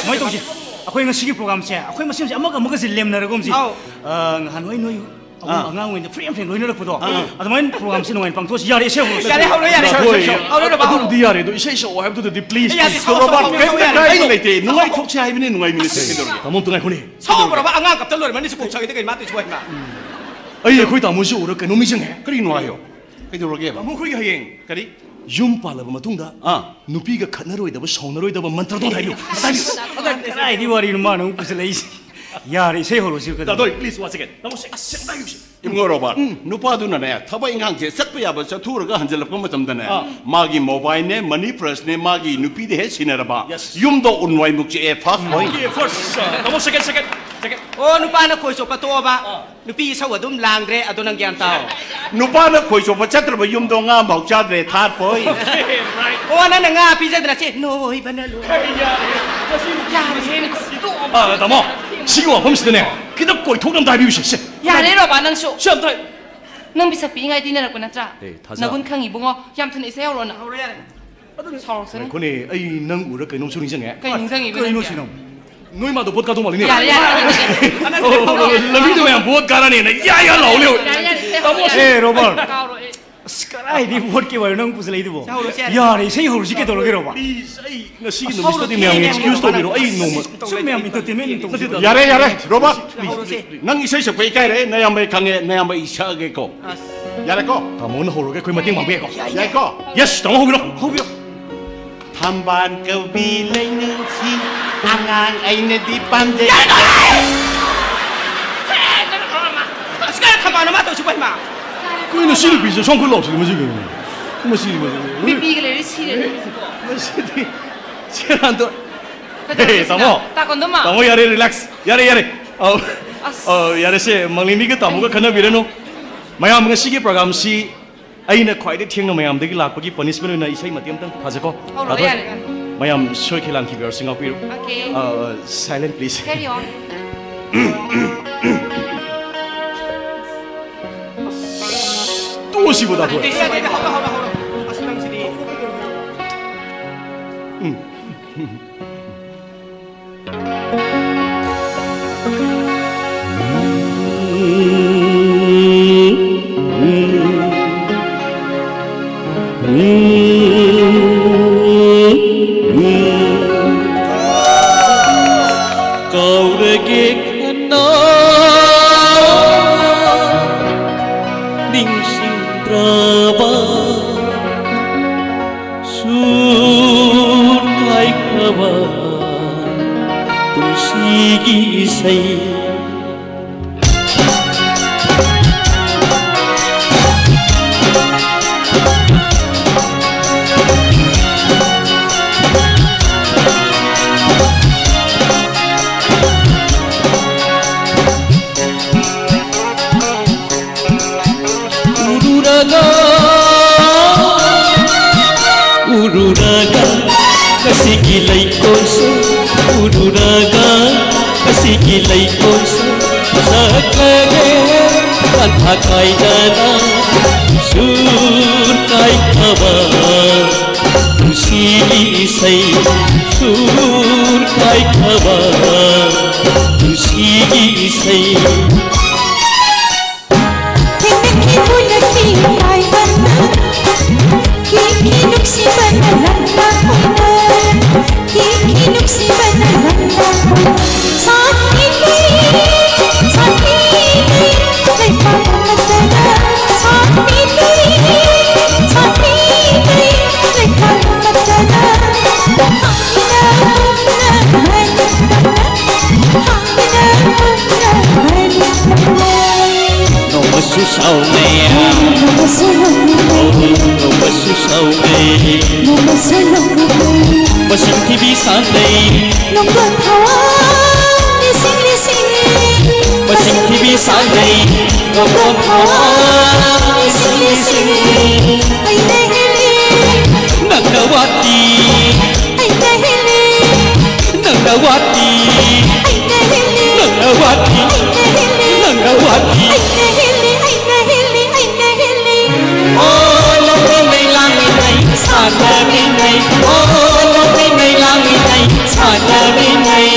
Mai tong si. Ako'y nga sige program siya. Ako'y masim siya. Amaga si lem na ragom si. Hanoi noi. Ang ang win free free noi na puto. At main program si noi pang tos yari siya. 야래 하우로 야래 하우로 로바 아도 디야레도 이세이셔 오합도 디 플리즈 야래 로봇 깼다 가이 하우로 레이티 누가 톡치 하이비네 누가 미니스 다몬 동안 코니 서버 로바 안강 갑자기 로리 만니 스코 차게 되게 마트 좋아해 마 아이 거의 다 모시 오르 그 노미싱해 그리 놓아요 그대로게 다몬 거기 하행 그리 윰 팔라바 마퉁다 누피가 칸나로이다바 성나로이다바 만트라도 다이요 Ay di wari naman ang pusilay. Yari say holo siya ka. 나도 플리즈 원 세컨드 나무 섹시 임거로바 누파두나네 타바 인강제 삭부야버서 투르가 한절럽고 뭐점다네 마기 모바일네 머니 프레스네 마기 누피데 해시네라바 юм도 온와이 묵지에 파스보이 예 퍼스트 나무 세컨드 오 누파나 코이소 파토바 누피 사와 좀 랑그레 아도 난 gian tao 누파나 코이쇼바 차트르바 юм도 nga 먹자데 타보이 오 나나 nga 피자드나 세 노이 바나로 아 나무 시기와 범시드네 그다 거의 도감 다 비우시 야래 로바 낭쇼 시험다 ꯅꯪ ꯕꯤꯁꯛ ꯄꯤꯛꯏꯉꯥꯏ ꯇꯤꯟꯅꯔꯛꯄ ꯅꯠꯇ꯭ꯔꯥ ꯊꯥꯖ. ꯅꯒꯨꯟ ꯈꯪ ꯏꯕꯨꯡꯉꯣ ꯌꯥꯝ ꯊꯨꯅ ꯏꯁꯩ ꯍꯧꯔꯣꯅ 하우로 야래 ꯁꯥꯎꯔꯛꯁꯅꯤ 코니 아이 năng 우르 그놈 소리 생해 ꯀꯩ ꯅꯤꯡꯁꯤꯡꯉꯤꯕ Kaya no ꯅꯪꯗꯤ? sinong. 너희 마도 봇 가도 말이네 야래 라비도 야 봇 가라니 야야 나올려 야래 Hey robot. 까오로 Karahi vote ki wala nang pusla idu bo. Sao rồi xe? Yaar isai horu si ke tolo gero ba. Please, ay ngasi numisda di mayam excuse to biro ay no. Sum me am entertainment tong. 야래 야래 로바 Haurusi. 낭 이세 셔 베이카이레 나야메 강에 나야메 이샤게 거 야래 거 Tamo na horo kay mating mabye ko. 야래 거 Yes, tamo hobiro. Hobiro. Tamban ka bilay ng si angang ay nadipande. Sekarang tambah nama tu supaya mak. Kung ina sili pizza song ko lo sige mo sige. Mo sige mo. Bibigil rin sila. Mo sige. Sirando. Hey, tamo. Takon doma. Tamo yare relax. Yare yare. Yare se manglimi ka tamo ka khana bireno. Mayam nga sige program si aina khwaide thengna mayam degi lakpagi punishment na isai matiam tang phajako. Mayam soy khilan ki ber singa piru. Okay. Silent please. Carry on. 또 시보다 더. Dia dia hau. Aslang sini. Kaurage kana ningsing traba sur kai khaba tulsigi isai Ururaga kasigilay koso Ururaga kasigilay koso Sakare kanthakay dana Sur kay kaba Tusigi isay Sur kay kaba Tusigi isay Susau me, no susau me, masih TV santai, masih TV santai, nonton hawa, Nangawati, Nangawati, Nangawati, Nangawati. Oh, langit langit ay sana minay. Oh, langit langit ay sana minay.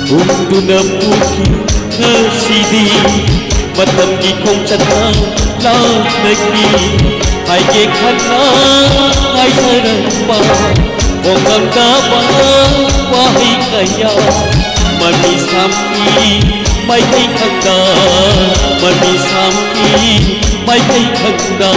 Undu na puki nasidi matam gi khong chana la nagi hai ge khana hai saramba ongam ka ba wahi kaya mani samki mai kai khanda mani samki mai kai khanda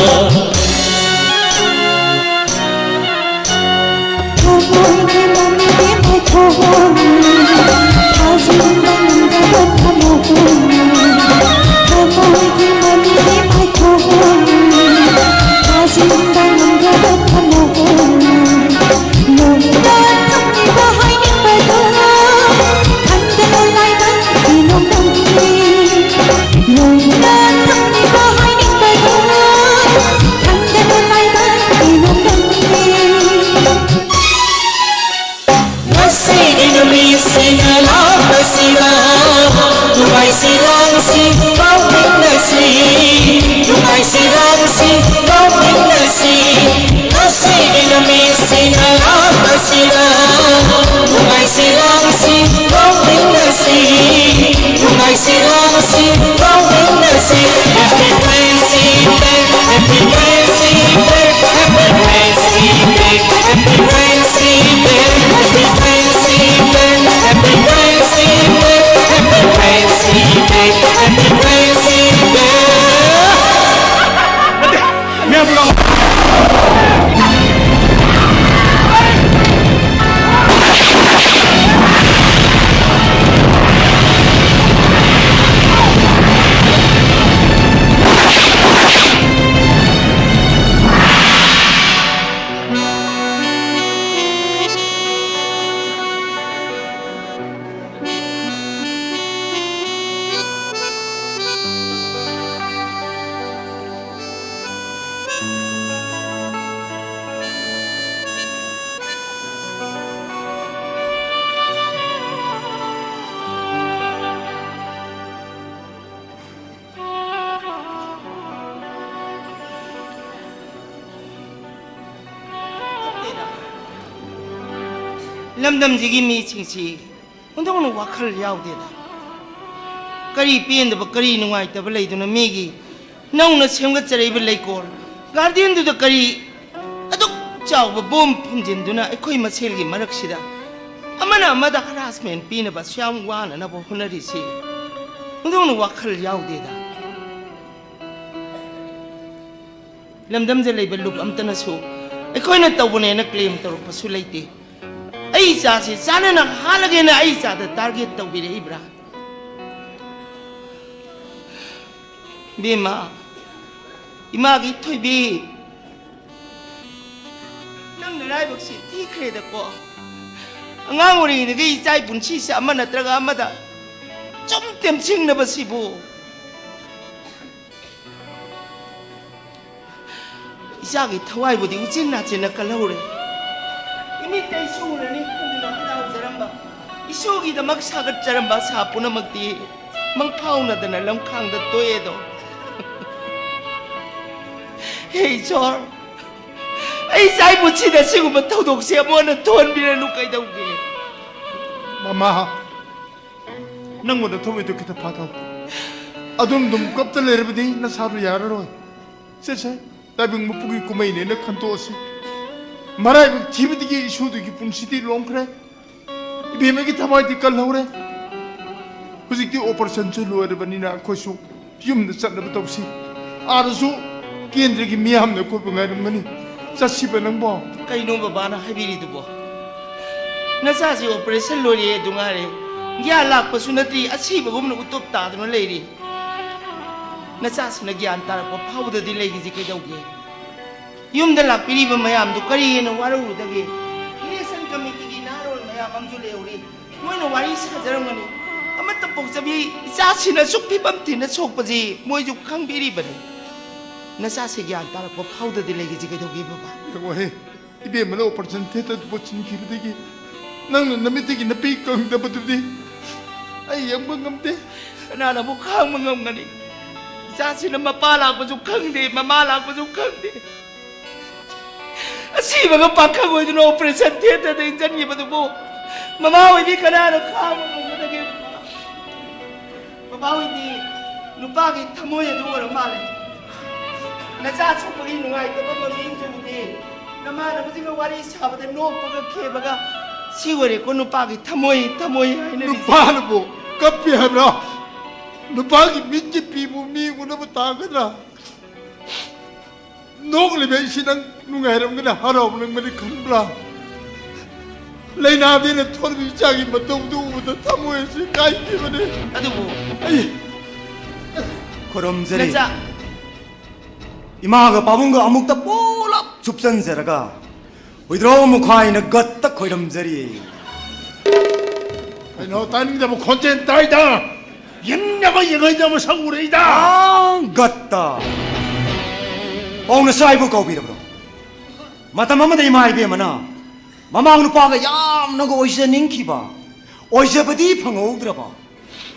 Sing along, ꯂꯝꯗꯝꯁꯤꯒꯤ ꯃꯤꯁꯤꯡꯁꯤ ꯑꯣꯟꯊꯣꯛꯅ ꯋꯥꯈꯜ ꯌꯥꯎꯗꯦꯗ ꯀꯔꯤ ꯄꯦꯟꯗꯕ ꯀꯔꯤ ꯅꯨꯡꯉꯥꯏꯇꯕ ꯂꯩꯗꯨꯅ ꯃꯤꯒꯤ ꯅꯧꯅ ꯁꯦꯝꯒꯠꯆꯔꯛꯏꯕ ꯂꯩꯀꯣꯜ ꯒꯥꯔꯗꯦꯟꯗꯨꯗ ꯀꯔꯤ ꯑꯗꯨꯛ ꯆꯥꯎꯕ ꯕꯣꯝ ꯐꯨꯝꯖꯤꯟꯗꯨꯅ ꯑꯩꯈꯣꯏ ꯃꯁꯦꯜꯒꯤ ꯃꯔꯛꯁꯤꯗ ꯑꯃꯅ ꯑꯃꯗ ꯍꯔꯥꯁꯃꯦꯟ ꯄꯤꯅꯕ ꯁꯨꯌꯥꯝ ꯋꯥꯅꯅꯕ ꯍꯣꯠꯅꯔꯤꯁꯤ ꯑꯣꯟꯊꯣꯛꯅ ꯋꯥꯈꯜ ꯌꯥꯎꯗꯦꯗ ꯂꯝꯗꯝꯗ ꯂꯩꯕ ꯂꯨꯞ ꯑꯝꯇꯅꯁꯨ ꯑꯩꯈꯣꯏꯅ ꯇꯧꯕꯅꯦꯅ ꯀ꯭ꯂꯦꯝ ꯇꯧꯔꯛꯄꯁꯨ ꯂꯩꯇꯦ ꯑꯩ ꯏꯆꯥꯁꯤ ꯆꯥꯅꯅ ꯍꯥꯜꯂꯒꯦꯅ ꯑꯩ ꯏꯆꯥꯗ ꯇꯥꯔꯒꯦꯠ ꯇꯧꯕꯤꯔꯛꯏꯕ꯭ꯔꯥ ꯕꯦꯝꯃ 이마기 토이비 ꯅꯪ ꯅꯔꯥꯏꯕꯛꯁꯤ ꯊꯤꯈ꯭ꯔꯦꯗꯀꯣ ꯑꯉꯥꯡ ꯑꯣꯏꯔꯤꯉꯩꯗꯒꯤ ꯏꯆꯥ ꯄꯨꯟꯁꯤꯁꯦ ꯑꯃ ꯅꯠꯇ꯭ꯔꯒ ꯑꯃꯗ ꯁꯨꯝ ꯇꯦꯝꯁꯤꯡꯅꯕꯁꯤꯕꯨ 이자기ꯊꯋꯥꯏꯕꯨꯗꯤ 우찐 나찐나 깔라오래 이미 떼이수우라니 흔들어 하나오자란바 이수기다막 사긋자란바 사뿐나막디 멍파우나드나 럼캉다 또에도 헤이 절 ai sai một chi đã siêu mà thâu độc xe mua nó thôn bị nó cây đâu kì Mama, nang mo na thumi to kita pataw. Adum dum kap ta ler bidi na saru yara ro. Se tabing mo pugi kumay ne na kanto si. Maray big tibi digi isu digi punsi di long kre. Ibi me ki thamai di kal hore. Huzik di operation chu lo er bani na ko su yum na sat na bataw si. Arzu kendra gi miyam na ko bangai mani. Sasi banang bo. Kai no baba na habiri du bo. Na sa si operation lo ri dungare. Gya lak pasu na tri asi bagum na utop ta do le ri. Na sa si na gyan tar ko phau da di le gi ji kai dau ge. Yum da lak piri ba mayam du kari na waru da ge. Election committee gi na rol mayam am ju le uri. Moi na wari sa jaram ngani. Ama ta pok sabi sa si na suk pi bam ti na sok pa ji moi ju khang biri ba ni. Na sa si gyan tar ko phau da di le gi ji kai dau ge baba. Ko he. Ibe mana operation the ta bochin ki bidi. Nang namiti ki napi kang da budi. Ay yang bangamde. Nana mo khang mangam ngani. Sa si na mapala ko ju khang de mamala ko ju khang de. Asi mga pakang ko no operation theater de jan ni badu mo. Mama wi di kana no khang mangam ngani. Baba wi di nupa ki thamoy du ro male. Na sa chu pagi nungai ta ba mi ju de. Na ma na bji wari sa ba de no pa ka khe ba ga. Si wari ko nupa ki thamoy ai na. Nupa na bo. Kapi habra. Nupa ki minji pibu mi una batagadra. Nogli be sinang nungairam gana haraw nang mani khanbra. Laina bi na thor bi chagi matung du da thamoy si kai ki bane. Adu bo. Ai. Korom zari. Na 이마가 바본가 아묵다 뽀랍 줍선제라가 위드로 무카이나 걷다 코이름저리 Ai no taning da mo content dai da. Yen na ba yegai da mo sangure da. 아 걷다 오늘 사이버 거비르브로 마타마마다 이마이베 마나 마마우누 파가 얌나고 오이세 닝키바 오이세버디 팡오드라바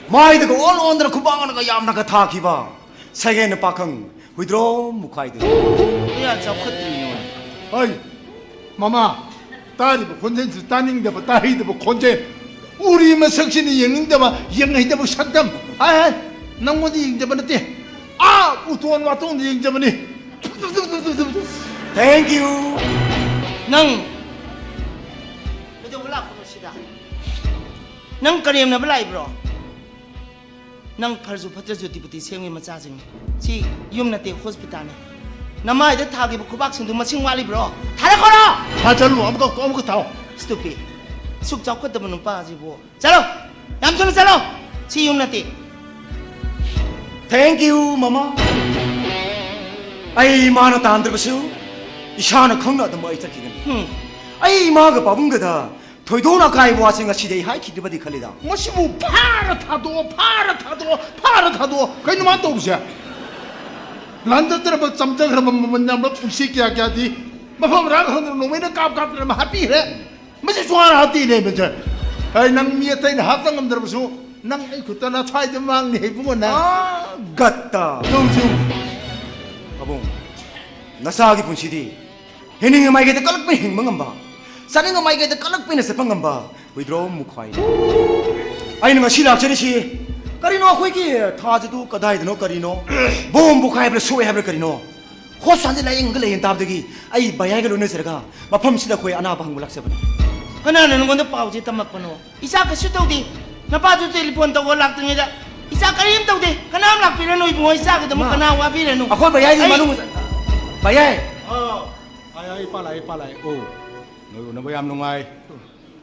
마이드가 온온드라 쿠방하나가 얌나가 타키바 세계는 파캉 위드로 무카이드 Ya chau khatri no. Ai. Mama. Tari bo content taning da ba tai da bo content. 우리 뭐 석신이 영인데만 영인데 뭐 산담 아 낭모디 영자만한테 아 우도원 왔던 영자만이 땡큐 Nang. Ito wala ko sida. Nang karim na balay bro. Nang parzu pataju tibuti sengmi macha jing. Si yum na te hospital ne. Namai da thagi bu kubak sing du masing wali bro. Thara kono. 하자루 아무거 타오 Stupid. Suk chau khat da nu pa ji bo. Chalo. Nam chalo chalo. Si yum na te. 땡큐 마마 아이 마나 단들버슈 이샤나 콩나도 뭐 있자기는 아이 마가 바본 거다 토이도나 가이 보아싱가 시대이 하이키드바디 칼리다 뭐시 뭐 파라 타도 그이 놈 안도 없어 란다들 뭐 점장 그러면 뭐냐 뭐 부시기야 야디 뭐 라가 하는 놈이나 깝깝들 뭐 하피래 뭐지 좋아하는 하디네 뭐지 아이 낭 미에타인 합당감 들어보소 낭 그때나 차이드 막네 해보고 나 아 같다 좀좀 바봉 나사기 분시디 해닝이 마이게다 깔락빈 행망한 바 Saning ngamai kay kalak pina sa pangamba. Withdraw mo kay. Ay nga sila chani si. Karino ako ki thaje tu kadai dano karino. Bom bu khay bla soe habla karino. Ho sanje lai ngal yin tab dagi. Ay bayay ga lone serga. Mafam sida khoi ana bang bulak se bani. Kanana nungon pau ji tamak pano. Isa ka su tawdi. Napa tu telepon taw lak tangida. Isa ka rin tawdi. Kanam lak pirano ibu isa ka damo kana wa pirano. Ako bayay di manung. Bayay. Ay palay. Oh. Ngayon na bayam nungay.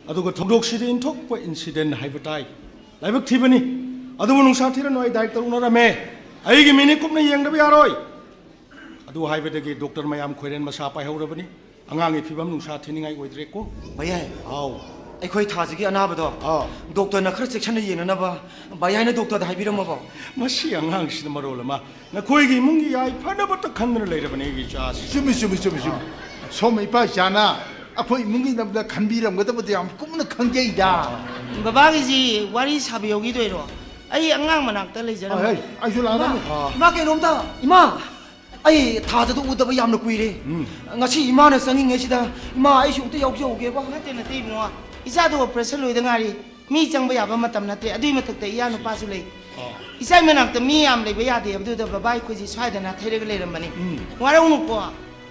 Adugo thogdok sidin thokpa incident haibatai. Laibak thibani. Adugo nung sathira noi director unarame. Aigi mini kupna yengda yaroi. Adu haibadagi doctor mayam khoiren masa pai haurabani. Angangi phibam nung sathiningai oidre ko. Bayay. Aw. Ay khoi thaje gi anabado. Doctor na khar section yin na ba. Bayay na doctor da haibiram ma ba. Masi angang sida marolama. Na khoigi mungi ai phana bata khandna leirabani gi chas. Sumi. Some ipa jana. Akhoi mungi namda khanbiram gadabadi am kumna khangjeida. Babagi ji wari sabi yogi doiro. Ay angang manak ta lejaram. Ay, ayu lana. Ima ke nomda. Ima. Ay thaje tu udaba yamna kuire. Ngasi ima na sangi ngesida. Ima ai shukta yauk yauk ge ba. Nate nate ibu. Isa do operation loida ngari. Mi changba yaba matam nate. Adui mathak ta iya no pasu lei. Isa manak ta mi am leiba yade abdu da babai ko ji swaida na thairega leiram bani. Wara unu ko.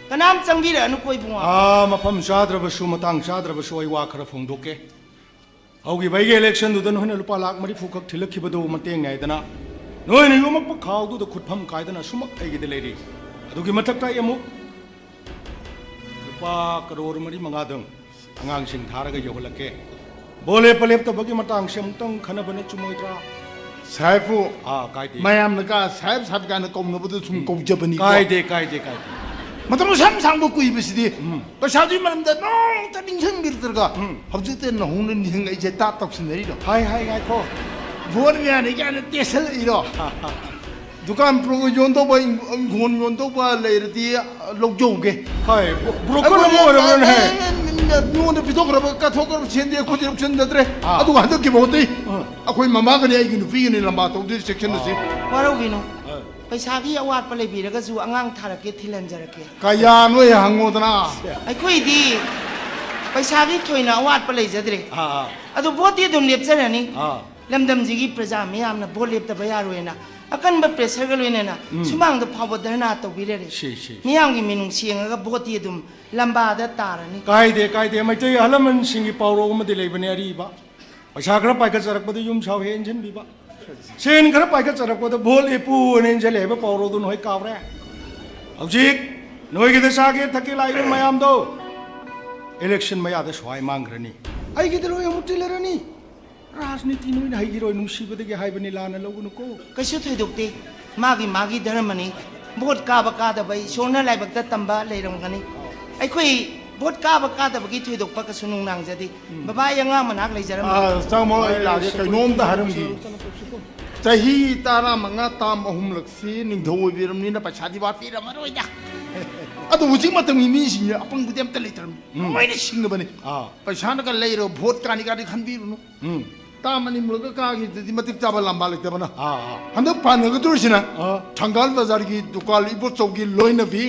Kanam changbira anu koi bunga. Mafam chadrabasu matang chadrabasu ai wa khara phongdoke. Augi baigi election du dan hoina lupa lak mari phukak thilakhiba mateng ngai dana. Noi ni yomak pa khaw du khutpham kaidana sumak ai gi deleri. Adugi mathakta yamu lupa crore mari mangadang angang sing tharaga yoholake. Bole palep ta bagi matang semtang khana bane chumoitra. Saifu. Kaide. Mayam naga saib sab kana kom no budu sum kom jabani. Kaide. Matam sam sang bu kui bisidi. Ba shadi malam da no ta ning sang bir terga. Habju te no hun ni hang ai je ta tok sin ri do. Hai ngai ko. Vor ya ni kana tesel i do. Dukan pro yon to ba ngon yon to ba le ri lok jo ge. Hai broker mo ran hai. 누구한테 비도그라고 까토그라고 젠데 코디로 젠데드래 아도 한덕 기 못돼 아코이 마마가니 아이기 누피기니 람바 도디 섹션드지 Warogino. Paisagi awat palay biraga zu angang tharake thilan jarake. 가야 노에 항모드나 Ay koi di. Paisagi thoina awat palay jadre. Ado boti dum lep jarani. Lamdam jigi praja miyam na bol lep ta bayaroena. Akan ba pressure galoina na. Sumang do phabodarna to birere. Miyam gi minung sienga boti dum lamba da tarani. Kaide mai tei halaman singi pawro ma de lebani ari ba. Paisa khara pai ka charak ba yum chau he engine bi ba. Sen khara pai ka charak ba bol epu ne engine leba pawro du noi kawre. Objik noi gi de sa ge thaki lai mayam do. Election maya da swai mangrani. Ai gi de loi mutillerani. Rajniti noi na hi roi nungsi ba de ge hai bani lana logunu ko. Kasu thoidokte. Magi dharmani. Bot ka ba ka da bai sona lai bak ta tamba leiram gani. Ai koi bot ka ba ka da bagi thoidok pa ka sunung nang jadi. Baba yanga manak leijaram. 상모 라게 그놈다 하름기 자히 따라 망가 땀 어흠럭시 닝도 비름니나 바차디 바 피라 마로이다 아도 우직 맞던 이민신이 아빵 부담 떨리더럼 많이 싱거버니 바샤나가 레이로 보트 가니가리 한비루노 तामनी मुल्क का की दी मतिक चावल लंबा लगते बना हम तो पाने को दूरसिना ठंगाल बाजार की दुकान इबो चौकी लोइन भी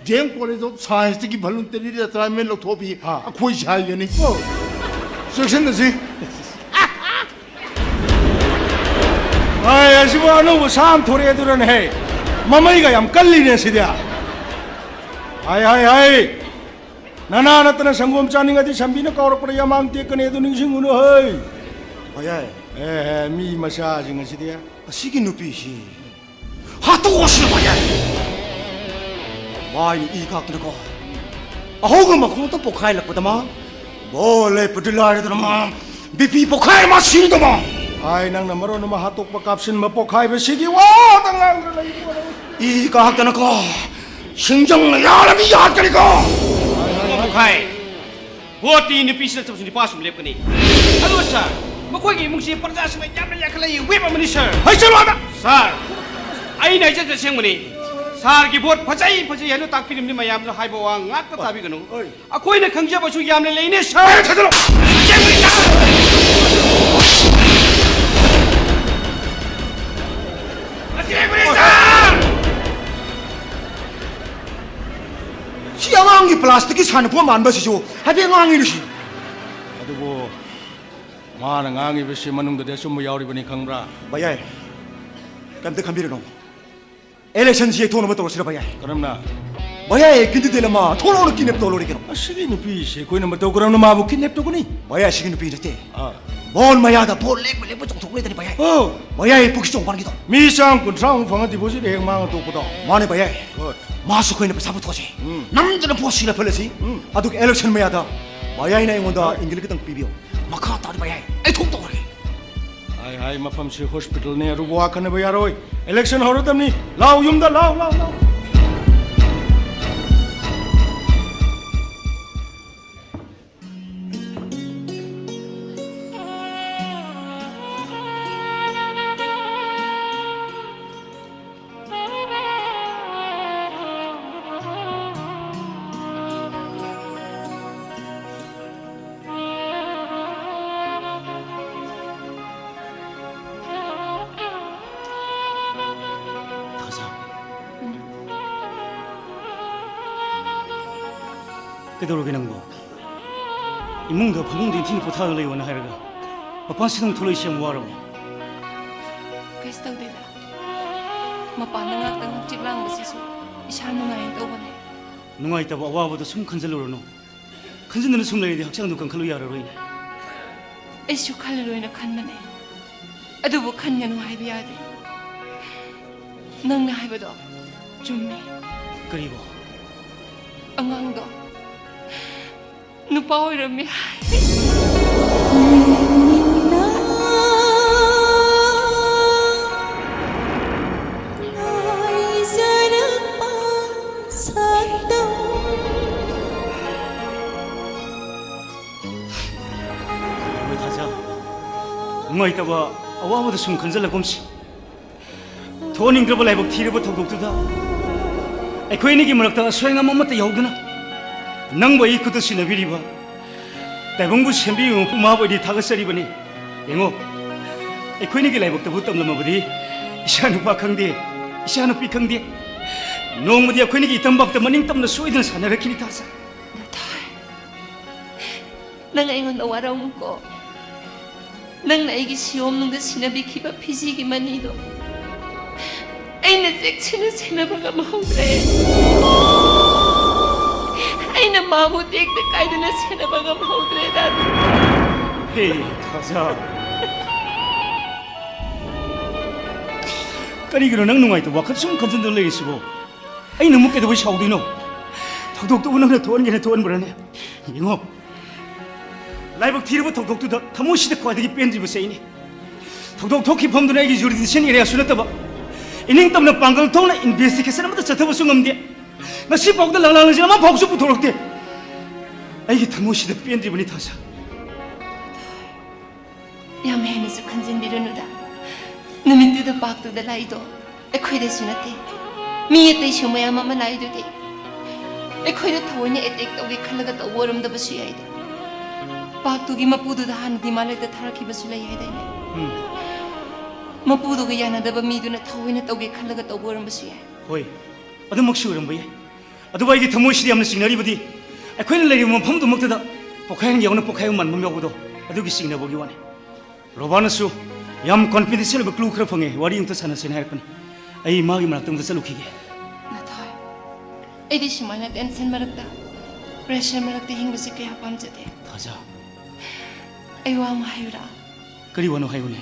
जेम कॉलेज ऑफ साइंस की भलुन तेरी रेस्टोरेंट में लोग थोपी कोई शाय नहीं सेक्शन दसी Ai asibo anu sam thore duran hai. Mamai ga yam kalli ne sidya. Hai. Nana natna sangom chani ngadi sambi na kaur pura yamang te kane du ning sing unu hai. Bayay Mi masa jing sidya. Asigi nupi si Hatu oshi bayay Mai i ka ko Ahoga ma ko to pokhai lak padama Bole pudilare dama BP pokhai ma sin dama Ai nang namaro nama hatok pa kapsin mapokhai ba sigi wa tangang lai 이 가학다는 거 신정 야람이 야하니까 Mukhai. Boti ni pisah tu sini pasum lep kini. Halo sir. Makoi ki mungsi perja semai jam ya kalai web amani sir. Hai chalwada Sir. Ai nai jat seng mani. Sir ki bot phachai halo tak pirim ni mayam lo hai bawa ngat ta tabi kanu. Akoi na khangja basu yam le leine sir. chalo 시양왕이 플라스틱이 산포 만바시죠 하비 왕이르시 마나 ngang 이 만ung도 좀 야우리버니 강브라. 바야이 깜짝 감비르노 엘렉션 지에 돈을 못 떨어지라 바야이 그럼나. 바야이 근데 되나마 돈을 끼냅 떨어리기노 아시기 누피시 거기는 뭐 그럼 마부 킨nep도구니. 바야이 시기 누피 이랬대 아. 뭔 마야다 볼 렉 좀 동네더니 바야이 어. 바야이 복시 좀 바르기도 미상 군상 방어디 보지 행망을 또보다. 마네 바야이 굿. 마수 거이는 사부터지 남자는 보시나 별레지 아두 엘렉션 마야다 바야이나 영원다 인길 그당 비비오 마카 따리 바야이 에 통도 그래 아이 마팜시 호스피탈네 루보아카네 바야로이. 엘렉션 하러담니 라우 юм다 라우. 그대로게 낭보 이몽도 방공된 티니 포타를 레이원 하여가 어pan 시동 돌로 시험 뭐하라고 Kaysa tawdila. Mapanangak tang chiklang basisu. Isa nungayin tawbane. 누가 있다고 아와보다 숨 컨설로노 컨설로는 숨 레이디 학창도 칸칼로 야라로이네 Isu kalaluin na kanmane. Adubo kanya no hai biyade. Nang na hai bado. Jummi. 그리고 Angangdo. Nupa oirami hai. 왜 다자 누가 있다고 아와보다 숨 컨설로 곰시 돈인 그러벌 해복 티르부터 독두다 에코이니기 물었다가 수행한 몸부터 여우드나 낭보 이쿠도 시나비리바 대봉부 셴비 부마버리 다가서리버니 영호 에코이니기 라이복도 붙담람아버디 이샤누 박항디 이샤누 삐캉디 농무디 에코이니기 이tam박도 머닝땀도 수이든 사나를 키니 타사 Nang ingon awaraw mo ko. Nang naigisiom nung sinabi kiba pisigi manido. Ay naseksyon na sinabaga mahumre. Ay namamutik na kayo na sinabaga mahumre dati. 헤이 타자 까리기로 낭농아이도 와카 숨 컨센들 레이시고 아이 너무 깨도 왜 샤우디노 덕덕도 운항에 도원게네 도원 그러네 이거 라이브 티르부 덕덕도 타모시데 과대기 뺀지부 세이니 덕덕 토키 범도 내기 주리디 신이래야 수냈다봐 이닝 때문에 방글 통나 인베스티게이션부터 저터부 숭엄데 나 시복도 랑랑한 시간만 복수부 도록대 아이게 타모시데 뺀지부니 타자 Yamhensu kanzindirunuda. Numinduda baktuda laido. Ekoida sunate. Miyate shumaya mama laido de. Ekoida tawanya etek tawge khalaga taworum da basu yaida. Baktugi mapududa han dimale da tharaki basu lai yaida ne. Mapuduga yana da ba miduna tawina tawge khalaga taworum basu yai. 호이 어느 먹시 그런 거야 어두바 이게 더모시리 없는 시그널이 부디 에코인 레리면 펌도 먹다다 복하는 영는 복하용만 문명보도 어두기 시그널 보기 원해 로바너스 얌 컨피던셜 그 클루 크펑에 와리용도 사나신 할 뿐 아이 마기 말았던 거 룩히게 Natoy. Edi shumana tension marakta. Pressure marakta hingbasi kaya pamjade. 타자 Aywa mahayura. 그리 원호 하이오네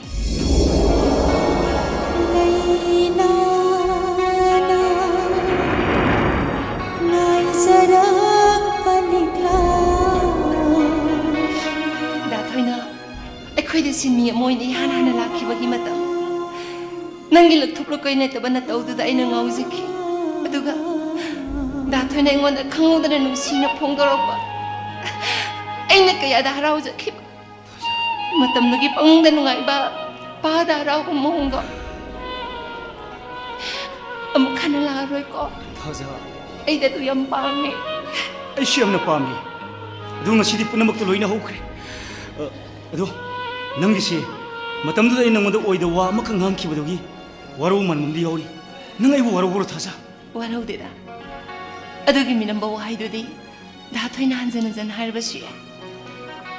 Ako'y sin mi mo ni hana na laki bagi mata. Nanggilog tuplo ko ina taba na tawdo da ina ngawziki. Aduga, datoy na ingon na kangoda na nusina pongdorog ba. Ay na kaya da haraw za kiba. Matam nagi pangda nung ay ba, pa da haraw ko mohonga. Amo ka na laroy ko. 타자 Ay da to yung pami. 아이 시험나 밤이 누가 시디 뿌나 먹도 로이나 하고 그래 어도 능기시 마담도 있는 건데 오이도 와 막한 한 키보더기 와로만 몸디 요리 능아 이거 와로보로 타자 Waraw dida. Adugi minambaw hay dudi. Datoy na hansan hansan harbasya.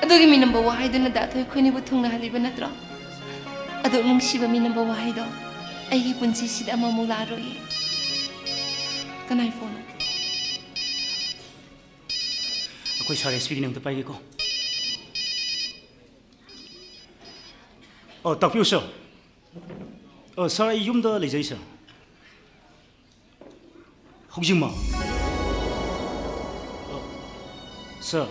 ꯑꯗꯨꯒꯤ ꯃꯤꯅꯝꯕ ꯋꯥꯍꯩꯗꯨꯅ ꯗꯥꯊꯣꯏ ꯑꯩꯈꯣꯏꯅꯤꯕꯨ ꯊꯨꯡꯅꯍꯜꯂꯤꯕ ꯅꯠꯇ꯭ꯔꯣ? ꯑꯗꯨ ꯅꯨꯡꯁꯤꯕ ꯃꯤꯅꯝꯕ ꯋꯥꯍꯩꯗꯣ ꯑꯩꯒꯤ ꯄꯨꯟꯁꯤꯁꯤꯗ ꯑꯃꯃꯨꯛ ꯂꯥꯛꯑꯔꯣꯏꯌꯦ. ꯀꯅꯥꯏ ꯐꯣꯟꯅꯣ? ꯑꯩꯈꯣꯏ ꯁꯥꯔ SPꯒꯤꯅꯦ ꯑꯝꯇ ꯄꯥꯏꯒꯦꯀꯣ. ꯇꯥꯛꯄꯤꯌꯨ ꯁꯥꯔ. ꯁꯥꯔ ꯑꯩ ꯌꯨꯝꯗ ꯂꯩꯖꯩ ꯁꯥꯔ. ꯍꯧꯖꯤꯛꯃꯛ ꯁꯥꯔ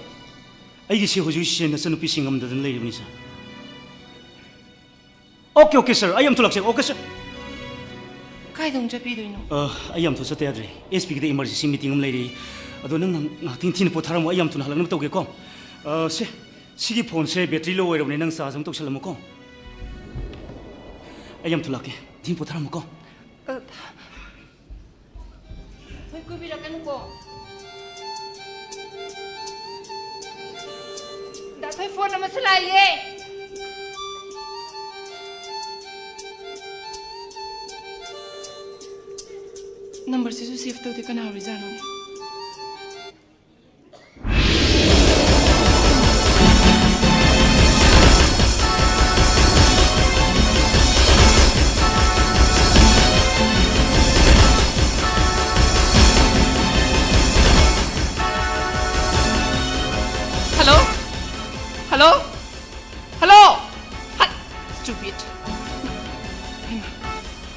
ꯑꯩꯒꯤꯁꯤ ꯍꯧꯖꯤꯛꯁꯦ ꯅꯆꯟꯅꯨꯄꯤꯁꯤꯡ ꯑꯃꯗꯗꯅ ꯂꯩꯔꯤꯕꯅꯤ ꯁꯥꯔ. ꯑꯣꯀꯦ ꯁꯥꯔ ꯑꯩ ꯑꯝꯇ ꯂꯥꯛꯆꯒꯦ. Okay sir. ꯀꯥꯏꯗ ꯑꯃꯨꯛ ꯆꯠꯄꯤꯗꯣꯏꯅꯣ? ꯑꯩ ꯌꯥꯝ ꯊꯨꯅ ꯆꯠꯇ ꯌꯥꯗ꯭ꯔꯦ. SPꯒꯤꯗ ꯏꯃꯥꯔꯖꯦꯟꯁꯤ ꯃꯤꯇꯤꯡ ꯑꯃ ꯂꯩꯔꯤ. ꯑꯗꯣ ꯅꯪ ꯉꯥꯏꯍꯥꯛꯇꯪ ꯊꯤꯅ ꯄꯣꯊꯥꯔꯝꯃꯣ. ꯑꯩ ꯌꯥꯝ ꯊꯨꯅ ꯍꯜꯂꯛꯅꯕ ꯇꯧꯒꯦꯀꯣ. ꯁꯤꯒꯤ ꯐꯣꯟꯁꯦ ꯕꯦꯇ꯭ꯔꯤ ꯂꯣ ꯑꯣꯏꯔꯕꯅꯤ. ꯅꯪ ꯆꯥꯔꯖ ꯑꯃ ꯇꯧꯁꯜꯂꯝꯃꯣꯀꯣ. ꯑꯩ ꯌꯥꯝ ꯊꯨꯅ ꯂꯥꯛꯀꯦ. ꯊꯤꯅ ꯄꯣꯊꯥꯔꯝꯃꯣꯀꯣ. ꯍꯣꯏ ꯀꯨꯏꯕꯤꯔꯛꯀꯅꯨꯀꯣ. ꯗꯥꯊꯣꯏ ꯐꯣꯟ ꯑꯃꯁꯨ ꯂꯥꯛꯏꯌꯦ. ꯅꯝꯕꯔꯁꯤꯁꯨ ꯁꯦꯚ ꯇꯧꯗꯦ. ꯀꯅꯥ ꯑꯣꯏꯖꯥꯠꯅꯣꯅꯦ? Hello? Stupid.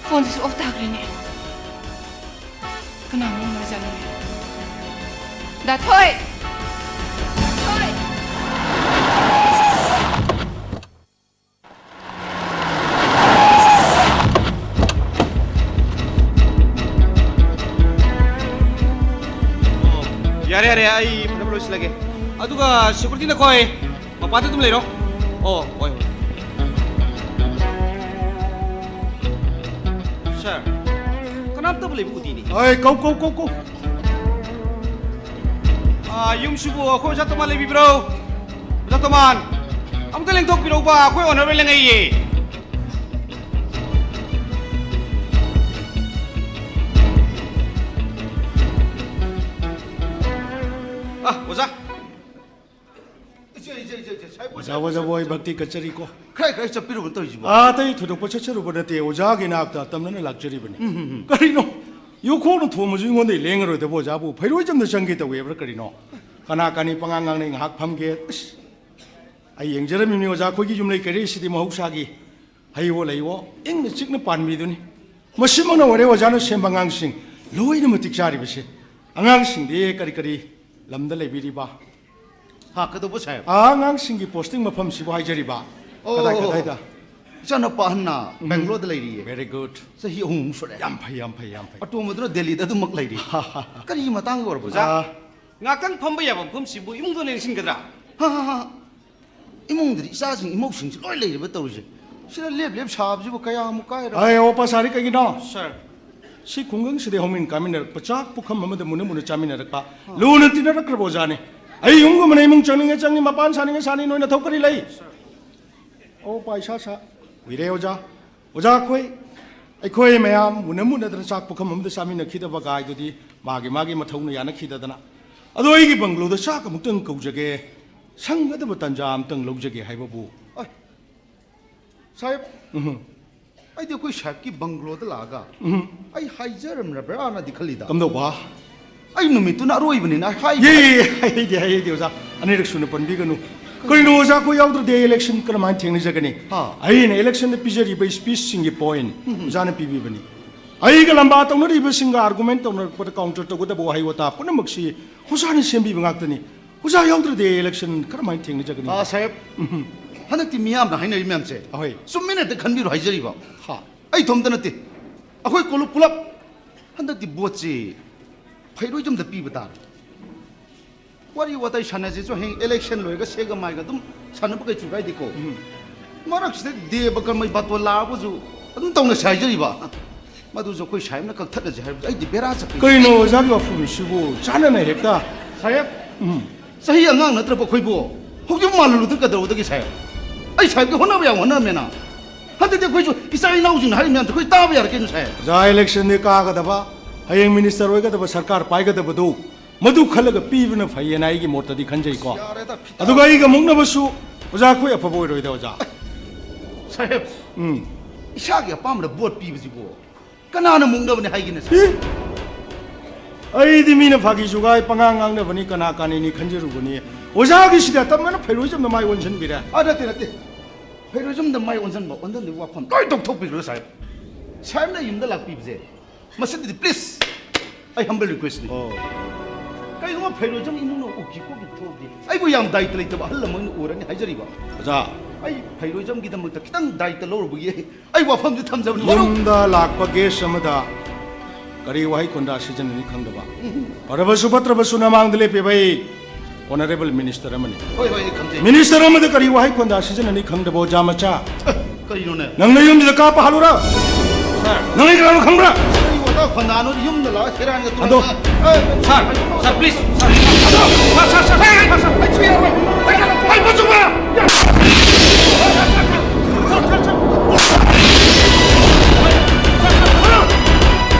Phone is off tagrine. Kana mo marjano ne. Dathoy. Yare ai double lois lage. Aduga security na koi. Mapade tum leiro. Oi. Sir. Kanap ta bole budi ni. Oi, go. Yung subo ako sa toman lebi bro. Sa toman. Am ta leng tok piro ba ako honor lang ai ye. Oza. Oza boy bhakti kachari ko. Kai chapiru to jibo. Tai thudok pachacharu bonate oza gi nakta tamna lakchari bani. Karino. Yu khonu thomu ju ngonde lengro de boza bu phairoi jamna changi ta webra karino. Kana kani pangangang nei hak phamge. Ai yengjarami ni oza khoi gi jum lei kari sidi mahausa gi. Haiwo leiwo ingna chikna panmi duni. Masimangna wore oza no sembangang sing loina matik chari base. Angang sing de kari lamda leibiriba. Ha kadobo sai. Angang singi posting mafam sibo haijariba. Kadai da. Chana pahanna Bangalore da leiri. Very good. Sahi ahum sure. Yam phai. Ato madro Delhi da dumak leiri. Kari matang gor boza. Ngakang phamba yabam phum sibu imung do leng gadra. Ha. Imung dri isa sing imong sing loi leiri ba tawse. Sira lep sab jibo kaya mu kai ra. Ai opa sari kai no. Sir. Si kungang side homin kaminer pachak pukham mamada muna chamina rakpa. Luna tina rakra bojane. Ai yungu mane imung changi mapan sani noina thokari lai. Opa isa sa. Wire oja khoi. Ai khoi mayam muna dra chak pukham mamada chamina khida bagai dudi magi mathau yana khida dana. Ado ai gi banglo da chak amutang kaujage. Sangada batanja amtang logjage haibabu. Sahib. Ai de koi shak ki Bangalore da laga. Ai haijaram na bra na dikhali da. Kamdo ba. Ai numitu na roi bani na hai. Ye oza. Ani raksuna panbi ganu. Koi no oza ko yaudra de election karaman thengni jagani. Ai na election de pijari by speech singi point. Oza na pibi bani. Ai ga lamba tawna ri ba singa argument tawna pa counter to goda bo hai wata puna maksi. Oza ni sembi bangaktani. Oza yaudra de election karaman thengni jagani. Sahib. Hanakti miyam na hainari miyam se. Ahoi. Summina de khanbiru haijari ba. Ai thomda nate. Akhoi kolu pulap. Hanakti botchi. Phairoi jam da pi bata. Wari watai sanaji jo heng election loiga sega maiga dum sanaba kai chugai diko. Marak side de bakar mai batwa la bu ju adum tawna saijari ba. Madu jo koi saim na kak thada jai ai di bera cha. Koi no oza ga fu sibu chana na hekta. Sahib. Sahi angang natra ba khoi bo. Hojum malu du ka do da ki sahib. Ai sahib ke hona ba ya hona mena. Hade de khoi ju isai nau jin hari myan khoi ta ba yar ken sahib. Ja election ne ka ga da ba. Hayeng minister hoiga da ba sarkar paiga da ba do. मधु खलग पीबन फैयना आइगी मोटदी खंजई को अदुगा आइगा मुंगनबसु ओजा खोय अफबो ओइरोइदा ओजा साहेब इसागे अपामदा boat पीबजिबो कनाना मुंगनबने हाइगिने साहेब अइदि मीना फागी जुगाय पंगांग आंगनबनी कना कानिनी खंजरुगनी ओजागी सिदा तमना फेरोइजम my वनसन बिरा नते नते फेरोइजम the my वनसन बो वनसन दि वाफम तोय तोक थोक बिरो साहेब साहेब ना युमदा लाकपीबजे मसिदि प्लीज आई हम्बल रिक्वेस्ट नि कई गो फेरोइजम इमुनो उकी को बिथोदि आइबो याम दायित्व लेतबा हल्ल मन उरनि हाइजरिबा ओजा आई फेरोइजम की दम खितंग दायित्व लौरबगी आई वाफम दि थमजबनि युमदा लाकपा गेस अमदा करी वाही कोंदा सिजननी खंगदबा परबसु पत्रबसु नमांग लेपे भाई ऑनरेबल मिनिस्टर अमनी होय होय खमजे मिनिस्टर अमद करी वाही कोंदा सिजननी खंगदबो जामचा करिनो ने नंग युम द का पहालुरा नंग इकरानो खंगरा वता खनानो युम द ला सेरान ग अदो सर प्लीज सर आई बचुमा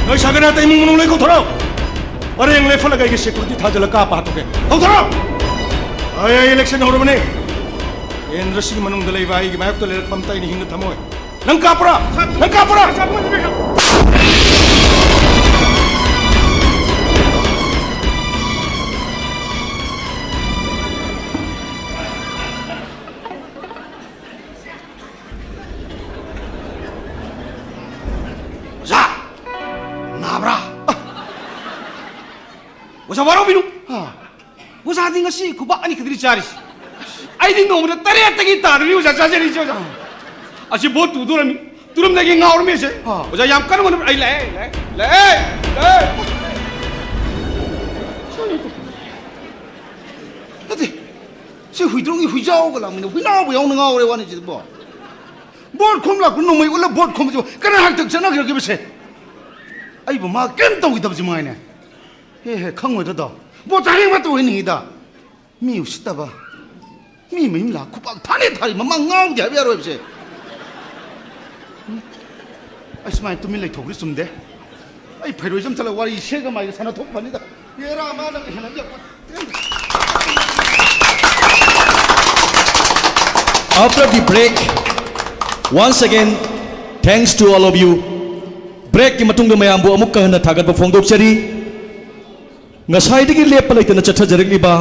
नोय सागना तै मुंग लेको थरो अरे एंग लेफल गई सिक्योरिटी थाजल का पातोके हो थरो आय इलेक्शन होरबने केंद्र सिंह मनुंग दलै बाई गी मायक तो ले पमता इन हिंग थमोय लंकापुरा ओजा वारो बिनु ओजा दिंग सी कुबा अनि खदरी चारिस आई दिन नोमरे तरे तगी तारनी ओजा चाजरी ओजा असी बोट तुदुरमी तुरम दगी गाउर में से ओजा याम कर मन आई ले अते से हुइद्रोंगी हुइजाओ गला मिन हुइनाव बयाव न गावरे वानि जिबो बोट खोमला कुनो मै उला बोट खोम जो कना हाक तक जना गिर गिबसे आई बो मा केम तौ गिदब जि माइने हे खंगो दो बो चाहे मत होई नि दा मी उस्तबा मी मिम ला खुपा थाने थारी ममा गाव दे बिया रोबसे असमाय तुमि लै थोग्रि सुमदे आई फेरोइजम चला वारी सेगा माइ सना थोक फनि दा येरा मा न हेना दे After the break, once again, thanks to all of you. Break ki matungda mayambu amuk kahana thagat ba phongdok chari. Ngasai digi lepa laitana chatha jarikliba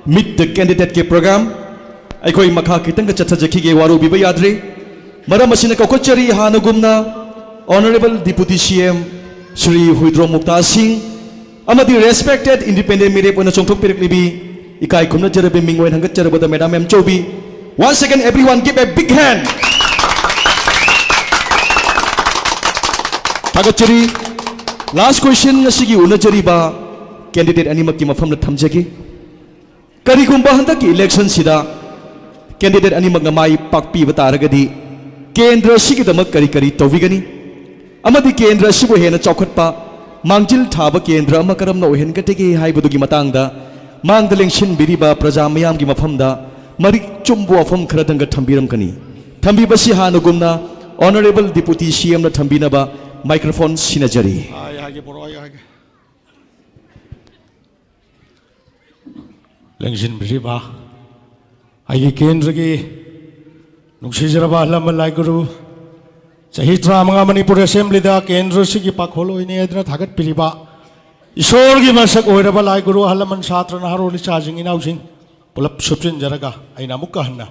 Meet the Candidate ke program. Aikoi makha kitang ka chatha jakhi ge waru biba yadre. Maram asina ka kochari hanagumna Honorable Deputy CM Shri Huidrom Mukta Singh amadi respected independent mirep ona chongthok piriklibi ikai khumna jarabe mingwen hangat jarabada Madam M Chobi. Once again, everyone give a big hand. Thagachari, last question ngasigi unajari ba candidate animak ki mafam na thamjagi. Karigumba handa ki election sida candidate animak ngamai pakpi bataragadi kendra sigi damak kari tawigani. Amadi kendra sibu hena chokhatpa mangjil thaba kendra amakaram na ohen gategi haibudugi matangda mangdaling shin biriba praja mayam ki mafamda Marik chumbu afam kharadanga thambiram kani. Thambi basi hanugumna Honorable Deputy CM na thambina ba microphone sinajari. Ay boro ay. Lengshin briba. Ay kendra gi nuksijara lam lai guru. Sahitra mga Manipur Assembly da kendra sigi pakholo ini adna thagat briba. Isor gi masak oiraba lai guru halaman satra na haroli charging inausing. Pull-up सुप्रिन जरगा आइना मुक्का हन्ना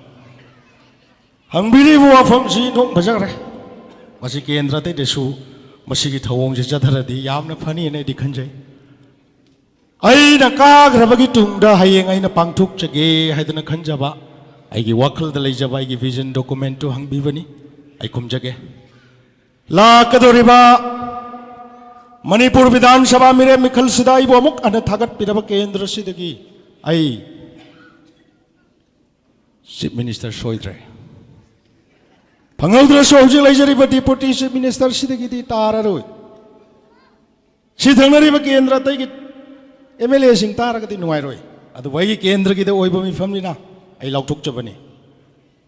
हंबिरी वो अफम सी नोक भजक रे मसी केंद्र ते देसु मसी की थवोंग जे जधरदी यामना funny ने दिखंजै आइना काग्रबगी तुंगदा हायेंग आइना पांगथुक चगे हायदना खंजबा आइगी वखल द लेजबा आइगी विजन डॉक्यूमेंट तो हंबिबनी आई खुमजगे लाकदोरिबा मणिपुर विधानसभा मिरे मिखल सिदाई बो मुक अन थागत पिरब केंद्र सिदगी आई Chief Minister Soidre. Pangaldra Soji Lajari Deputy Chief Minister Sidiki Tararoi. Sitanari Kendra take it MLA Sing Tarakati Nuiroi. At the way Kendra get the Oibami family now. I love Tuk Javani.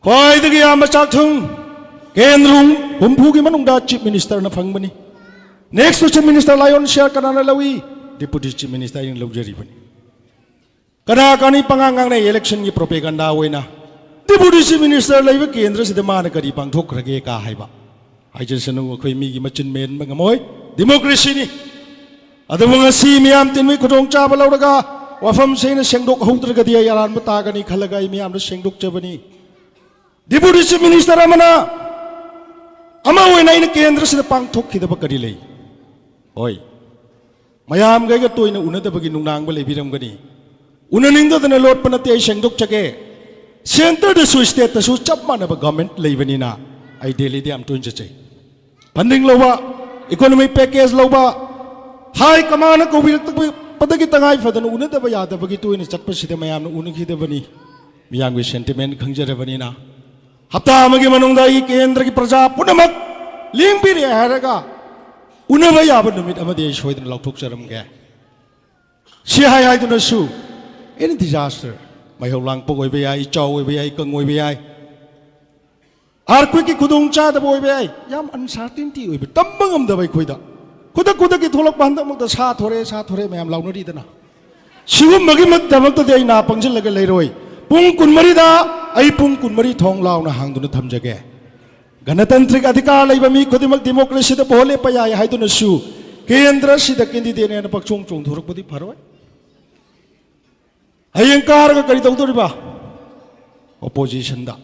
Why the Yamachatung? Kendrum, Humpugi Manunda Chief Minister Nafangmani. Next to Chief Minister Lion Share Kanana Lawi. Deputy chief minister इन लौजरीबनी कना कानी पंगांगांगने election की propaganda होइना deputy chief minister लेबे केंद्र सिदा मान करी पांगथोखरगे का हाइबा हाइजसनु अखोय मिगी मचिन मेन मंगमोय डेमोक्रेसी नि अदुबो ngasi मियाम तिनमि खुदोंग चाबा लौरगा वाफम सेना सेंगदोक हौद्रगदि यारान बतागनी खलगा मियाम सेंगदोक चबनी डिप्यूटी चीफ मिनिस्टर अमना अमा होइना इन केंद्र सिदा पांगथोखिदबा करी लई ओय मयाम गैगा तोइना उनदबगी नुंगनांगबा लेबिरमगनी उननिंगदना लोटप नते आई सेंगदोक चगे सेंटर दसु स्टेट दसु चप मानबा गवर्नमेंट लेबनिना आई दिल्ली दे am तोइन चचे फंडिंग लोबा इकोनॉमिक पैकेज लोबा हाई कमान कोबिरक पदगी तंगाई फदन उनदबा यादबगी तोइन चटपसिदे मयाम उनखिदबनी मियाम गे सेंटिमेंट खंजरबनिना हप्ता अमगी मनुंगदा ई केंद्र की प्रजा पुनमक लिंगबिरे हारगा उनबा याब नुमित अमदे सोइदन लौथोकजरमगे सि हाय हायदुनसु एनी डिजास्टर माइहौलांग पोगोइबे याई चाओइबे याई कंगोइबे याई आर्क्वेक की खुदोंग चादबो ओइबे याई याम अनसर्टेनिटी ओइबे तम्बंगमदबे खोइदा खुद की थोलक बांधमक सा थोरे मैम लाउनरीदना सिगुमगी मदमक दे ना पंगजलग लेरोय पुंग कुनमरीदा आई पुंग कुनमरी थोंग लाउना हांगदुना थमजगे गणतंत्रिक अधिकार लेबा मी खुदिमक डेमोक्रेसी द बोले पयाय हाइदुनसु केंद्र सिद कैंडिडेट ने पक्षों चोंग थोरकपदि फरोय हयें कारगा करी तौदोरिबा ओपोजिशन दा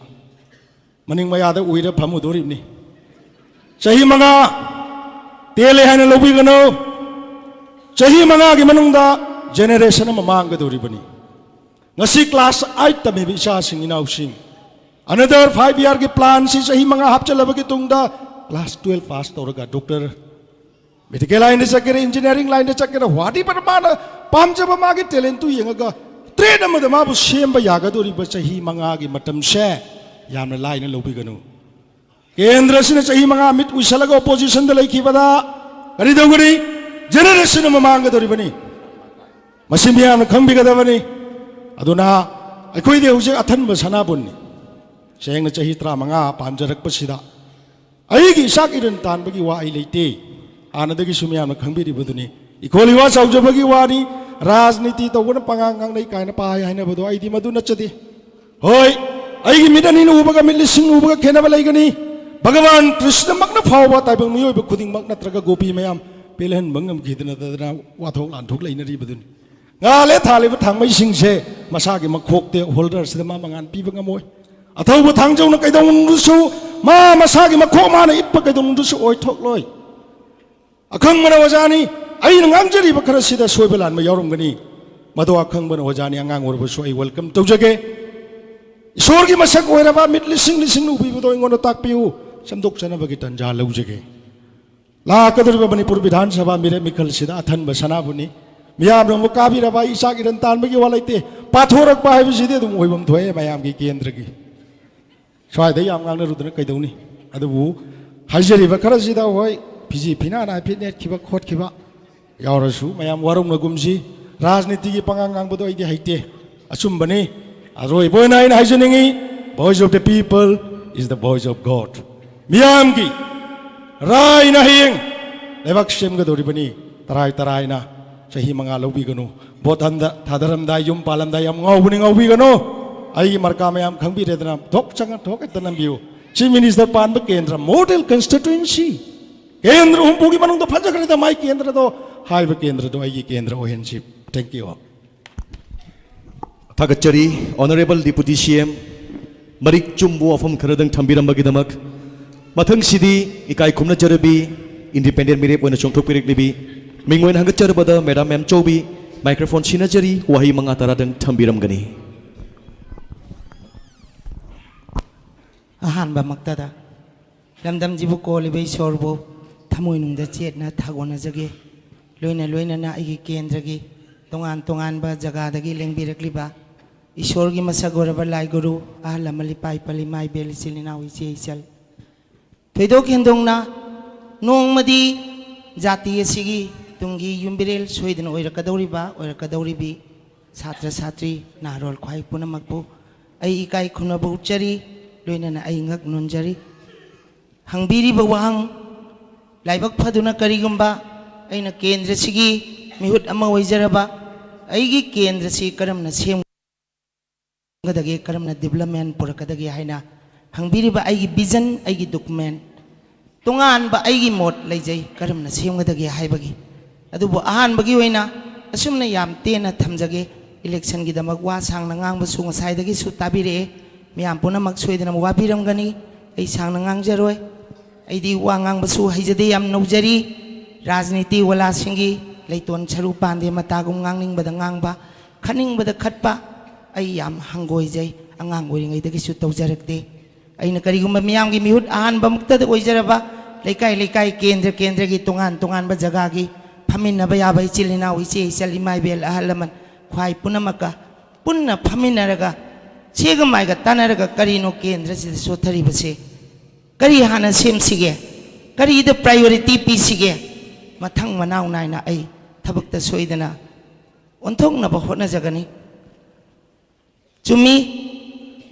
मनिंग मयादा उइरा फमुदोरिबनी चही मंगा तेले हाने लौबिगनो चही मंगा की मनुंगदा जेनरेशन अमा मांगदोरिबनी ngasi class 8 tami bisa sing inausing another 5 year ki plan si चही मंगा हपचलबगी तुंगदा class 12 pass तौरगा डॉक्टर मेडिकल लाइन चकेरे इंजीनियरिंग लाइन चकेरे वादी पर मान पामजब मागी टैलेंट तु यंगगा ट्रेड अमद माबु सेम यागदोरिबा चही मंगा की मतम से यामना लाइन लौबिगनो केंद्र सिना चही मंगा मिट उइसलगा ओपोजिशन द लेखिबदा करी दौगरी जेनरेशन अमा मांगदोरिबनी मसिम यामना खंबिगदबनी अदुना अखोइदे हुजे अथनब सनाबुन्नी सेंग चही 35 पामजरकपसिदा अइगी साक इरन तानबगी वा आई लेते आनदगी सुमियामना खंबिरिबदुनी इखोली वा चाउजबगी वानी राजनीति तौबन पंगांगांग नै कायना पाय हाइनबदो आइदि मदु नचदे होय अइगी मिदनी उबगा मिलिसिंग उबगा खेनबा लेगनी भगवान कृष्ण मगना फावबा ताइबंग मियोइबा खुदिंग मग नत्रगा गोपी मयाम पेलहन मंगम खिदना ददना वाथोक लानथोक लेनरिबदुनी गाले थालिब थांगमै सिंगसे मसागी मखोकते होल्डर सिदा मा मंगान पीबा ngमोय अथौब थांजौना कैदौंदुसु मा मसागी मखोक माना इप्पा कैदौंदुसु ओइथोकलोय अखंगमना Vazhani अइन ngangjariba khara sida soibalan ma yaurumgani mado akhangmana wajani angang orbasu ai welcome tawjage ईश्वर की मसक ओइरबा मिट लिसिंग लिसिंग उबिबदो इंगोनो ताकपिउ समदोक चनबगी तंजा लौजगे लाकदरिबा मणिपुर विधानसभा मिरे मिखल सिदा अथन बसनाबुनी मियाम मुकाबिरबा इसागी रन तानबगी वालाइते पाथोरक बाहायबिसिदे दुम ओइबम थोए मयाम की केंद्र की स्वायदे याम गांगना रुदना कैदौनी अदबु हाजरिबा खरा सिदा होय फिजी फिना ना फिटनेट खिबा खोट खिबा यावरसु मयाम वारुंग गुमसी राजनीति की पंगांग गांगबदो आइदे हाइते असुमबनी Aroi boy nain haiseningi voice of the people is the voice of God. Miyam ki rai na hing lebak sem ga dori bani tarai na sahi manga lobi ganu botan da thadaram da yum palam da yam ngau buni ngau bi ganu ai marka mayam khangbi redna thok changa thok etanam biu chief minister pan ba kendra model constituency kendra umpugi manung do phaja kare da mai kendra do hai ba kendra do ai kendra ohenship. Thank you. Thagachari, Honorable Deputy CM, Marik Chumbu of Karadang Tambiram Bagidamak, Matang Sidi, Ikai Kumna Jarabi, Independent Mirip when a Chong Topic Libi, Mingwen Hangacharabada, Madam M. Chobi, Microphone Sinajari, Wahi Mangataradang Tambiram Gani. Ahan ba Maktada, Lamdam Jibuko, Libe Sorbo, Tamuin the Chetna, Tagona Zagi, Luina na Iki Kendragi, Tongan ba Jagadagi, Lengbirikliba. ईश्वर की मसगोरबा लाई गुरु आहला मलिपाई पली माई बेली Selina विचे इचल थैदो केंदोंगना नोंगमदी जाति असिगी तुंगी युम्बिरेल सोइदन ओइरकदौरिबी छात्र छात्री नारोल ख्वाई पुनमकपु आई इकाई खुनबु उच्चरी लोइनना आई ngak नोंजरी हंगबिरी बवांग लाइबक फदुना करिगुंबा अइना केंद्र सिगी मिहुत अमा ओइजरबा अइगी केंद्र से करमना सेम गदगे करमना डेवलपमेंट पुरकदगे हाइना हंगबिरिबा अइगी विजन अइगी डॉक्यूमेंट तोंगानबा अइगी मोट लेजै करमना सेमगदगे हाइबगी अदुबो अहानबगी ओइना असुमना याम तेना थमजगे इलेक्शन की दमक वा सांगना ngang su ngasai su tabire miyam punamak soidana wabiramgani ai sangna ngangjaroi ai di wa ngang su haijade yam naujari rajniti wala singi leiton charu pande matagum ngangning bada ngangba khaning bada khatpa ai yam hangoi jai angang oiringai dagi su taujarakte aina karigumba miyam gi mihut ahan bamukta da oijaraba lekai kendra gi tongan ba jaga gi phaminna ba yabai chilina uiche salimai bel ahalaman khwai punamaka punna phaminaraga chega maiga tanaraga karino kendra si sothari base kari hana sem sige kari the priority pi sige mathang manau naina ai thabakta soidana onthong na ba hotna jagani chumi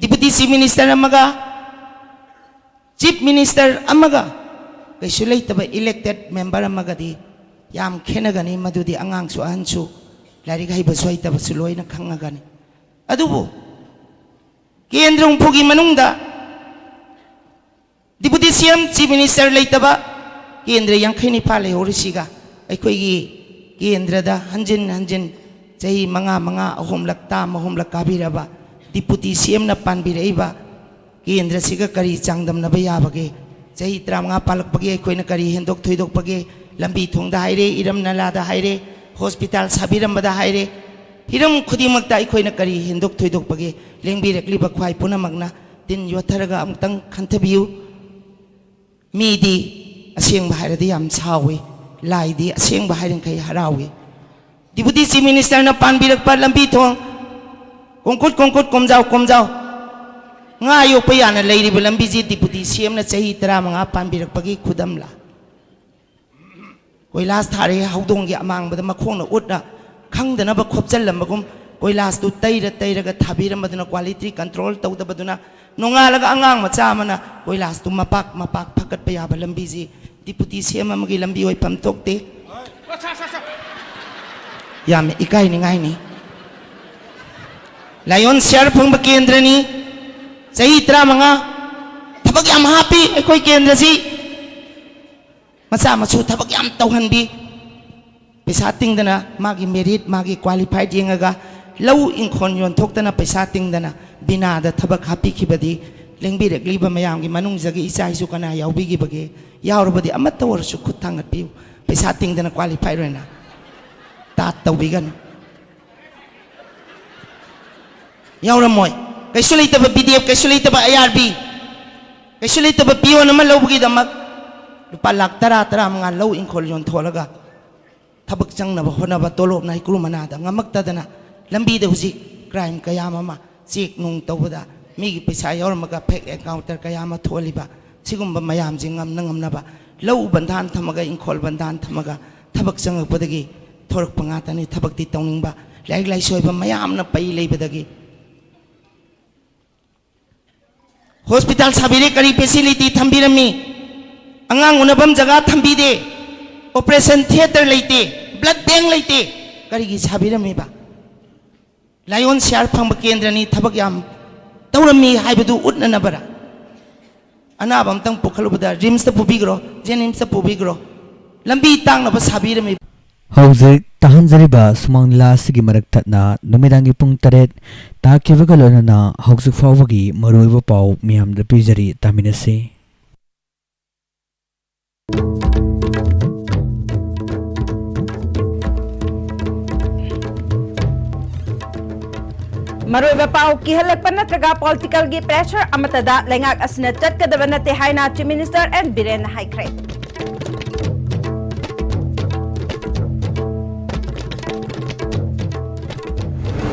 deputy chief minister amaga chief minister amaga kaisu leitaba elected member amaga di yam khenagani madudi angang su ansu लारिक है बसवाई तब सुलोई न खंगा गने अदुबो केंद्र उंपुगी मनुंगदा deputy CM chief minister लेतबा केंद्र यांखैनि फाले होरिसिगा अखोइगी केंद्रदा हंजिन चही मंगा Ahom luck काबिरबा deputy CM न पानबिरेबा केंद्र सिगा करी चांगदम नबा याबगे चही 35 पालकपगे अखोइना करी हेंदोक थोइदोकपगे लंबी थोंगदा हाइरे इरम नलादा हाइरे हॉस्पिटल साबिरमबदा हाइरे हिरम खुदिमकता अखोइना करी हिंदोक थोइदोकपगे लेंबिरक्लिबा ख्वाइ पुनमगना दिन योथरगा अमतंग खंथबियु मीदी असेंग हाइरदि याम सावे लाइदी असेंग हाइरंखै हरावे डिप्यूटी चीफ मिनिस्टर न पानबिरकपा लंबी थोंग कोंकुट कोमजाव nga yopa yana leiriba lambi ji deputy CM na chahi 35 पानबिरकपगी खुदमला कोइलास थारे हौदोंग गे अमांग बदा मखोंग उटना खंगदना बा खोपचलमगुम कोइलास तु तैरगा थाबिरमदना क्वालिटी कंट्रोल तौदबदुना नोंगालगा अंगांग मचा मना कोइलास तु मपाक फकट पे याबा लंबी जी डिप्यूटी सीएम अमगी लंबी ओइ पम तोकते याम इकाई निंगाई लायन शेयर फंग केंद्रनी सही 35 थबक याम हापी एकोइ केंद्र जी मचा मसु थबक याम तौहनबी पैसा तिंगदना मागी मेरिट मागी क्वालिफाइड येंगा लौ इंखोन योन थोक्तना पैसा तिंगदना बिना द थबक हापी खिबदी लेंबिरक्लिबा मयामगी मनुंग जगी इचाइसु कना याउबिगी बगे याउरबदी अमत्त वरसु खुथांगत पिउ पैसा तिंगदना क्वालिफाइड रेना तात तौबिगन याउरमोय कैसु लेतबा बीडीएफ कैसु लेतबा आईआरबी कैसु लेतबा पिओ नमा लौबगी दमक lupa lak tara mga low ingkol yon tholaga thabak changnaba honaba tolop nai krumanada ngamakta lambi da husi crime kayama chek nung tawda migi paisa yormaga fake encounter kayama tholiba sigumba mayam jingam nangamnaba low bandhan thamaga ingkol bandhan thamaga thabak changakpadagi thorak pangatani thabak ti tawningba lai soiba mayam na pai leibadagi hospital sabire kari facility thambirami angang unabam jaga thambide operation theater leite blood bank leite karigi sabirami ba lion share phang kendrani thabak yam tawrami haibadu utna nabara anabam tang pukhalubada rims ta pubigro jenims ta pubigro lambi tang na ba sabirami hauzik tahanjariba sumangla sigi marak thatna numidangi pung 8 takivaga lonana hauzik fawagi maroiba pau miyam da pijari taminase Maroiba pau kihalakpan natraga political gi pressure amatada lengak asna chatkadaba nate haina Chief Minister and Biren Haikre.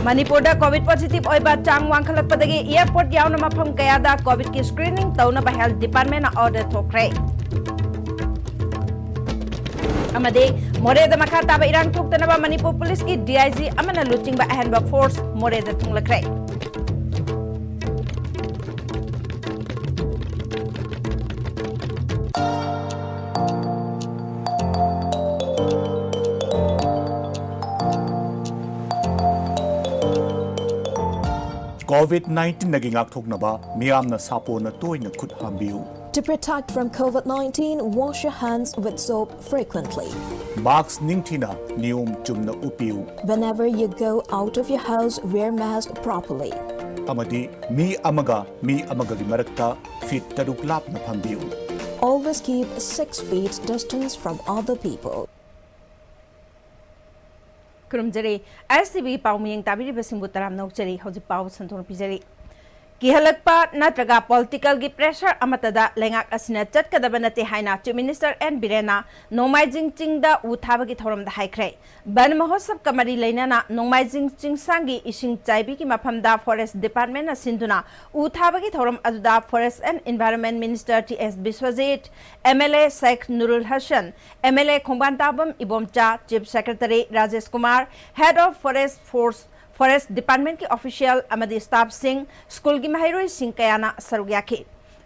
Manipurda COVID positive oiba chang wangkhalakpadagi airport yauna mafam kayada COVID ki screening taunaba health department na order thokre. amade moreda makha taba irang thoktanaba Manipur police ki DIG amana luchingba ahenba force moreda thunglakre COVID-19 nagi ngakthoknaba miyamna sapona toina khut hambiu. To protect from COVID-19, wash your hands with soap frequently. Mask ningthina niyom chumna upiu. Whenever you go out of your house, wear mask properly. Amadi mi amaga gi marakta feet taruk lapna phambiu. Always keep 6 feet distance from other people. Kurumjari STV Paumiyang Tabiri Basimbu Taram Nokjari Hoji Pau Santon Pijari Kihalakpa Natraga political gi pressure amatada lengak asina chatkadaba nate haina Chief Minister N Birena Nongmaijing Chingda uthabagi thoramda haikre ban mahosab kamari leinana Nongmaijing Chingsangi ising chaibi ki maphamda Forest Department na sinduna uthabagi thoram aduda Forest and Environment Minister TS Biswajit MLA Sheikh Nurul Hasan MLA Khongbantabam Ibomcha Chief Secretary Rajesh Kumar Head of Forest Department की official amadi staff sing school की mahiroi sing kayana sarugya ki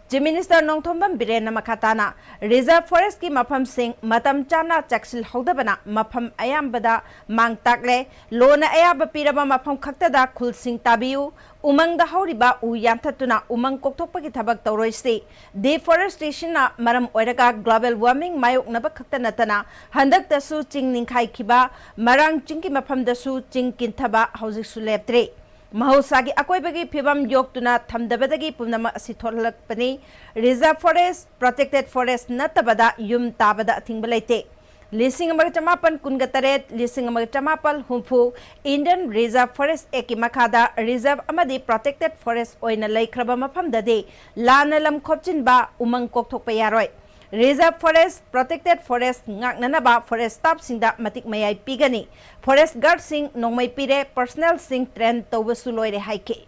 Chief Minister Nongthombam Birena Makatana Reserve Forest की mafam sing matam chana chaksil hodabana mafam ayambada mang takle lona ayaba piraba mafam khaktada khul sing tabiu umang da horiba u yamthatuna umang kokthokpa ki thabak tawroisi deforestation na maram oiraga global warming mayok naba khakta natana handak tasu ching ningkhai khiba marang ching ki mafam dasu ching kinthaba hojik su leptre Mahosagi akoibagi phibam yoktuna thamdabadagi pumnama asi tholakpani reserve forest protected forest natabada yum tabada athingbalate lising amag chamapan kungataret lising amag chamapal humfu Indian Reserve Forest eki makada reserve amadi protected forest oina laikhraba mafamdade lana lam khopchin ba umang kokthokpa yaroi Reserve Forest Protected Forest ngaknanaba forest staff singda matik mayai pigani forest guard sing nongmai pire personnel sing train tawbasu loire haike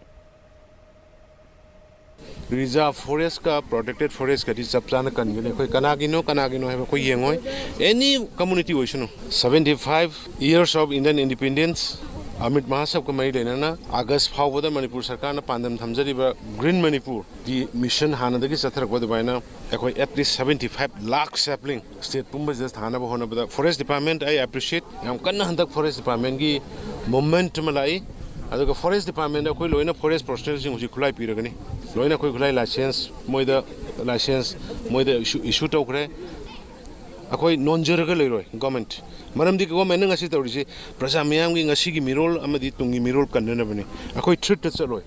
Reserve Forest ka Protected Forest ka di sapjana kan gele khoi kanagino heba khoi yengoi any community oisunu 75 years of Indian independence Amit Mahasab ka mai lenana August phawada Manipur sarkar na pandam thamjariba Green Manipur di mission hanadagi sathrak wada baina ekhoi at least 75 lakh sapling state pumba just hana ba hona bada Forest Department I appreciate yam kanna handak Forest Department gi momentum lai aduga Forest Department da koi loina forest professionals sing khulai piragani loina koi khulai license moida issue tawkre akoi nonjaraga leiroi government maramdi government ngasi tawrisi praja miyam gi ngasi gi mirol amadi tungi mirol kannana bani akoi treat ta chaloi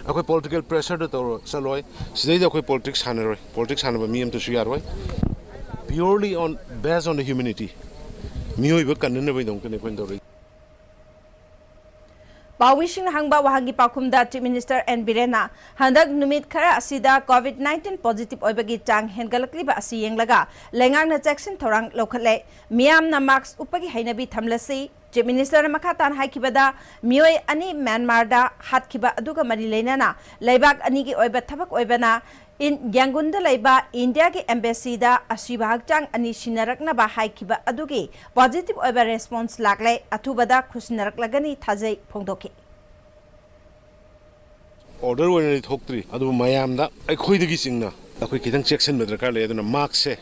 akoi political pressure da tawro chaloi sidai da akoi politics hanaba miyam to suyaroi purely on based on the humanity miyoi ba kannana bai dong kane kon tawri Pawising hangba wahangi pakumda Chief Minister N Birena handak numit khara asida COVID-19 positive oibagi chang hengalakli ba asi yenglaga lengang na jackson thorang lokhale miyam na max upagi hainabi thamlasi Chief Minister Makatan haikibada mioi ani Myanmar da hatkiba aduga mari leinana leibak ani gi oiba thabak oibana in Yangon laiba India ki embassy da asiba hakchang ani sinarakna ba haikiba adugi positive oiba response lagle athubada khusinarak lagani thajai phongdoki order when it hokri adu mayam da ai khoidagi singna akoi kitang section bedra le aduna mark se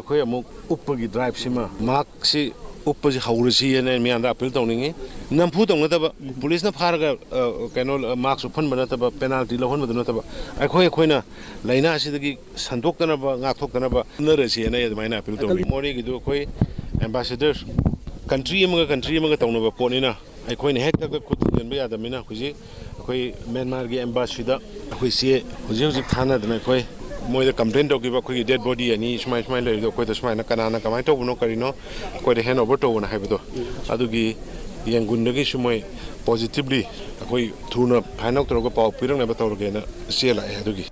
akoi amuk uppagi drive sima mark se uppaji haurasi ene mianda appeal tawningi nampu tawngata police na pharaga kano marks uphan bana taba penalty lohon baduna taba akhoina laina asidagi sandoktana ba ngakthokana ba narasi ene admaina appeal tawni mori gidu akoi ambassador country amaga tawna ba ponina akhoina hekta ka khutjen ba yadamina khuji akoi Myanmar gi embassy da akoi se hoji thana dana akoi moida complaint to giba khoi dead body ani smile le do koi da smile kana kamai to buno karino koi de hand over to na haibo adugi yangun gi sumoi positively koi thuna phainok to go paw pirang na ba to ge na sela adugi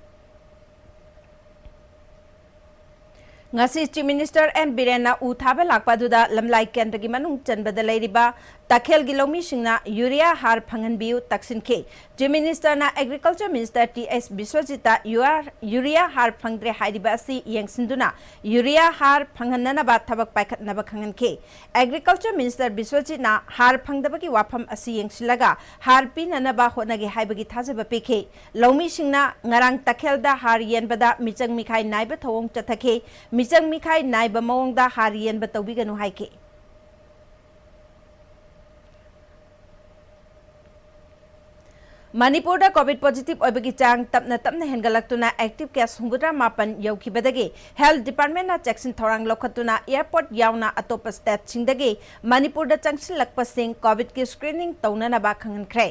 ngasi Chief Minister N Birena uthaba lakpaduda lamlai kendra gi manung chanbada leiriba takhel gi lomi singna urea har phangan biu taksin ke Chief Minister na Agriculture Minister TS Biswajita urea har phangdre hairiba si yengsinduna urea har phanganna ba thabak paikhat na ba khangan ke Agriculture Minister Biswajit na har phangdaba gi wafam asi yengsilaga har pinana ba hona gi haibagi thajaba peke lomi singna ngarang takhel da har yenbada michang mikhai naiba thawong chathake michang mikhai naiba mawong da har yenba tawbiganu haike Manipur covid positive ओइबगी चांग तपना तपना हेंगलक्तुना active case 108 यौखिबदगी health department ना चेक्सिन थौरांग लौखतुना एयरपोर्ट यावना अतोप स्टेट सिंगदगी मणिपुर चंगसिलक्पसिंग कोविड की स्क्रीनिंग तौननबा खंगनख्रे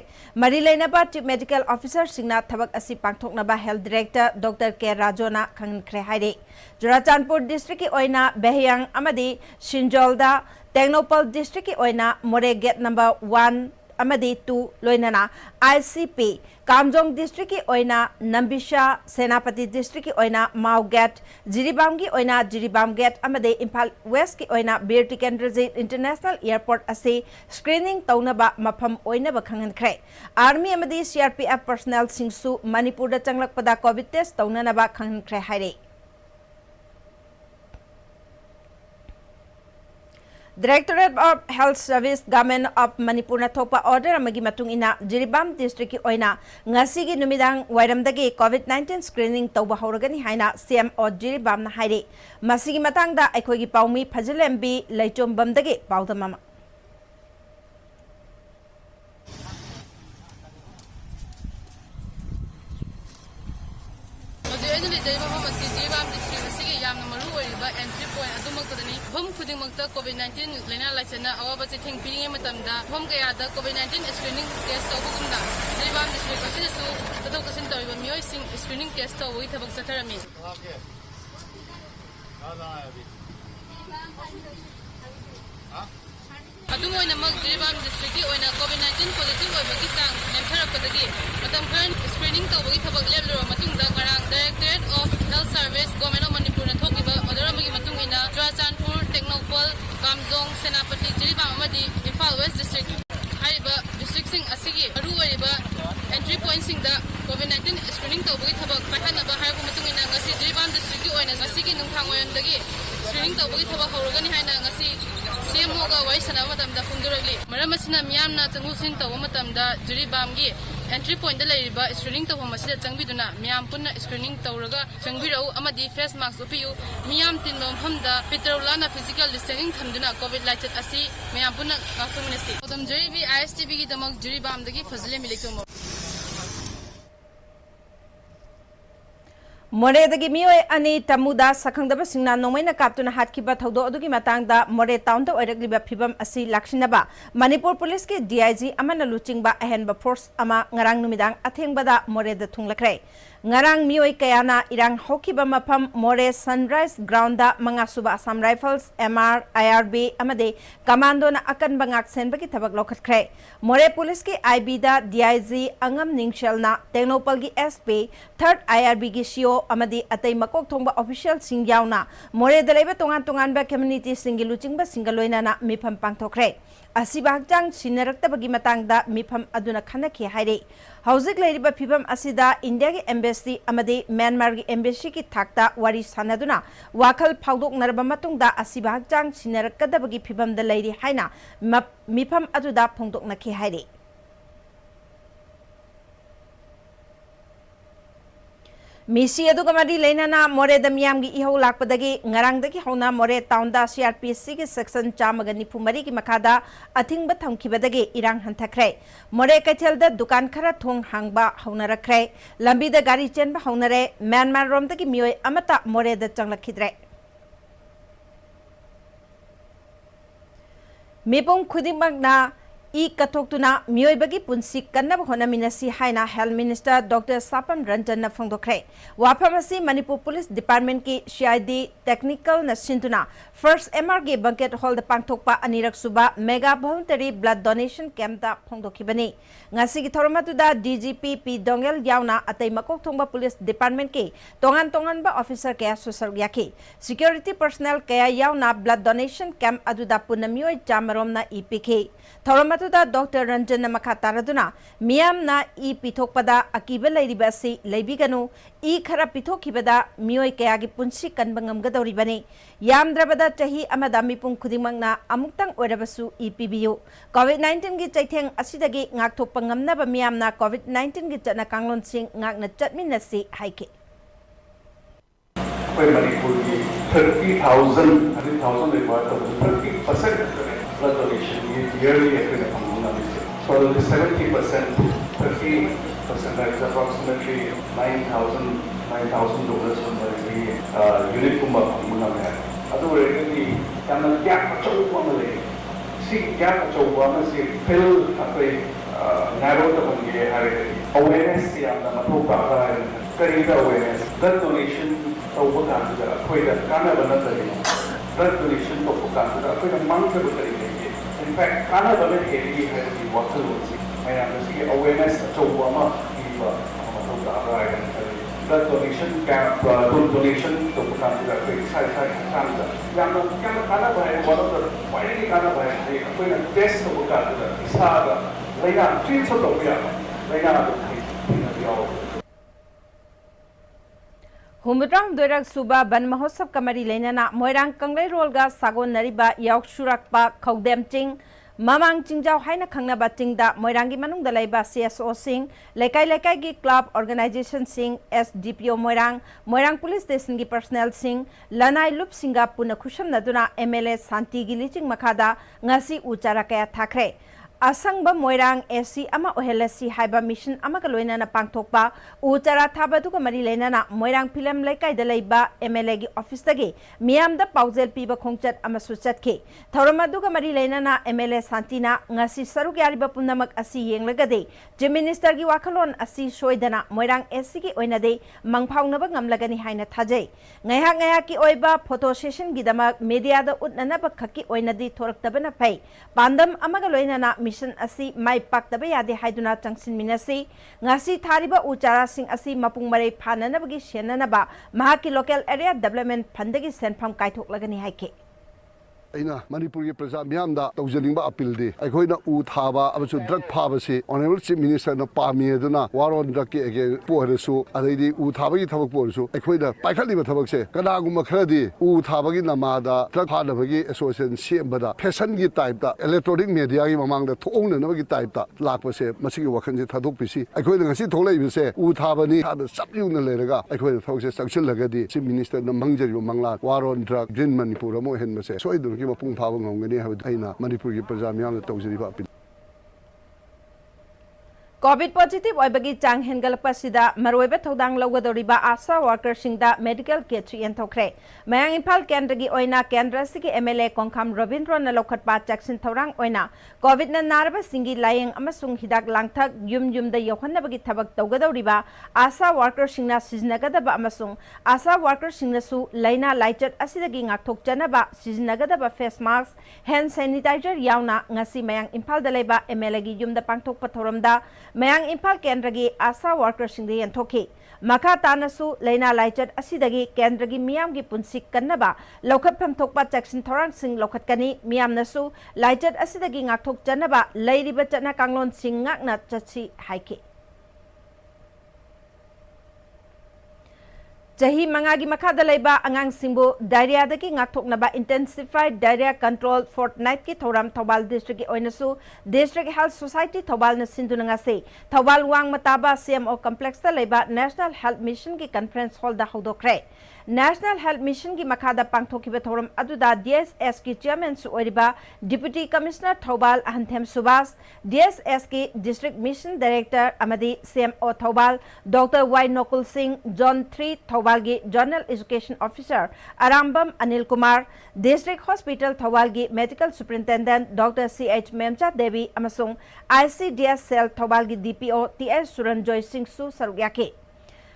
मरी लेनबा चीफ मेडिकल ऑफिसर सिंगना थबक असि पांगथोकनबा हेल्थ डायरेक्टर डॉक्टर के राजोना खंगनख्रे हाइरे चुराचांदपुर डिस्ट्रिक्ट की ओइना बेहयांग अमदी शिंजोलदा टेक्नोपल डिस्ट्रिक्ट की ओइना मोरे गेट नंबर 1 अमदी 2 लोइनना ICP कामजोंग डिस्ट्रिक्ट की ओइना नंबिशा सेनापति डिस्ट्रिक्ट की ओइना माउ गेट जिरीबाम की ओइना जिरीबाम गेट अमदी इम्फाल वेस्ट की ओइना बीर टिकेंद्रजीत इंटरनेशनल एयरपोर्ट असे स्क्रीनिंग तौनबा मफम ओइनबा खंगनख्रे आर्मी अमदी CRPF पर्सनल सिंगसु मणिपुर चंगलकपदा कोविड टेस्ट तौननबा खंगनख्रे हाइरे Directorate of Health Service Government of Manipur na thopa order amagi matung ina Jiribam district ki oina ngasi gi numidang wairamdagi COVID-19 screening tawba horagani haina CMO Jiribam na haire masigi matangda aikoi gi paumi Phajilembi Leichombamdagi paudamama entry point adumakadani home khudingmakta COVID-19 lena laisana awaba chithing piringe matamda home kayada COVID-19 screening test tawbugumda Jiribam district asisu tadawkasin tawiba miyoi sing screening test tawui thabak satharami adungoi namak Jiribam district ki oina COVID-19 positive oibagi chang nemtharapkadagi matam khan screening tawbagi thabak leblero matungda ngarang Directorate of Health Service Government of Manipur na thokiba order amagi matung ina Churachandpur Technopol Kamjong Senapati Jiribam amadi Imphal West district haiba district sing asigi aru oiba entry point sing da COVID-19 screening tawbagi thabak pahanaba haibu matung ina ngasi Jiribam district ki oina asigi nungthang oyandagi screening tawbagi thabak horogani haina ngasi CMO ga wai sana matamda phungduragli maramasina miyamna changusin tawa matamda Jiribam gi entry point da laiba screening tawa masida changbiduna miyam punna screening tawraga changbirau amadi face mask upiu miyam tinba mhamda petrolana physical distancing thamduna covid lighted asi miyam punna ngakhuminasi odam jribi ISTB gi damak Jiribam dagi fazile miliktomo मोरेदगी मियोय अनि तमुदा सखंगदब सिंगना नोमैना कापतुना हातखिबा थौदो अदुगी मातांगदा मोरे town दा ओइरगलिबा फिबम असि लाखिनबा Manipur police के DIG अमना लुचिंगबा अहेनबा फोर्स अमा ngarang numidang athengबदा मोरेदा थुंगलखरे ngarang मियोय कयाना इरांग होखिबा मफम मोरे सनराइज ग्राउंड दा मंगासुबा असम राइफल्स MR IRB अमदे कमांडो ना अकन बंगाक सेनबगी थबक लोखतखरे मोरे पुलिस के IB दा DIG अंगम निंगशलना टेक्नोपल की SP 3rd IRB की CO अमदी अतै मकोक थोंबा ऑफिशियल सिंग यावना मोरे दलेबे तोंगान तोंगान बा कम्युनिटी सिंग लुचिंग बा सिंग लोइनाना मिफम पांथोखरे असिबा हक्चांग सिनरक्तबगी मतांगदा मिफम अदुना खनखि हाइरे हौजिक लेरिबा फिबम असिदा इंडिया की एम्बेसी अमदी म्यांमार की एम्बेसी की थाक्ता वारी सानदुना वाखल फाउदोकनरबा मतुंगदा असिबा हक्चांग सिनरक्कदबगी फिबम द लेरि हाइना मिफम अदुदा फोंदोकनखि हाइरे मिसी अदुगा मरी लेनाना मोरे दमियाम की इहो लाकपदगी ngarangdagi hona मोरे टाउनदा CRPC की सेक्शन 494 की मखादा अथिंगबा थमखिबदगी इरांग हंथखरे मोरे कैथेलदा दुकान खरा थोंग हांगबा हौनरखरे लंबीदा गाड़ी चेनबा हौनरे म्यांमार रोमदगी मियोय अमता मोरेदा चंगलखिद्रे मिपुंग खुदिमगना ई कथोक्तुना मियोयबगी पुंसी कन्नब होनामिनसी हाइना health minister doctor Sapam Ranjan न फोंदोखरे वाफमसी मणिपुर पुलिस डिपार्टमेंट की CID टेक्निकल नसिंतुना फर्स्ट MR के बंकेट हॉल द पांगथोकपा अनिरक सुबा mega voluntary blood donation camp दा फोंदोखिबनी ngasi gi thoromatuda DGP P Dongel yauna atay makok thongba police department के तोंगान तोंगान बा ऑफिसर कया सुसर याकी security personnel कया याuna ब्लड डोनेशन कैंप अदुदा पुनमियोय चामरोमना EPK थौरमतुदा डॉक्टर रंजन मखा तारदुना मियामना ई पिथोकपदा अकीबा लैरिबासी लैबिगनु ई खरा पिथोखिबदा मियोय कयागी पुंसी कनबंगमगदौरिबने यामद्रबदा चाही अमदा मिपुंग खुदिमंगना अमुक्तंग ओरबसु ई पिबियु कोविड-19 की चैथेंग असिदगी ngakthokpa ngamnaba miyamna COVID-19 की चना कांगलोन सिंह ngakna चटमिनसी हाइके कोई मणिपुर की 30,000 रिक्वायर्ड तो 30% blood donation yearly है फिर हम लोग ना so 70% 30%, that is approximately $9,000 from the unit kumba mungamaya. Adu really kana gap achauba male. Si gap achauba ma si fill apai narrow the bange hare awareness ya na matho ka hai kari da awareness blood donation tauba ka da koi da kana bana da blood donation to ka da koi da mang ka kari ne. In fact kana bana ke li hai di water losi maya da si awareness achauba ma ki ba matho ka hai blood donation camp donation to ka da koi sai kan da yang kana ba hai one of the finally kana ba hai koi na test to ka da isa da laina treat to ya laina da ya Humudang Durak Suba Ban Mahosab Kamari Lenana Moirang Kanglai Rolga Sagon Nariba Yauk Shurakpa Kaudem Ching Mamang Chingjau Haina Kangna Batingda Moirangi Manung Dalaiba CSO Sing Lekai Lekai Gi Club Organization Sing SDPO Moirang Police Station Gi Personnel Sing Lanai Lup Singa Puna Kusham Naduna MLA Santi Giliching Makada Ngasi Uchara Kaya Thakre Asangba Moirang SC ama OHLSC haiba mission ama kaloina na pangthokpa uchara thaba du mari lena na Moirang film laikai da leiba MLA gi office tagi miam da paujel piba khongchat ama suchat ke thorama du mari lena na MLA Santina ngasi saruk yariba punamak asi yenglagade je minister gi wakalon asi soidana Moirang SC gi oina de mangphau ba ngamlagani haina thajai ngaya ki oiba photo session gi damak media da utnana ba khaki oina di thorak tabana phai pandam ama kaloina na mission asi mai paktaba yade haiduna changsin minasi ngasi thariba uchara sing asi mapung marai phanana bagi shenana ba mahaki local area development fundagi senpham kaithok lagani haike aina manipur ge praja myam da tawjaling ba appeal de ai khoi na u thaba abasu drug phaba se honorable chief minister na pami aduna waron drug ke age po su adai di u thaba gi thabak po su ai khoi da paikhali ba thabak se kana gum khara di u thaba gi nama da drug phana bagi association sem ba da fashion gi type da electronic media gi mamang da thong na gi type da lak pa se masi gi wakhan se thadok pi si ai khoi da ngasi tholai bi se u thaba ni thada sap yu na le ga ai khoi da thok se sanction laga di chief minister na mangjari mangla waron drug din manipur mo hen ma se soi du mapung phaba ngongani ha aina manipur gi praja myam tawjari ba apil COVID positive oibagi chang hengalpa sida maroiba thodang lawgadoriba asa worker singda medical kit yenthokre mayang Imphal kendra gi oina kendra sigi MLA Kongkham Ravindra na lokhatpa jaksin thorang oina COVID na narba singi layeng amasung hidak langthak yum da yohannabagi thabak tawgadoriba asa worker singna siznagadaba amasung asa worker singna su laina laichat asidagi ngakthok janaba siznagadaba face mask hand sanitizer yauna ngasi mayang Imphal dalaiba MLA gi yumda pangthok pathoramda Mayang Imphal Kendragi Asa Worker Singdi Yanthoki Makha Tanasu Laina Laichat Asidagi Kendragi Miyam gi Punsik Kannaba Lokhat Phamthokpa Jackson Thorang Sing Lokhat Kani Miyam Nasu Laichat Asidagi Ngakthok Janaba Lairiba Chatna Kanglon Sing Ngakna Chatsi Haike Jahi mangagi makada laiba angang singbu diarrhea daki ngakthoknaba intensified diarrhea control fortnight ki thoram Thobal district ki oinasu district health society Thobal na sinduna ngase Thobal wang mataba CMO complex ta laiba national health mission ki conference hall da hodokre National Health Mission ki makada pangthokiba thoram aduda DSS ki chairman su oriba Deputy Commissioner Thobal Ahanthem Subas DSS ki District Mission Director amadi CMO Thobal Dr. Y Nokul Singh John 3 Thobal gi Journal Education Officer Arambam Anil Kumar District Hospital Thobal gi Medical Superintendent Dr. CH Memcha Devi amasung ICDS Cell Thobal gi DPO TS Suranjoy Singh su sarugyake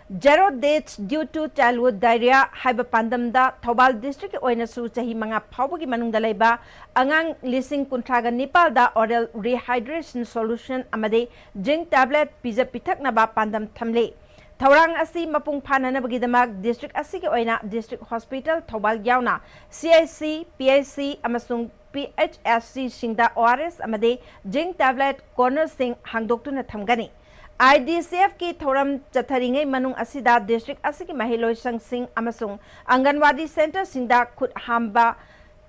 Zero deaths due to childhood diarrhea haiba pandamda Thobal district oinasu chahi manga phawbagi manungda laiba angang lising kuntraga nipal da oral rehydration solution amade zinc tablet pizza pithaknaba pandam thamle Thorang asi mapung phananabagi damak district asi ki oina district hospital Thobal yauna CIC PIC amasung PHSC singda ORS amade zinc tablet corner sing hangdoktuna thamgani IDCF ki thoram chatharingai manung asida district asiki mahiloi sangsing amasung Anganwadi center singda khut hamba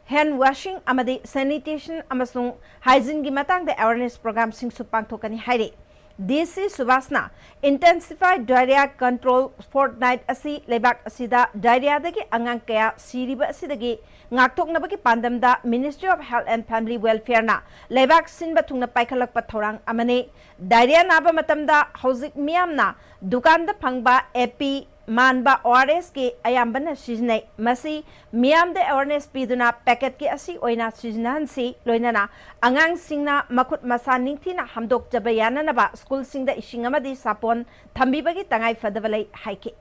hand washing amadi sanitation amasung hygiene gi matang da awareness program sing su pangthokani haire DC Subhasna Intensified Diarrhea Control Fortnight asi lebak asida diarrhea dagi angang kaya siriba asidagi ngakthoknabagi pandamda Ministry of Health and Family Welfare na lebak sinba thungna paikhalakpa thorang amane diarrhea naba matamda hauzik miyamna dukanda phangba epi manba ORS ke ayambana siznai masi miyamda awareness piduna packet ke asi oina siznan si loinana angang singna makut masa ningthina hamdok jabayana naba school singda ising amadi sapon thambibagi tangai fadabalai haike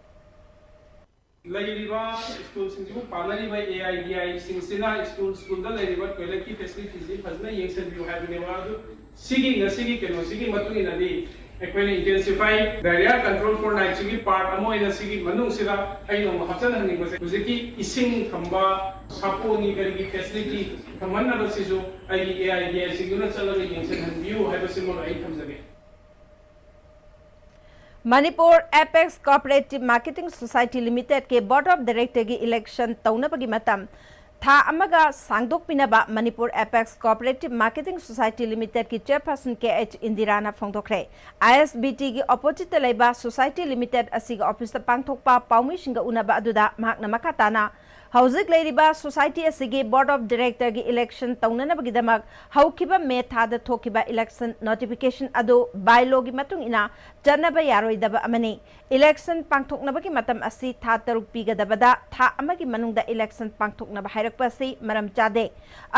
Lairiba school singsibu panariba AIDI singsina school da lairiba toilet ki facilities fazna yengsan view habine wadu sigi ngasigi keno sigi matungina di equine intensified diarrhea control for night sigi part amoina sigi manung sida aino mahapsan hangni base huziki ising thamba saponi garigi facility thamanna basisu ai AIDI siguna chalaga yengsan han view habasimo ai thamjage Manipur Apex Cooperative Marketing Society Limited ke Board of Director ki election taunabagi matam tha amaga sangdok pinaba Manipur Apex Cooperative Marketing Society Limited ki chairperson KH Indirana phongdokre ISBT ki opposite laiba Society Limited asiga office ta pangthokpa paumi singa unaba aduda mahakna makatana Hauzik Lairiba Society asigi Board of Director ki election taunanabagi damak haukiba me thada thokiba election notification adu bylaw gi matung ina janaba yaroi daba amani election pangthoknabagi matam asi tha taruk pigadabada tha amagi manungda election pangthoknaba hairakpasi maram chade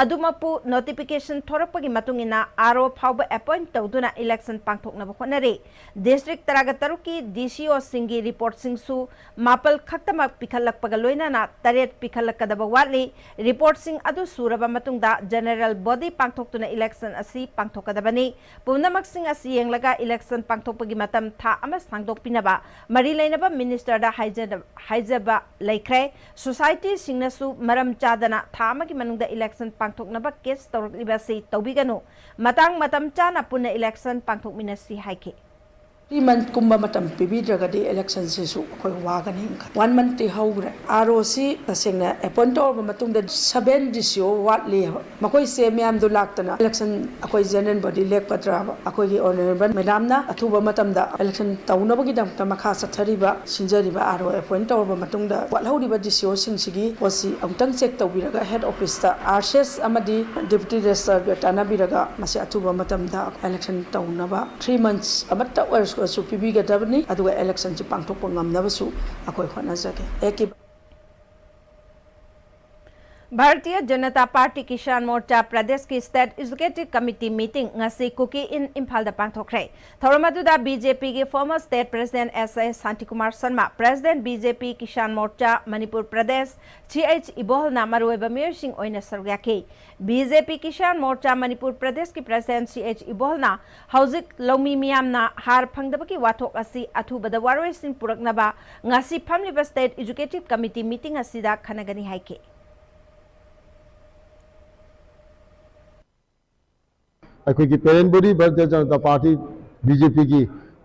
adumapu notification thorakpagi matung ina aro phauba appoint tawduna election pangthoknaba khonare district taraga taruki DCO singi report singsu mapal khaktama pikhalakpaga loinana taret pikhalakadaba watli report sing adu suraba matungda general body pangthoktuna election asi pangthokadabani punamak sing asi yenglaga election pangthokpagi matam tha ama sangdok pinaba mari lainaba minister da haijaba laikre society singnasu maram chadana tha amagi manungda election pangthoknaba case tawribasi tawbiganu matang matam chana punna election pangthokminasi haike 3 month kumba matam pibidragadi election sisu koi wagani 1 month ti haubre ROC tasengna appoint or matungda 7 DCO wat le makoi se myam du laktana election akoi general body lek patra akoi gi honorable madam na athuba matamda election taunabagi dam tamakha sathariba sinjariba RO appoint or matungda wat hauriba DCO singsigi posi amtang check tawbiraga head office ta RCS amadi deputy registrar tanabiraga masi athuba matamda election taunaba 3 months amatta su pibigadabni aduga election ji pangthokpa ngamnabasu akoi khonajage eki Bharatiya Janata Party Kisan Morcha Pradesh ki State Executive Committee meeting ngasi Kuki in Imphal da pangthokre thoramaduda BJP ki former State President S.S. Santikumar Sharma President BJP Kisan Morcha Manipur Pradesh CH Ibol na marueba meeting oina sargyaki BJP Kisan Morcha Manipur Pradesh ki President CH Ibol na hauzik lomi miyam na har phangdabaki wathok asi athubada waroi sin puraknaba ngasi phamliba State Executive Committee meeting asida khanagani haike अखोई parent body Bharatiya Janata Party BJP की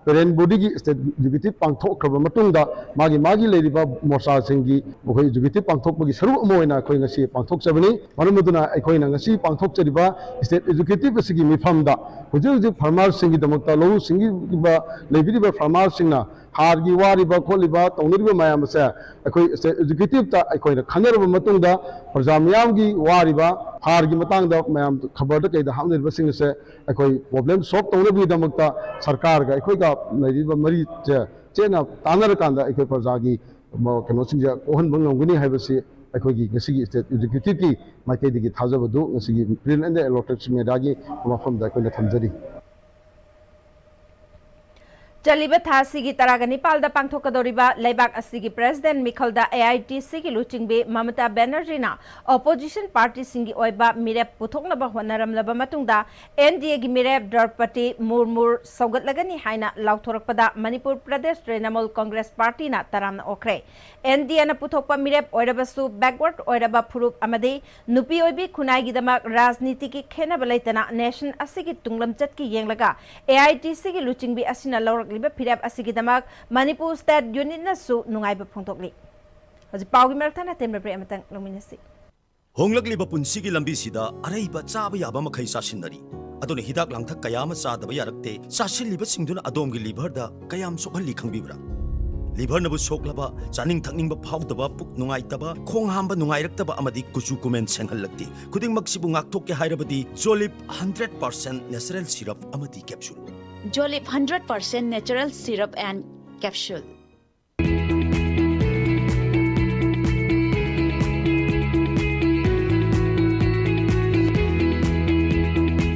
parent body की state executive पांथोखब मतुंगदा मागी मागी लेरिबा मोर्चा सिंगी मखोई executive पांथोखबगी सरू अमोइना अखोई ngasi पांथोखचबनी मरमदुना अखोइना ngasi पांथोखचरिबा state executive सिगी मिफमदा हुजु हुजु फार्मर सिंगी दमकता लो सिंगी बा लेबिरिबा फार्मर सिंगना हारगी वारिबा खोलिबा तौनरिबा मायाम से अखोई स्टेट एग्जीक्यूटिव ता अखोइना खनरबा मतुंगदा प्रजा मियामगी वारिबा हारगी मतंगदा मायाम खबर द कैदा हामनिबा सिंग से अखोई प्रॉब्लम सॉल्व तौनबी दमकता सरकार गा अखोइगा लेरिबा मरी चेना तानर कांदा अखोई प्रजागी कनो सिंजा ओहन बंगमगनी हाइबसी अखोगी ngasi स्टेट एग्जीक्यूटिव की माइकेदी थाजबदु ngasi प्रिंट एंड इलेक्ट्रिक मेडागी मफम दा Koyna थमजरी Chaliba Thasigi Taraganipal da Pangthokadoriba Laibak Asigi President Mikhalda AITC ki Luchingbe Mamata Banerjee na opposition party singi oiba mirep puthoknaba honaramlaba matungda NDA gi mirep Draupadi Murmur saugatlagani haina lauthorakpada Manipur Pradesh Trinamool Congress Party na taramna okre NDA na puthokpa mirep oirabasu backward oiraba phurup amade nupi oibi khunai gi damak rajniti ki khena balaitana nation asigi tunglam chat ki yenglaga AITC ki Luchingbe asina lawrak Phirap asigidamak Manipur State Unit na su nungaiba phongtokli hoji pawgi merthana temra pre amatang luminasi honglakliba punsigi lambi sida araiba chaba yaba makhai sasinari ꯑꯗꯨꯅ ꯍꯤꯗꯥꯛ ꯂꯥꯡꯊꯛ ꯀꯌꯥ ꯑꯃ ꯆꯥꯗꯕ ꯌꯥꯔꯛꯇꯦ ꯆꯥꯁꯤꯜꯂꯤꯕꯁꯤꯡꯗꯨꯅ ꯑꯗꯣꯝꯒꯤ ꯂꯤꯚꯔꯗ ꯀꯌꯥꯝ ꯁꯣꯛꯍꯜꯂꯤ ꯈꯪꯕꯤꯕ꯭ꯔꯥ ꯂꯤꯚꯔꯅꯕꯨ ꯁꯣꯛꯂꯕ ꯆꯥꯅꯤꯡ ꯊꯛꯅꯤꯡꯕ ꯐꯥꯎꯗꯕ ꯄꯨꯛ ꯅꯨꯡꯉꯥꯏꯇꯕ ꯈꯣꯡ ꯍꯥꯝꯕ ꯅꯨꯡꯉꯥꯏꯔꯛꯇꯕ ꯑꯃꯗꯤ ꯀꯨꯆꯨ ꯀꯨꯃꯦꯟ ꯁꯦꯡꯍꯜꯂꯛꯇꯦ ꯈꯨꯗꯤꯡꯃꯛꯁꯤꯕꯨ ꯉꯥꯛꯊꯣꯛꯀꯦ ꯍꯥꯏꯔꯕꯗꯤ ꯖꯣꯂꯤꯞ 100% ꯅꯦꯆꯔꯦꯜ ꯁꯤꯔꯞ ꯑꯃꯗꯤ capsule Jolip 100% natural syrup and capsule.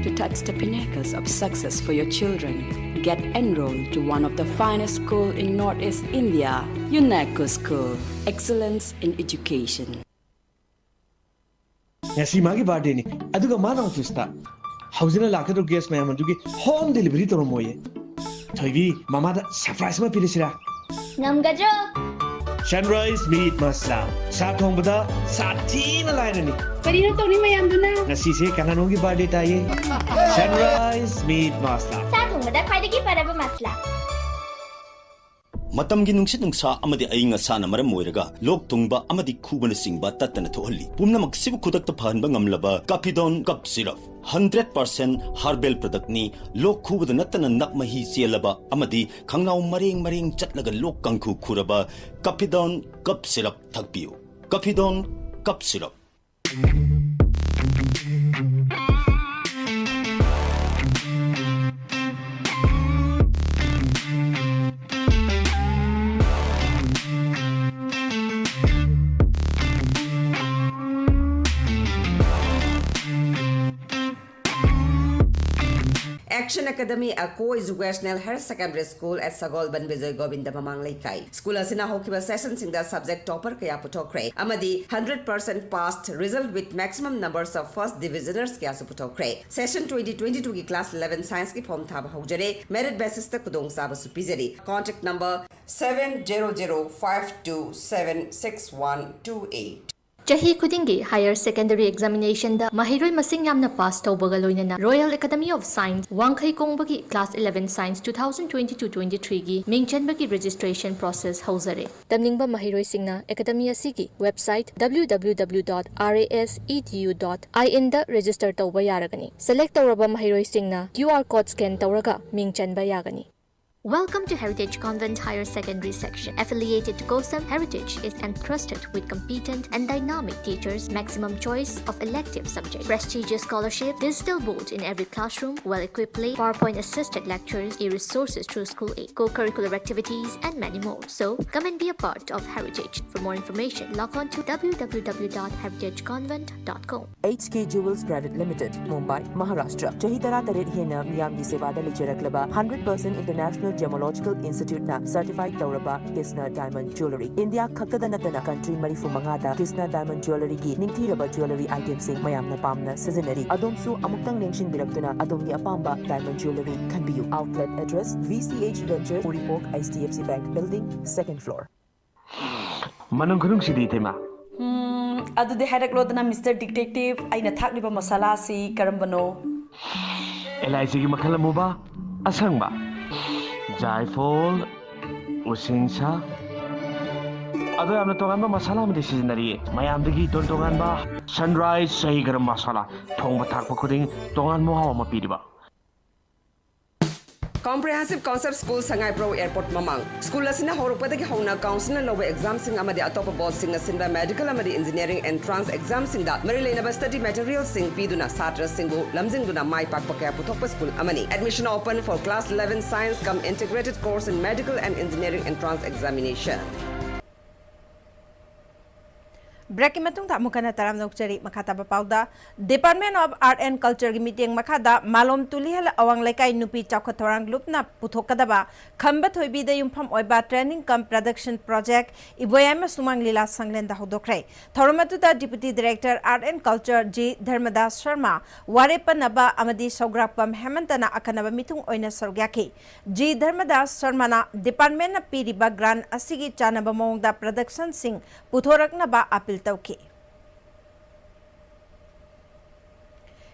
To touch the pinnacles of success for your children, get enrolled to one of the finest schools in Northeast India, UNESCO School. Excellence in education. Ngasi magi birthday ni. Aduga mana office ta. Hauzina lakadro guest mayam adugi home delivery toro moye. Thoibi mama da surprise ma pilisira. Ngamgajo. Sunrise meat masala. Sa thongbada sathina lainani. Karino toni mayam duna. Ngasi se kananongi birthday ta ye. Sunrise meat masala. Sa thongbada khwaidagi paraba masala. ꯃꯇꯝꯒꯤ ꯅꯨꯡꯁꯤꯠ ꯅꯨꯡꯁꯥ ꯑꯃꯗꯤ ꯑꯏꯪ ꯑꯁꯥꯅ ꯃꯔꯝ ꯑꯣꯏꯔꯒ ꯂꯣꯛ ꯊꯨꯡꯕ ꯑꯃꯗꯤ ꯈꯨꯕꯅꯆꯤꯡꯕ ꯇꯠꯇꯅ ꯊꯣꯛꯍꯜꯂꯤ ꯄꯨꯝꯅꯃꯛꯁꯤꯕꯨ ꯈꯨꯗꯛꯇ ꯐꯍꯟꯕ ꯉꯝꯂꯕ ꯀꯥꯐꯤꯗꯣꯟ ꯀꯞ ꯁꯤꯔꯞ 100% ꯍꯥꯔꯕꯦꯜ ꯄ꯭ꯔꯗꯛꯅꯤ ꯂꯣꯛ ꯈꯨꯕꯗ ꯅꯠꯇꯅ ꯅꯞ ꯃꯍꯤ ꯆꯦꯜꯂꯕ ꯑꯃꯗꯤ ꯈꯪꯅꯥꯎ ꯃꯔꯦꯡ ꯃꯔꯦꯡ ꯆꯠꯂꯒ ꯂꯣꯛ ꯀꯪꯈꯨ ꯈꯨꯔꯕ ꯀꯥꯐꯤꯗꯣꯟ ꯀꯞ syrup ꯊꯛꯄꯤꯌꯨ ꯀꯥꯐꯤꯗꯣꯟ cup syrup Action Academy Ako Educational Higher Secondary School at Sagolban Vijay Govinda Mamang Laikai. School asina hokiba session singda subject topper kaya putokre. Amadi 100% passed result with maximum numbers of first divisioners kaya su putokre. Session 2022 ki class 11 science ki form thaba haujare. Merit basis ta kudong saba su pijari. Contact number 70052766128. Chahi khudingi higher secondary examination da mahiroi masing yamna pass tawbaga loinana Royal Academy of Science Wangkhai Kongbagi class 11 science 2022-23 gi mingchanbagi registration process hauzare tamningba mahiroi singna academy asigi website www.rasedu.in da register tawba yaragani select tawraba mahiroi singna QR code scan tawraga mingchanba yagani. Welcome to Heritage Convent Higher Secondary Section. Affiliated to COSAM, Heritage is entrusted with competent and dynamic teachers, maximum choice of elective subjects, prestigious scholarship, digital board in every classroom, well-equipped lab, PowerPoint-assisted lectures, e-resources through School Aid, co-curricular activities, and many more. So, come and be a part of Heritage. For more information, log on to www.heritageconvent.com. HK Jewels Private Limited, Mumbai, Maharashtra. Chahitara Tarit Hena Miyamgi Sevada Licharaklaba 100% International Gemological Institute na certified Tauraba Kisna Diamond Jewelry. India Khaktada Natana country Marifu Mangada Kisna Diamond Jewelry gi Ningtiraba jewelry items sing Mayamna Pamna Seasonary. Adomsu Amuktang Nengshin Biraktuna Adomgi Apamba Diamond Jewelry Kanbiyu. Outlet address VCH Ventures Uripok HDFC Bank Building 2nd floor. Manong kunung sidi tema. Adude harak lodana Mr. Detective aina thakliba masala si karambano. LIC gi makhala mo ba? Asang ba? Jaifol, Usingsa. Ado amna tongan ba masala mo decisionary. Mayam dagi tongan ba Sunrise sahi garam masala. Thongba thakpa khuding tongan mo hawa mapidi ba. Comprehensive Concept School Sangai Pro Airport Mamang. School asina horupadagi hona council lowe exam sing amadi atopa board sing asinba medical amadi engineering entrance exam sing da marilena study materials sing piduna satra singbu lamjingduna mai pakpa kaya puthokpa school amani. Admission open for class 11 science cum integrated course in medical and engineering entrance examination. Breaking matung ta mukana taram nokchari makata bapauda Department of Art and Culture gi meeting makada malom tulihal awang laikai nupi chakhotorang group na puthokadaba khamba thoibi da yumpham oiba training cum production project iboyama sumang lila sanglen da hodokre thoromatu da Deputy Director Art and Culture G Dharmadas Sharma warepanaba amadi sograpam hemantana akanaba mitung oina sorgyaki G Dharmadas Sharma na department na piriba grant asigi chanaba mongda production sing puthoraknaba apil tauki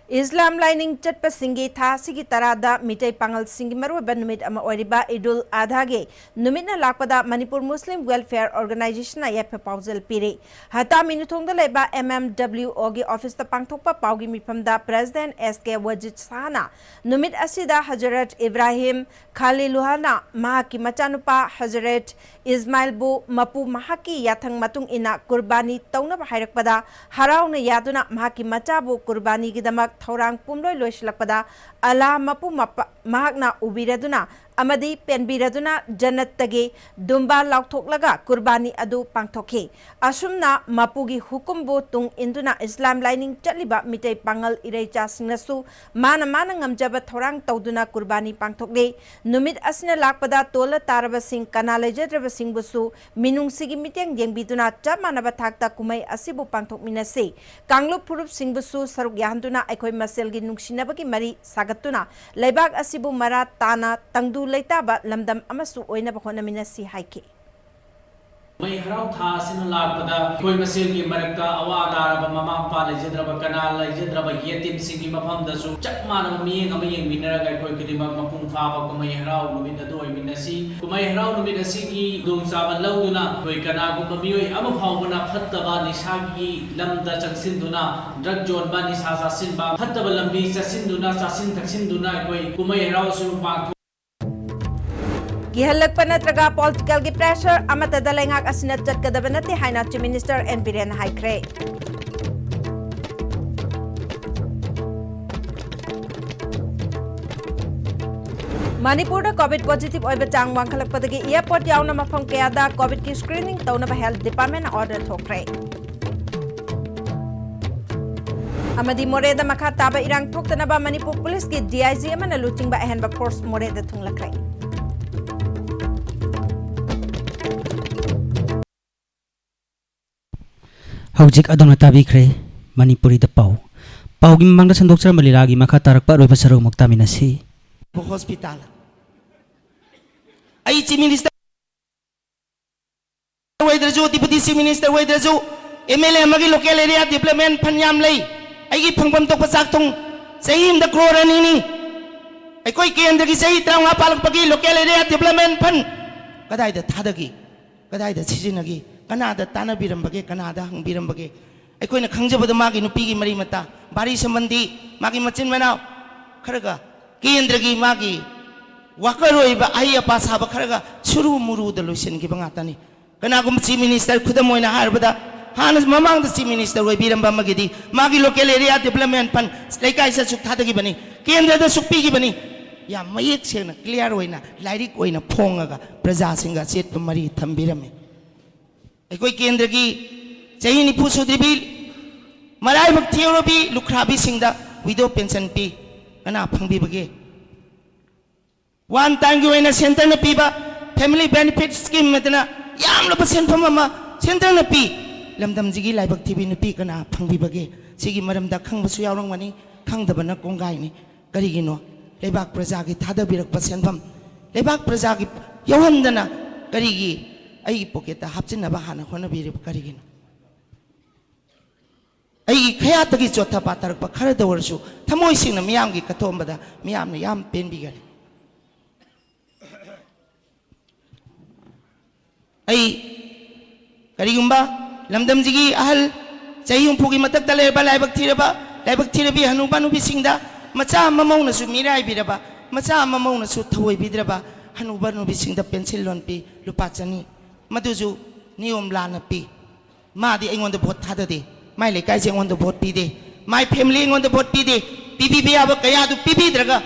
Islam lining chatpa singi tha sigi tarada mitai pangal singi maruba numit ama oiriba Idul Adha ge numit na lakpada Manipur Muslim Welfare Organization na yepe pausel piri hata minuthong da leba MMWO ge office ta pangthokpa paugi mifamda President SK Wajid Sahana numit asida Hazrat Ibrahim Khaliluhana mahaki machanupa Hazrat Ismail bu mapu mahaki yathang matung ina kurbani tauna bahairakpada harauna yaduna mahaki machabu kurbani gidamak Thorang pumloi loislakpada ala mapu mahakna ubiraduna amadi penbiraduna jannattagi dumba lauthoklaga kurbani adu pangthokhi asumna mapugi hukumbu tung induna Islam lining chatliba mitai pangal ireicha singnasu mana ngamjaba thorang tawduna kurbani pangthokle numit asina lakpada tola taraba sing kana lejadraba singbusu minungsigi miteng yengbiduna chamanaba thakta kumai asibu pangthokminase kanglup phurup singbusu saruk yahanduna aikoi maselgi nungsinabagi mari sagatuna leibak asibu mara tana tangdu leitaba lamdam amasu oina bahona minasi haike May harau tha sin lakpada koi masel ki marakta awa daraba mama pa lejedraba kanal lejedraba yetim singi mafam dasu chakmana miyeng amayeng minaraga koi kidimag mapung fa ba kumay harau numit adu ay minasi kumay harau numit asigi dong saban lawduna koi kana gum miyoy ama phawbana phattaba nisagi lamda chaksinduna drug zone ba nisasa sinba phattaba lambi chasinduna chasin taksinduna koi kumay harau su pa Gihalak panatraga political gi pressure amata dalengak asinat jatkadaba nati haina Chief Minister N Biren haikre Manipur da COVID positive oiba chang wangkhalakpadagi airport yauna mafam kayada COVID ki screening taunaba health department order thokre amadi moreda makha taba irang thoktanaba Manipur police ki DIG amana luchingba ahenba force moreda thunglakre Hojik adona tabikre Manipuri da pau pau gi mangda sandokchar maliragi makha tarakpa roiba sarok muktaminasi hospital ai Chief Minister Wedraju Deputy Chief Minister Wedraju MLA magi local area development phanyam lei ai gi phangpam tok pasak thong sahim da crore ni ai koi kendra gi sahi traunga palak pagi local area development phan kadai da thadagi kadai da sijinagi Kanada Tana Birambage, Kanada, Hung Birambage. I couldn't conjure the Magi Nupigi Marimata, Bari Samandi, Magi Machin Manao, Karaga, Kendragi Magi, Wakaroiba, Aya Pasaba Karaga, Suru Muru, the Lucian Gibangatani. Kanagum Chief Minister Kudamoina Harbada, Hanas Mamang the Chief Minister, Webiramba Magidi, Magi local area development pan, like I said, Sukatagibani, Kendra the Supigibani. Ya Mayek Sena, clear wina, Lyric wina, Pongaga, Prazasinga, Set to Marie Tambirame. Ekoi kendra gi chahini pusu dribil marai bak theoro bi lukhrabi singda widow pension pi kana phangbi bage one time gi wena center na piba family benefit scheme metna yam la percent phama center na pi lamdam jigi laibak thibi nu pi kana phangbi bage sigi maram da khang basu yaurang mani khang da bana kongai ni kari gi no lebak praja gi thada birak percent pham lebak praja gi yahandana kari gi ai pocket hapchin na bahana khona biri karigin ai khaya tagi chotha patar pa khara da warsu thamoi sing na miyam gi kathom bada miyam na yam pen bi gari ai karigumba lamdam jigi ahal chayung phugi matak tale ba laibak thirabi hanuba nu bi singda macha mamau na su mirai biraba macha mamau na su thoi bidraba hanuba nu bi singda pencil lon pi lupa chani Maduju niom lana pi madi ingon the bot hadade my le kai on the bot pi de my family on the bot pi de pipi be aba kaya du pipi draga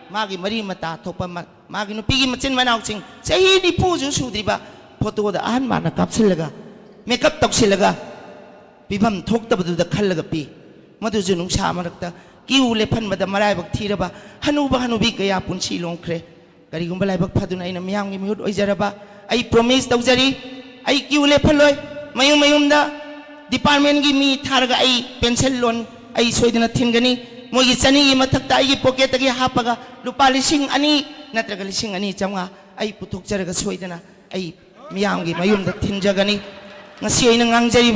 magi mari mata thopa magi no pigi machin manau sing sahi ni puju sudriba photo da an mana kapsilaga makeup toksilaga pibam thokta badu da khallaga pi maduju nung sa marakta kiu le phan bada marai bak thiraba hanubi kaya punchi longkhre kari gumba lai bak phaduna ina miyam gi mihut oijaraba I promise Taujari, I give Lepaloy, Mayum da department give me Targa, I pencil loan, I soy in a Tingani, Mogisani, Matata, pocket Hapaga, Lupalishing Ani, Natragalishing Ani Changa, I put Jaraga Soydana, I Miyangi, Mayum the Tinjagani, Nasi in Angjari,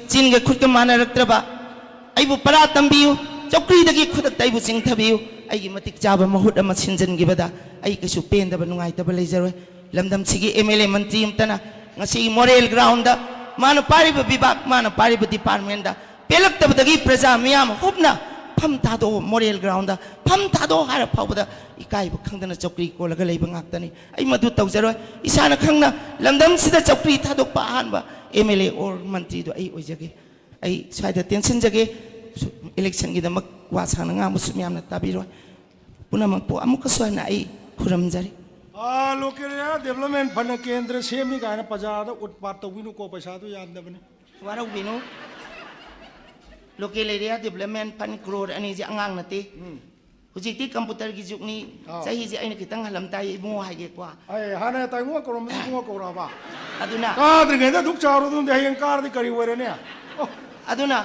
Jinga Kukamana Traba, I will Paratambi, ꯆꯧꯀ꯭ꯔꯤꯗꯒꯤ ꯈꯨꯗꯛꯇ ꯑꯩꯕꯨ ꯆꯤꯡꯊꯕꯤꯌꯨ ꯑꯩꯒꯤ ꯃꯇꯤꯛ ꯆꯥꯕ ꯃꯍꯨꯠ ꯑꯃ ꯁꯤꯟꯖꯟꯈꯤꯕꯗ ꯑꯩ ꯀꯩꯁꯨ ꯄꯦꯟꯗꯕ ꯅꯨꯡꯉꯥꯏꯇꯕ ꯂꯩꯖꯔꯣꯏ ꯂꯝꯗꯝꯁꯤꯒꯤ MLA ꯃꯟꯇ꯭ꯔꯤ ꯑꯃꯇꯅ ꯉꯁꯤꯒꯤ ꯃꯣꯔꯦꯜ ꯒ꯭ꯔꯥꯎꯟꯗ ꯃꯥꯅ ꯄꯥꯏꯔꯤꯕ ꯕꯤꯚꯥꯒ ꯃꯥꯅ ꯄꯥꯏꯔꯤꯕ ꯗꯤꯄꯥꯔꯠꯃꯦꯟꯗ ꯄꯦꯜꯂꯛꯇꯕꯗꯒꯤ प्रजा ꯃꯤꯌꯥꯝ ꯍꯨꯞꯅ ꯐꯝ ꯊꯥꯗꯣꯛꯑꯣ ꯃꯣꯔꯦꯜ ꯒ꯭ꯔꯥꯎꯟꯗ ꯐꯝ ꯊꯥꯗꯣꯛꯑꯣ ꯍꯥꯏꯔ ꯐꯥꯎꯕꯗ ꯏꯀꯥꯏꯕ ꯈꯪꯗꯅ ꯆꯧꯀ꯭ꯔꯤ ꯀꯣꯜꯂꯒ ꯂꯩꯕ ꯉꯥꯛꯇꯅꯤ ꯑꯩ ꯃꯗꯨ ꯇꯧꯖꯔꯣꯏ ꯏꯁꯥꯅ ꯈꯪꯅ ꯂꯝꯗꯝꯁꯤꯗ ꯆꯧꯀ꯭ꯔꯤ ꯊꯥꯗꯣꯛꯄ ꯑꯍꯥꯟꯕ MLA ꯑꯣꯔ ꯃꯟꯇ꯭ꯔꯤꯗꯣ ꯑꯩ ꯑꯣꯏꯖꯒꯦ ꯑꯩ ꯁ꯭ꯋꯥꯏꯗ ꯇꯦꯟꯁꯤꯟꯖꯒꯦ इलेक्शनꯒꯤꯗꯃꯛ ꯋꯥ ꯁꯥꯡꯅ ꯉꯥꯡꯕꯁꯨ ꯃꯌꯥꯝꯅ ꯇꯥꯕꯤꯔꯣꯏ ꯄꯨꯝꯅꯃꯛꯄꯨ ꯑꯃꯨꯛꯀꯁꯨ ꯍꯟꯅ ꯑꯩ ꯈꯨꯔꯨꯝꯖꯔꯤ लोकल डेवलपमेंट फंड केंद्र सेमी का प्रजा उत्पाद तौबीनु को पैसा तो यादबने वारौबीनु local area development fund crore अनी जे अंगांग नते हुजिकती कंप्यूटर की जुगनी सही जे अइना खितंग हलम ताई इबुंगो हागे क्वा अय हाने ताइमो करो मि इबुंगो कोराबा अदुना काद्रिगेदा दुख चारो दुम देहयं कारदि करी वरेने अदुना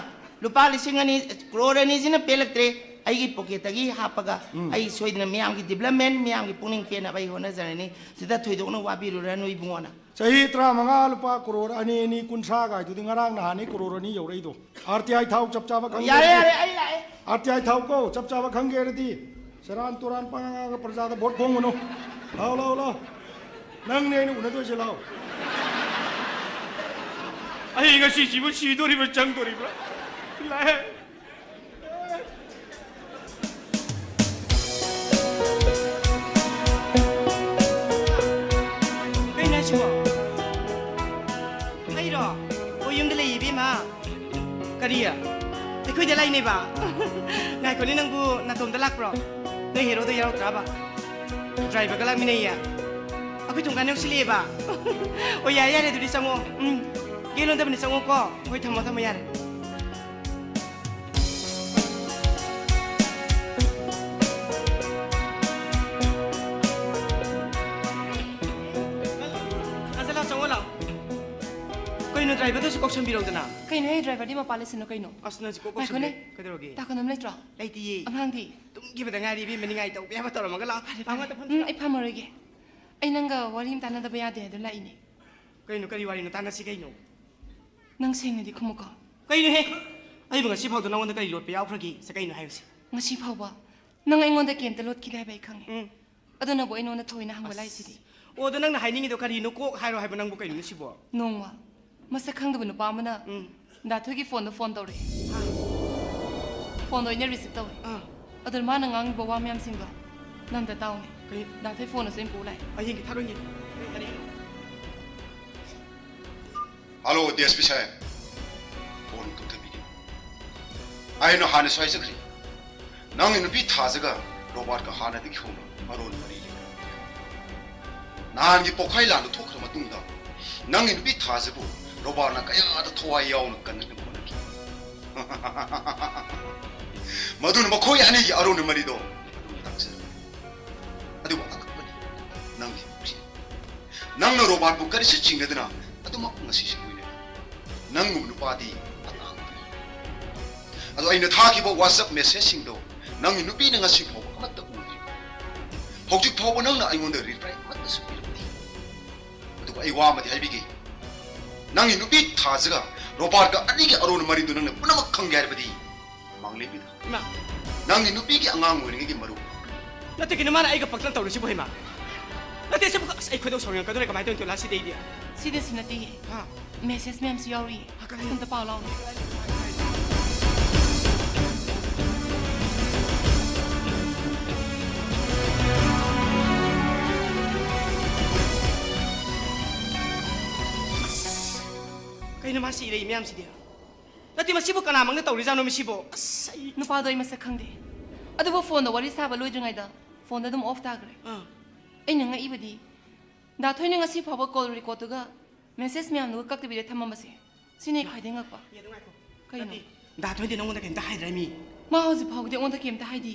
लुपा लिसिंग अनी करोड़ अनी जिना पेलक्त्रे अगी पोकेटगी हापगा आई सोइदना मियाम की डेवलपमेंट मियाम की पुनिंग पेना बाई होना जरनी सिदा थोइदोनो वाबिरुरानु इबुंगोना सही 35 लुपा करोड़ अनी अनी कुंसा गाय दुदि ngarang nahani करोड़ अनी यौरैदो RTI थाउ चपचाबा खंगे यारे यारे आई लाए RTI थाउ को चपचाबा खंगे रदी सरान तुरान पंगा प्रजा दा वोट खोंगनो लाओ लाओ लाओ नंग ने उन दो से लाओ आई ngasi sibu sidoriba changdoriba lae करिया देखो जलाई नहीं बा नाइ कोनी नंगबु नातोम दलाक प्रो नै हेरो दो याव त्राबा ड्राइवर गलाक मिनै या अखै तुंगा नेउ सिले बा ओ या या रे दुदि संगो गेनो दबनि संगो को होय थमा थमा यार azala संगो लाओ कइनो ड्राइवर तो कोक्सन बिरोदना कइनो हे ड्राइवर दि मपाले सिनो कइनो असना जि कोक्सन कदरोगे ताकनम लेत्रो लैतिये अमहांदि तुम गिबदा गारी बि मनिंगाई तौ बेबा तोरमगा ला फामा त फन आई फामरोगे आई नंगा वारिम ताना दबा यादे दु लाइने कइनो करी वारिनो ताना सि कइनो नंग सेंगदि खुमुको कइनो हे आई बंगा सि फाउद नंगोंदा करी लोट पे यावफ्रगी से कइनो हायसि ngasi phawba nang aingonda kemta lot khidai bai khange aduna bo ainona thoina hangba lai sidi o da nang na haini do kari no ko hairo haiba nang bo kaino sibo nongwa masa khangda nu pa mana da thogi phone da phone tawre phone do ina receive tawre adar ma nang ang bo wa myam singga nang da tawne kai da thai phone sem pu lai ayin ki tharong ni hello DSP साहब phone तो तभी I know हाने सोई सकरी नंग नुपी थाजगा robot का हाना दिखो मरोन मरी नान की पोखाई लानो थोखर मतुंगदा नंग नुपी थाजबो रोबोट ना कया द थोवाई याउन कन्न न मोनकी मदुन मखोई आने की अरुण मरी दो अदु अकपनी नंग की मुक्ति नंग न रोबोट बु करिस चिंगदना अदु मक ngasi सिगुइने नंग नुपादी अदो अइना थाखिबो WhatsApp मेसेज सिंगदो नंग नुपी न ngasi फाव अमत उनि हौजिक फाव नंग न आइगोंद रिप्लाई अमत सुबिरति अदो अइ वा मदि हाइबिगे नंग नुपी थाजगा रोबार का अनिगे अरुण मरि दु नंग पुनमक खंगे हाइबदि मांगले बि मा नंग नुपी की अंगांग ओइनगे की मरु नते कि नमाना आइगा पक्तन तौरसि बो हेमा नते से अइ खोदो सौरंग कदरे कमाइ तोन तोला सिदे इदिया side sinati ha message mem si yauri hakam ta paw law kaina ma si rei myam si dia nati masibo kana mangna tawri jano misibo asai nupa doi masa khangde adubo phone da wari saba loidringai da phone da dum off tagre aina nga ibadi da thoine ngasi phaba call record ga message myam nu kakti bi thamamase sine khaide ngak pa kaino da thoide nongonda kem ta haidra mi ma hoji phawde onda kem ta haidi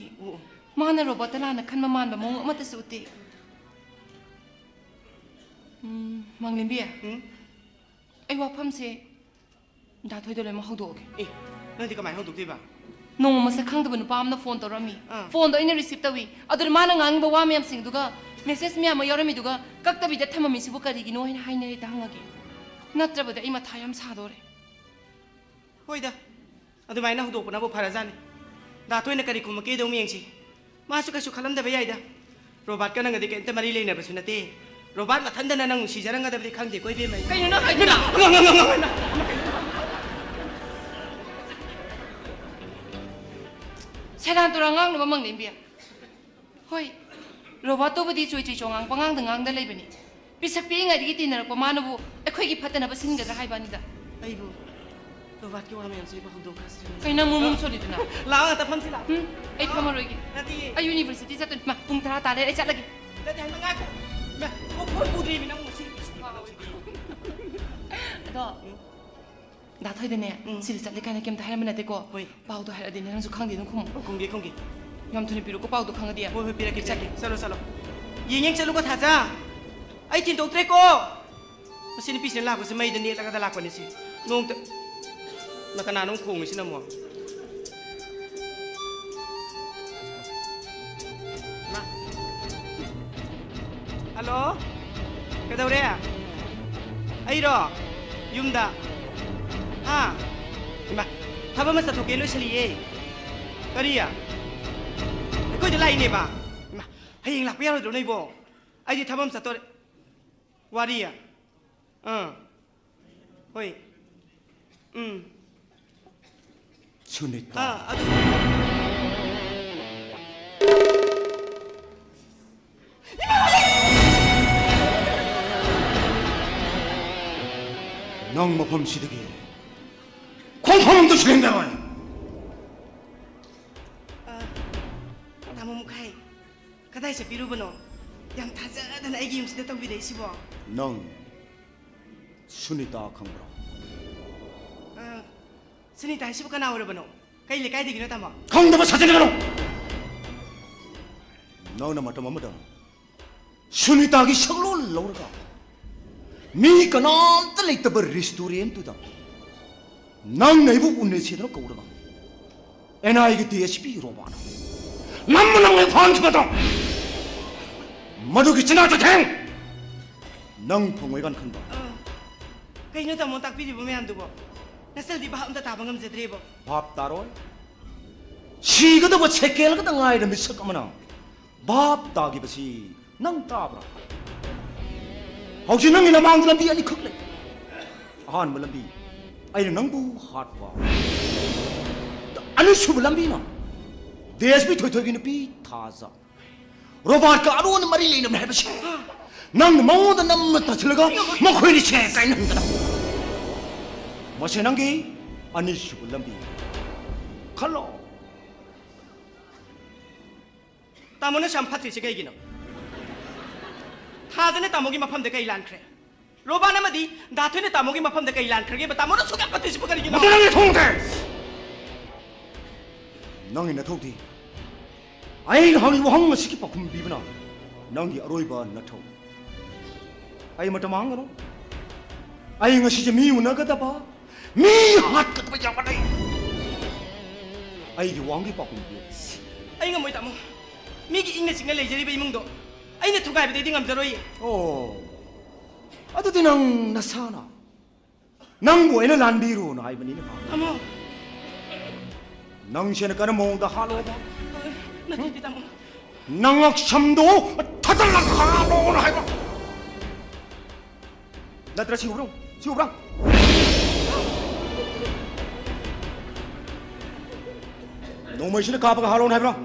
mana robot la na khanma man ba mong amata su te manglimbi ai wa pham se da thoide le ma hodoge nadi kamai hoduk diba nong masa khangda bu nu pam na phone torami phone do ina receive tawi adur mana ngang ba wa myam sing duga message myam yorami duga kakta bi da thamami sibu kari gi no hin haine ta hangage natra bada ima thayam sa dore hoida adu maina hodok na bo phara jani दातोइना करी कुम के दो मियंगसी मासु कछु खलम दबे याइदा robot का नंगदे केंत मरी लेने बसु नते रोबोट मथंदना नंग सिजरंगा दबदि खंगदे कोइ बे मै कइनो न हाइना 세란 또랑강 너 먹는 비야. 호이. 로봇도 부디 조이조이 종강 방강 등강들 레이버니. 비석 비행아 디기 디너고 마누부 에코기 파트나 버스는 게다 하이바니다. 아이고. 로봇 게 오라면 연습이 박도 가스. 그이나 무문 소리드나. 라가 다 팜시라. 응? 에이 파머로이기. 나디. 아 유니버시티 자또 마 붕타라 따레 에짜라기. 나디 한 나가. 나 뭐 부드리미 나 무시. 너 나 터이드네. 시리 짤리 카나 캠다 하면 나데고. 호이. 바우도 하라디 내랑수 강디는 쿰. 공기 공기. 염투니 비루고 바우도 강디야. 호이 비라게 짜게. 살로 살로. 잉잉 짤루고 타자. 아이 틴 독트레고. 무슨 피신 라고 스 메이드 니 라가 달라 거니시. 농 나카나 농 콩이시나 뭐. 나. 할로? 그다우래? 아이로. 윰다. 아. 이마. 타바만 사토게 로실리에. 거리야. 거기 라이네 봐. 이마. 하잉 락비야로 들어네 보. 아이디 타밤 사토 와리야. 호이. 순이다. 아, 아주. 낭 모범 시득이 공포놈도 실행당해. 나무무카이. 그다이서 비루브노. 양 타자는 애기 임시대 떡비대 시보. 낭 순이다 강보라. 스니 다 시부가 나오려보노. 가일리 가이디기로 담아. 강도바 사진이가노. 너나 마타 마마다. 순이다기 셔로 로르가. 미가 남다 레이터버 레스토렌트다. 낭 내부 운내시드로 거우르가. NI게 DSP 로바나. 남문왕의 반주가다. 마두기 지나자 탱. 낭 풍회관 큰다. 가이노 담모 딱 비디 보면 안 두고. 나설 디 바운다 다방금 제드리보. 밥 따로. 시그도 뭐 체계를 그다 nga이를 미석거나. 밥 따기 버시 낭 따브라. 혹시 낭이나 망들한 디 아니 크클레. 한 물람비. 아이는 낭부 핫와. 아니 수불람비나. DSP 토이토기는 비 타자. 로바트가 아로는 말이 레이는 해버시. 낭 모두 남았다 들어가. 먹고이니 체까이 남다. 뭐시는 게 아니 수불람비. 칼로. 따모는 샴파트리시 가이기노. 타전에 따모기 마팜데 가일란 크레. 로바나 마디 다트네 따모기 마팜데 가일란 크레게 따모는 소가 파트리시 버가리기노. 어떤 통대? 낭이나 토디. 아이 하니 왕 시키 바꿈 비브나. 낭이 아로이바 나토. 아이 마타 망가노. 아이 ngasi 미우나 가다바. 미 핫 가다 야바다이. 아이 왕기 바꿈 비. 아이가 뭐이 따모. 미기 잉내 싱가 레이저리베 이몽도. 아이네 투가이베 디 ngam자로이. 오. 아도디 낭 나사나. 낭 뭐에나 란비루나 아이바니네 바. 아모. 낭시에나 까는 몽다 할로바. 나디 따모. 낭악삼도 타달라 하로나 하이바. 나들아 지우브랑 지우브랑. 노마이시네 가바가 하로나 하이바.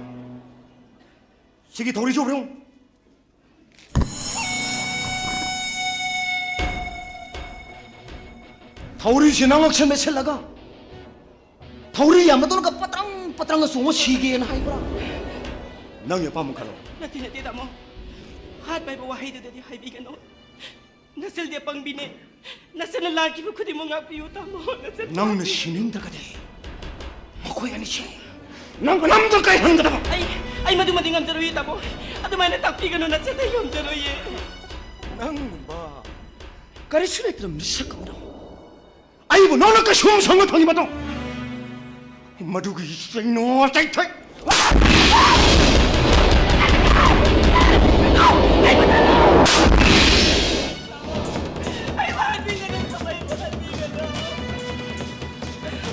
시기 도리 지우브랑. 타우리 신앙학체 메셀라가 타우리 야마도가 빠땅빠땅가 송어 시기엔 하이브라. 낭에 밤칼로. 나디 따모. 핫바이바 와히드데디 하이비가노. 나설데 빵비네. 나설은 라기부 쿠디 몽아 비우 따모. 낭네 신인다가데. 뭐고야니시. 낭가 남들까지 하는 거다. 아이 마두 마디 ngam자로이 따모. 아두마이나 딱 비가노 나설데 ngam자로이. 낭바. 가리스레트로 미석거나. 아이고 너는 그 흉성을 통이마도 마두기 이노 짜이타이.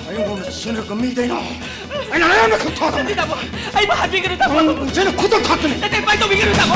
아이고 너 신을 겁니다. 아니 나는 그 토다. 된다고. 아이 뭐 하비 그러다고. 쟤는 구독 탔더니. 내 빨리 또 그러다고.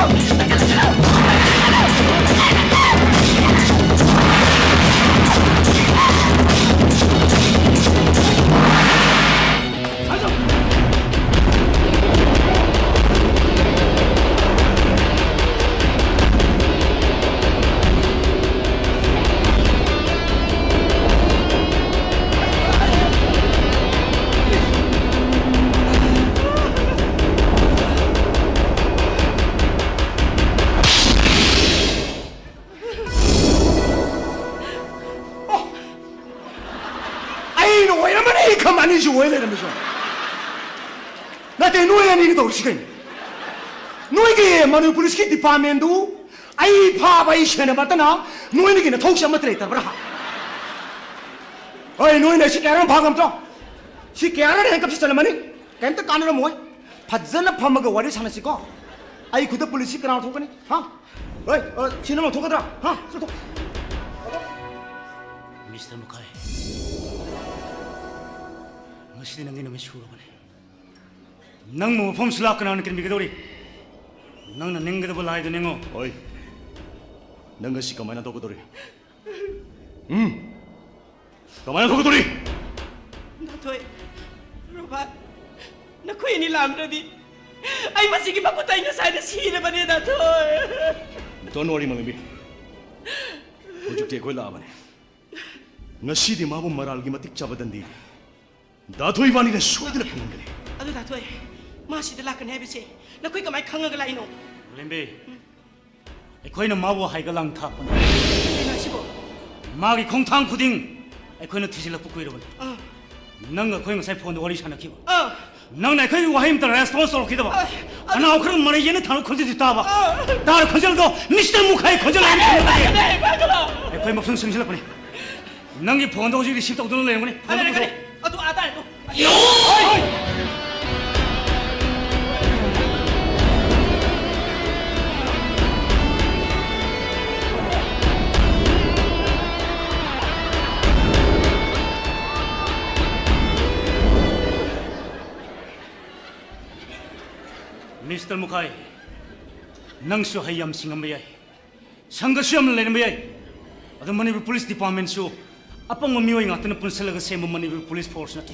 가만히 있지 왜 이러면서 나한테 노예한 일이 더 시간 노예게 마누 पुलिसकी department दू आई फाबाई शेने बताना नोएने की न थोक से मत रहता बरा ओए नोए ने शिकारण भागम तो शिकारण है कब से चले मने कहते कानून मोए फजन फमग वारी साने सिको आई खुद पुलिस की करार ठोकनी हां ओए सिनेमा ठोकदरा हां ठोक मिस्टर मुखाई मसीदी नंगी नमे शुरुबने नंग मो फम स्लाक ना नकिन बिगदोरी नंग न निंगद बलाय द निंगो ओय नंग सी कमायना दोगदोरी कमायना दोगदोरी 나토에 로바 나 코인이 람르디 아이 마시기 바꾸다 있는 사이에 시는 바니 나토에 Don't worry Malimbi Hujukte koi laabane Ngasidi mabu maralgi matik chabadandi Dathoi wani ne soidana khangane adu 나토에 마시드 라칸 해비세 나 코이 그마이 강하가 라이노 Malimbi Ekoina mabu haigalang thapana 나시보 Magi khongthang khuding Ekoina thisilak pukuirabane Nanga koi ngasai phone wari sanakiba Nang na koi wahim ta response rokidaba Ana okhran mane yene thanu khojdi ditaba Dar khojal do Mr. Mukhai khojal ai koi mapsang singsilak pane Nangi phone do ji receive tawdun lengone 아니 그래 adu 아다 또 Mr. Mukhai, nangsu hayam singambayay, sangasyam lenbayay. Ado Manipur Police Department su apang mamiyoy nga tanapun salaga semo Manipur Police Force nati.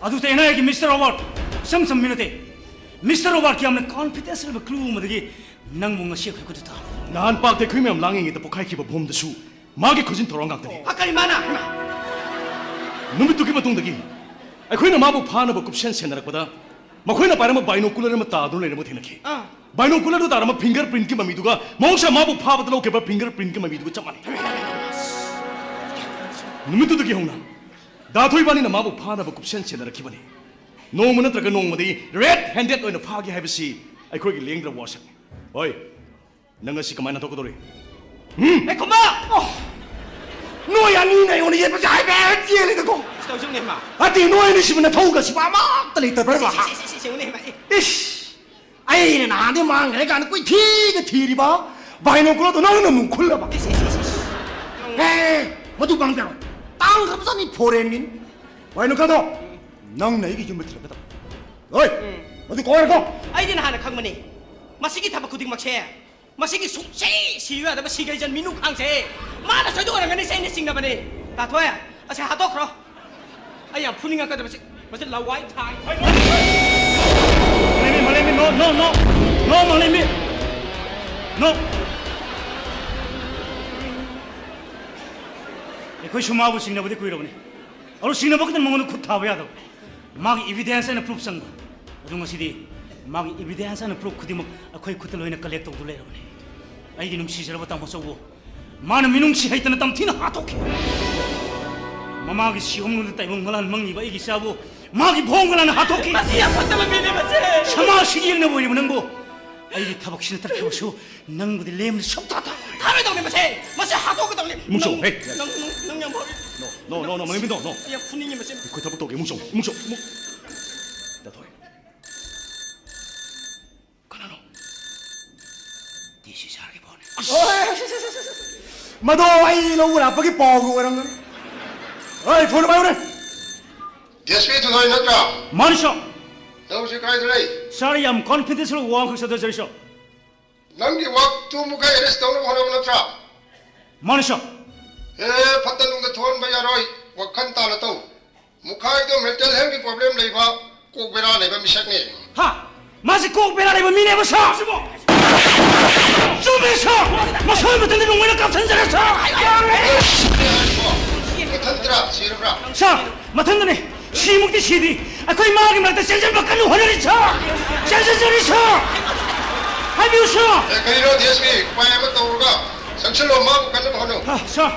Ado ta inay ki Mr. Award sam minute. Mr. Award ki amne confidential ba clue madagi nang mo nga siya kay kutita. Naan pakte kuy mayam langing ita pukay ki ba bom da su magi kujin torong gagtani. 아까리 많아 Numit tuki matungdagi. Ay kuy na mabu phana ba kupsyan senarakpada. Makoina parama binocular ma ta dun lene mo thinaki binocular do tarama fingerprint ki mami duga mongsa mabu phabat lo ke ba fingerprint ki mami duga chamani numitu du ki hona da thoi bani na mabu phana ba kupsen chen rakhi bani no mun traga no madi red handed oina phagi habisi ai khoi gi lengra wasa oi nanga si kamana to ko dori 에 콤바 노야 니네 오늘 예쁘지 아이 배 찌리 되고 스토중네 마 아디 노예는 시면 더우가 시바 막 떨리 있다 버봐 시시시시네 마 이씨 아이는 나한테 망해가 안 꼬이 티가 티리바 바이노클러도 너는 눈 굴러봐 에이 모두 방대로 땅 감사니 포렌민 바이노클러도 넌 나에게 좀 들어가다 어이 어디 꼬라고 아이디는 하나 강만이 마시기 타바 쿠딩 막체 마시기 숙시 시유하다 마 시게전 민우 강세 마나 저도 그런 거니 세네 싱나바니 나토야 아세 하도 그러 아야 푸닝아 까다 마시 마시 라와이 타이 Malimi no Malimi no ekoi shumabu singna budi kuirabani aru singna bakdan mangonu khutta ba yado mag evidence and proof sang adunga sidi mag evidence and proof khudi mak akoi khutta loina collect tawdu lerabani ai dinum sijara tam hosawo mana minung si haitana tam thina hatoke mamagi siomnu taibong malan mangi ba igi sabu magi bonggalan hatoke 마시야 fatama mene 마시 sama sigilna boyim nangbo ai di tabak sina tarkiwasu nangbudi lemni sobtata 다음에 동네 마시 마시 하도 그 동네 뭉쳐 해 능냥 머리 no Malimi no 야 푸닝이 마시 그 tabak toge 뭉쳐 다토이 가나노 디시 잘게 보네 마도 아이 너 우라 빠기 뻐고 그런 거 어이 보러 봐요 DSP to ꯅꯣꯏ ꯅꯠꯇ꯭ꯔꯥ ꯃꯥꯅꯤ ꯁꯥꯔ ꯅꯪꯁꯤ ꯀꯥꯏꯗ ꯂꯩ ꯁꯥꯔ ꯌꯥꯝ ꯀꯣꯟꯐꯤꯗꯦꯟꯁꯤꯌꯦꯜ ꯋꯥ ꯈꯛ ꯁꯥꯗꯖꯔꯤ ꯁꯥꯔ ꯅꯪꯒꯤ ꯋꯥꯛꯇꯨ ꯃꯨꯛꯀ ꯑꯦꯔꯦꯁ ꯇꯧꯅꯕ ꯍꯣꯠꯅꯕ ꯅꯠꯇ꯭ꯔꯥ ꯃꯥꯅꯤ ꯁꯥꯔ ꯐꯠꯇ ꯅꯨꯡꯗ ꯊꯣꯛꯍꯟꯕ ꯌꯥꯔꯣꯏ ꯋꯥꯈꯜ ꯇꯥꯅ ꯇꯧ ꯃꯨꯈꯥꯏꯗꯣ ꯃꯦꯟꯇꯦꯜ ꯍꯦꯜꯊꯀꯤ ꯄ꯭ꯔꯣꯕ꯭ꯂꯦꯝ ꯂꯩꯕ ꯀꯣꯛ ꯕꯦꯔꯥ ꯂꯩꯕ ꯃꯤꯁꯛꯅꯤ ꯍꯥ ꯃꯥꯁꯤ ꯀꯣꯛ ꯕꯦꯔꯥ ꯂꯩꯕ ꯃꯤꯅꯦꯕ ꯁꯥꯔ ꯆꯨꯝꯃꯦ ꯁꯥꯔ ꯃꯁꯥ ꯃꯊꯟꯇ ꯅꯣꯡꯃꯩꯅ ꯀꯥꯞꯁꯤꯟꯖꯔꯦ ꯁꯥꯔ ꯃꯊꯟꯇꯔꯥ ꯁꯤꯔꯕ꯭ꯔꯥ ꯁꯥꯔ ꯃꯊꯟꯇꯅꯦ 시묵디 시디 아코이 마기 말다 셀셀 바깥로 허리를 쳐 셀셀셀이 쳐 하비우셔 그리로 DSP 과야만 떠오르가 상실로 마구 가는 거는 서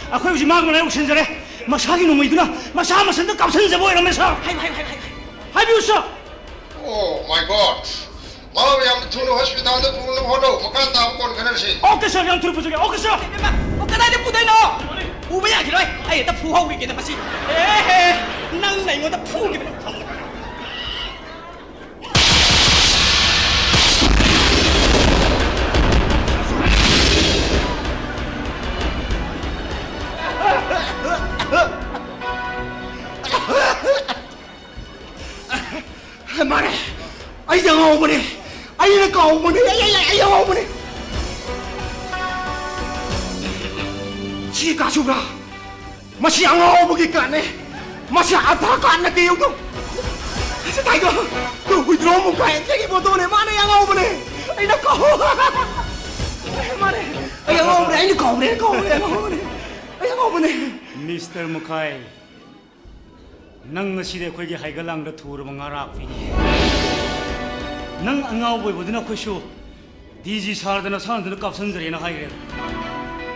아코이 우지 마기 말고 신전에 막 사기 놈이구나 막 사마 선도 깜선자 뭐 이러면서 하비우셔 오 마이 갓 마음이 안 투는 호스피탈도 부르는 호도 막간 다음 건 그날시 어깨서 그냥 들어 보자게 어깨서 어깨다니 부대노 우베야 기로이 아예 다 부하고 있겠다 마시 에헤 낭나 이거다 푸기 말해 아이 양아 어머니 아이는 까 어머니 아이 양아 어머니 지 가수가 마치 양아 어머니 까네 마치 아파 까네 대용도 그래서 다 이거 그 후드로 뭔가 되게 보도네 말해 양아 어머니 아이는 까 말해 아이 양아 어머니 아이는 까 어머니 양아 어머니 아이 양아 어머니 미스터 무카이 năng ngasi khoi gi haiga lang da thur manga rak fini nang angau boi bodina khoi shu dg sar dana san dana kap san jare na hai re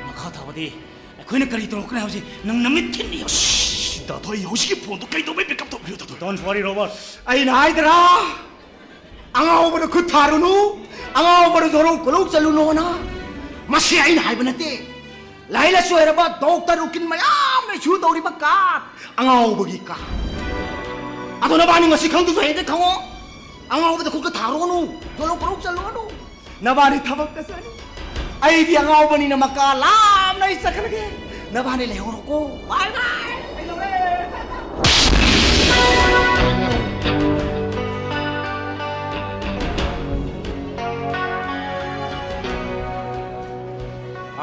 makha tha badi khoi na kari to kna hauji nang namit thin ni da thoi yoshiki phone to kai to be backup to don't worry robert ai nai dra angau bodo khu tharunu angau bodo zoro kolok chaluno na masi ai nai banate laila soiraba doctor ukin mayam na chu tori bakka angau bagi ka adona bani ngasi khang du hede khango angau bodo khu ka tharonu zoro kolok chaluno na bani thabak ka sani ai di angau bani na makka lam nai sakrage na bani le horo ko bye bye ai lo re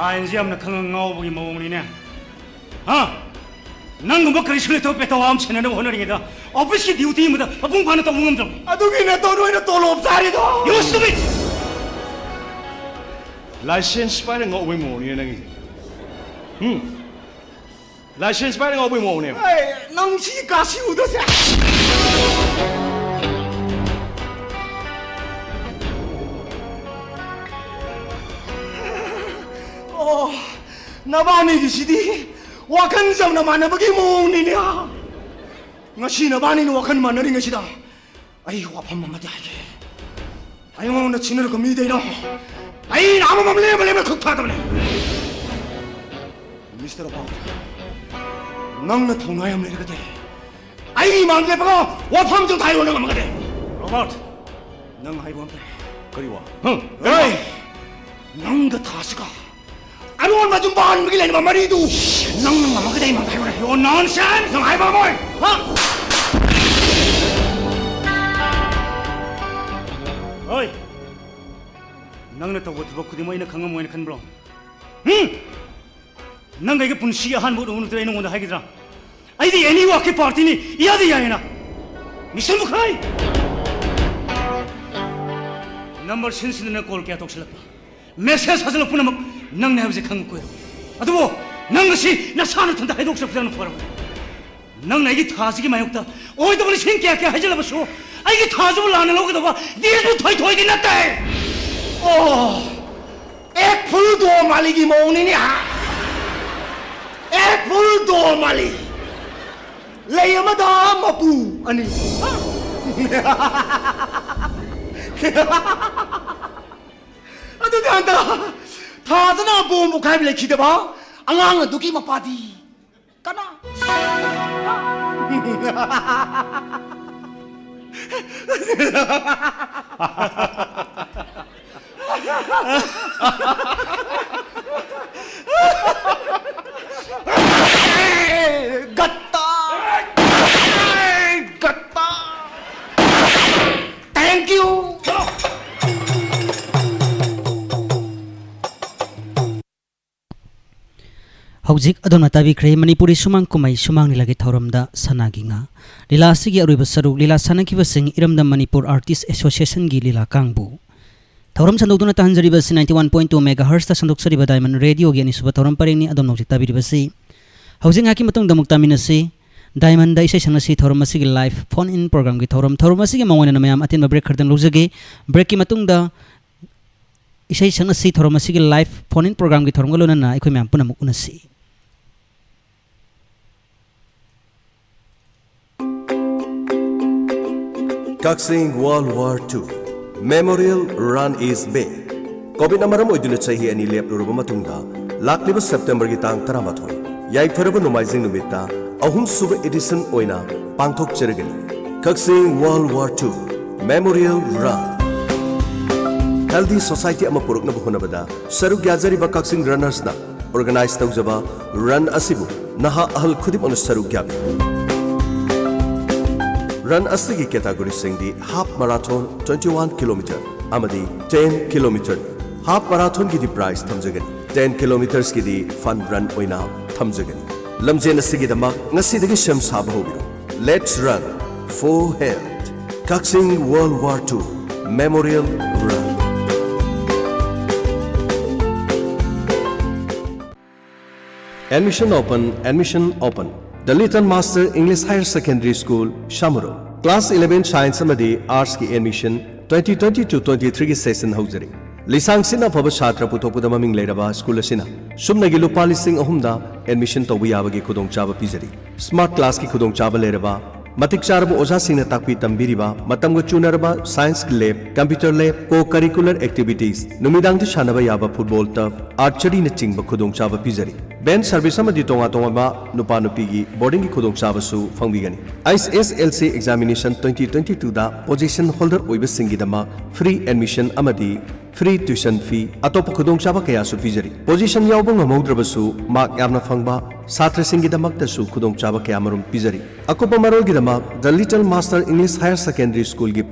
아인지 암나 강한 나오보기 모음이네 난 그거 그리 실내 더 뺐다 와암 채널에 호너링이다 오피스 듀티입니다 봉관은 또 웅음 좀 아두기네 또로이는 또 롭사리도 You stupid License pa rin nga uwi mo niya nang License pa rin nga uwi mo niya ai nang si kasi udo sa nabani gi sidi wakan jam na mana bagi mo ni nya ngasi nabani no wakan mana ring sida ai wa pham ma ta ai ai mo na chinur ko mi de no ai na ma le le khuk pha da ne Mr. About nang na thona yam le ga de ai mang le ba wa pham jong thai lo na ma ga de Robert nang hai bom Kariwa ai nang ga thasga Anuan ma jumpan bagi lain mama itu. Nang mama kedai mang tayo na. You nonsense Nang hai mama. Ha? Oi nang na tawo tawo kudi mo ina kanga mo ina kan bro nang ga pun siya han mo unu train mo na hagidra ai di any walk party ni iya di yana mission mukhai number sin na call kya tok silap message hazal puna nang na habje khang ko adubo nang si na sana thanda haidok sap jan for nang na gi thasi gi mayok ta oi to bali sin kya kya hajal ba so ai gi thasu lana log da ba dis bu thoi thoi di na te Oh, ek full do mali gi mo ni ha. Ek full do mali. Lay ma da mapu ani. Adu de anda. Tha na bom bu khai le khi da ba. Angang du ki ma pa di. Kana. Gatta! Hauzik adon tabi kre Manipuri sumang kumai sumang nila gi thauramda sanagi nga lila asigi aruiba saruk lila sanaki basing iramda Manipur Artists Association gi lila kangbu thauram sandukduna tahanjari basi 91.2 MHz ta sanduk sari Diamond Radio gi ani suba thauram parengni adon nokjik tabi basi Hauzik haki matung damuk taminasi Diamond da isai sanasi thauram asigi live phone in program gi thauram asigi mawena namayam atin break khardang lojage break ki matung da isai sanasi thauram asigi live phone in program gi thauram galona na ikoi mayam punamuk unasi Kaksing World War II Memorial Run is big. COVID namaram oiduna chahi ani lepluruba matungda lakliba September gi tang 13 yaikfaraba nomaijing numita ahum suba edition oina pangthok cheragani Kaksing World War II Memorial Run Healthy Society ama purukna buhunabada saruk gyajari ba Kaksing runners na organize tawjaba run asibu naha ahal khudim anu saruk gyabi Run asigi category singdi half marathon 21 km amadi 10 km half marathon ki di prize thamjagani 10 kilometers ki di fun run oina thamjagani lamjen asigi dama ngasi dagi sham sab hobiru let's run for health Kaksing World War II Memorial Run Admission open The Little Master English Higher Secondary School, Shamuro. Class 11 Science Amadi Arts ki admission 2022-23 ki session haujari. Lisang sina phaba chhatra puthokpuda maming leiraba school asina. Sumnagi lupa lising ahumda admission tawbu yabagi khudong chaba pijari. Smart class ki khudong chaba leiraba. Matik charabu oja singna takpi tambiriba matamgo chunaraba science lab, computer lab, co-curricular activities, numidang ti shanaba yaba football turf, archery na chingba khudong chaba pijari. Ben service amadi tonga tonga ba nupa nupi gi boarding ki khudong chaba su fangbigani. ISSLC examination 2022 da position holder oiba singi dama free admission amadi free tuition fee atop khudong chaba kaya su pijari. Position yawbang ngamaudraba su mark yamna fangba satra singi damak ta su khudong chaba kaya marum pijari. Akopa marol gi dama The Little Master English Higher Secondary School gi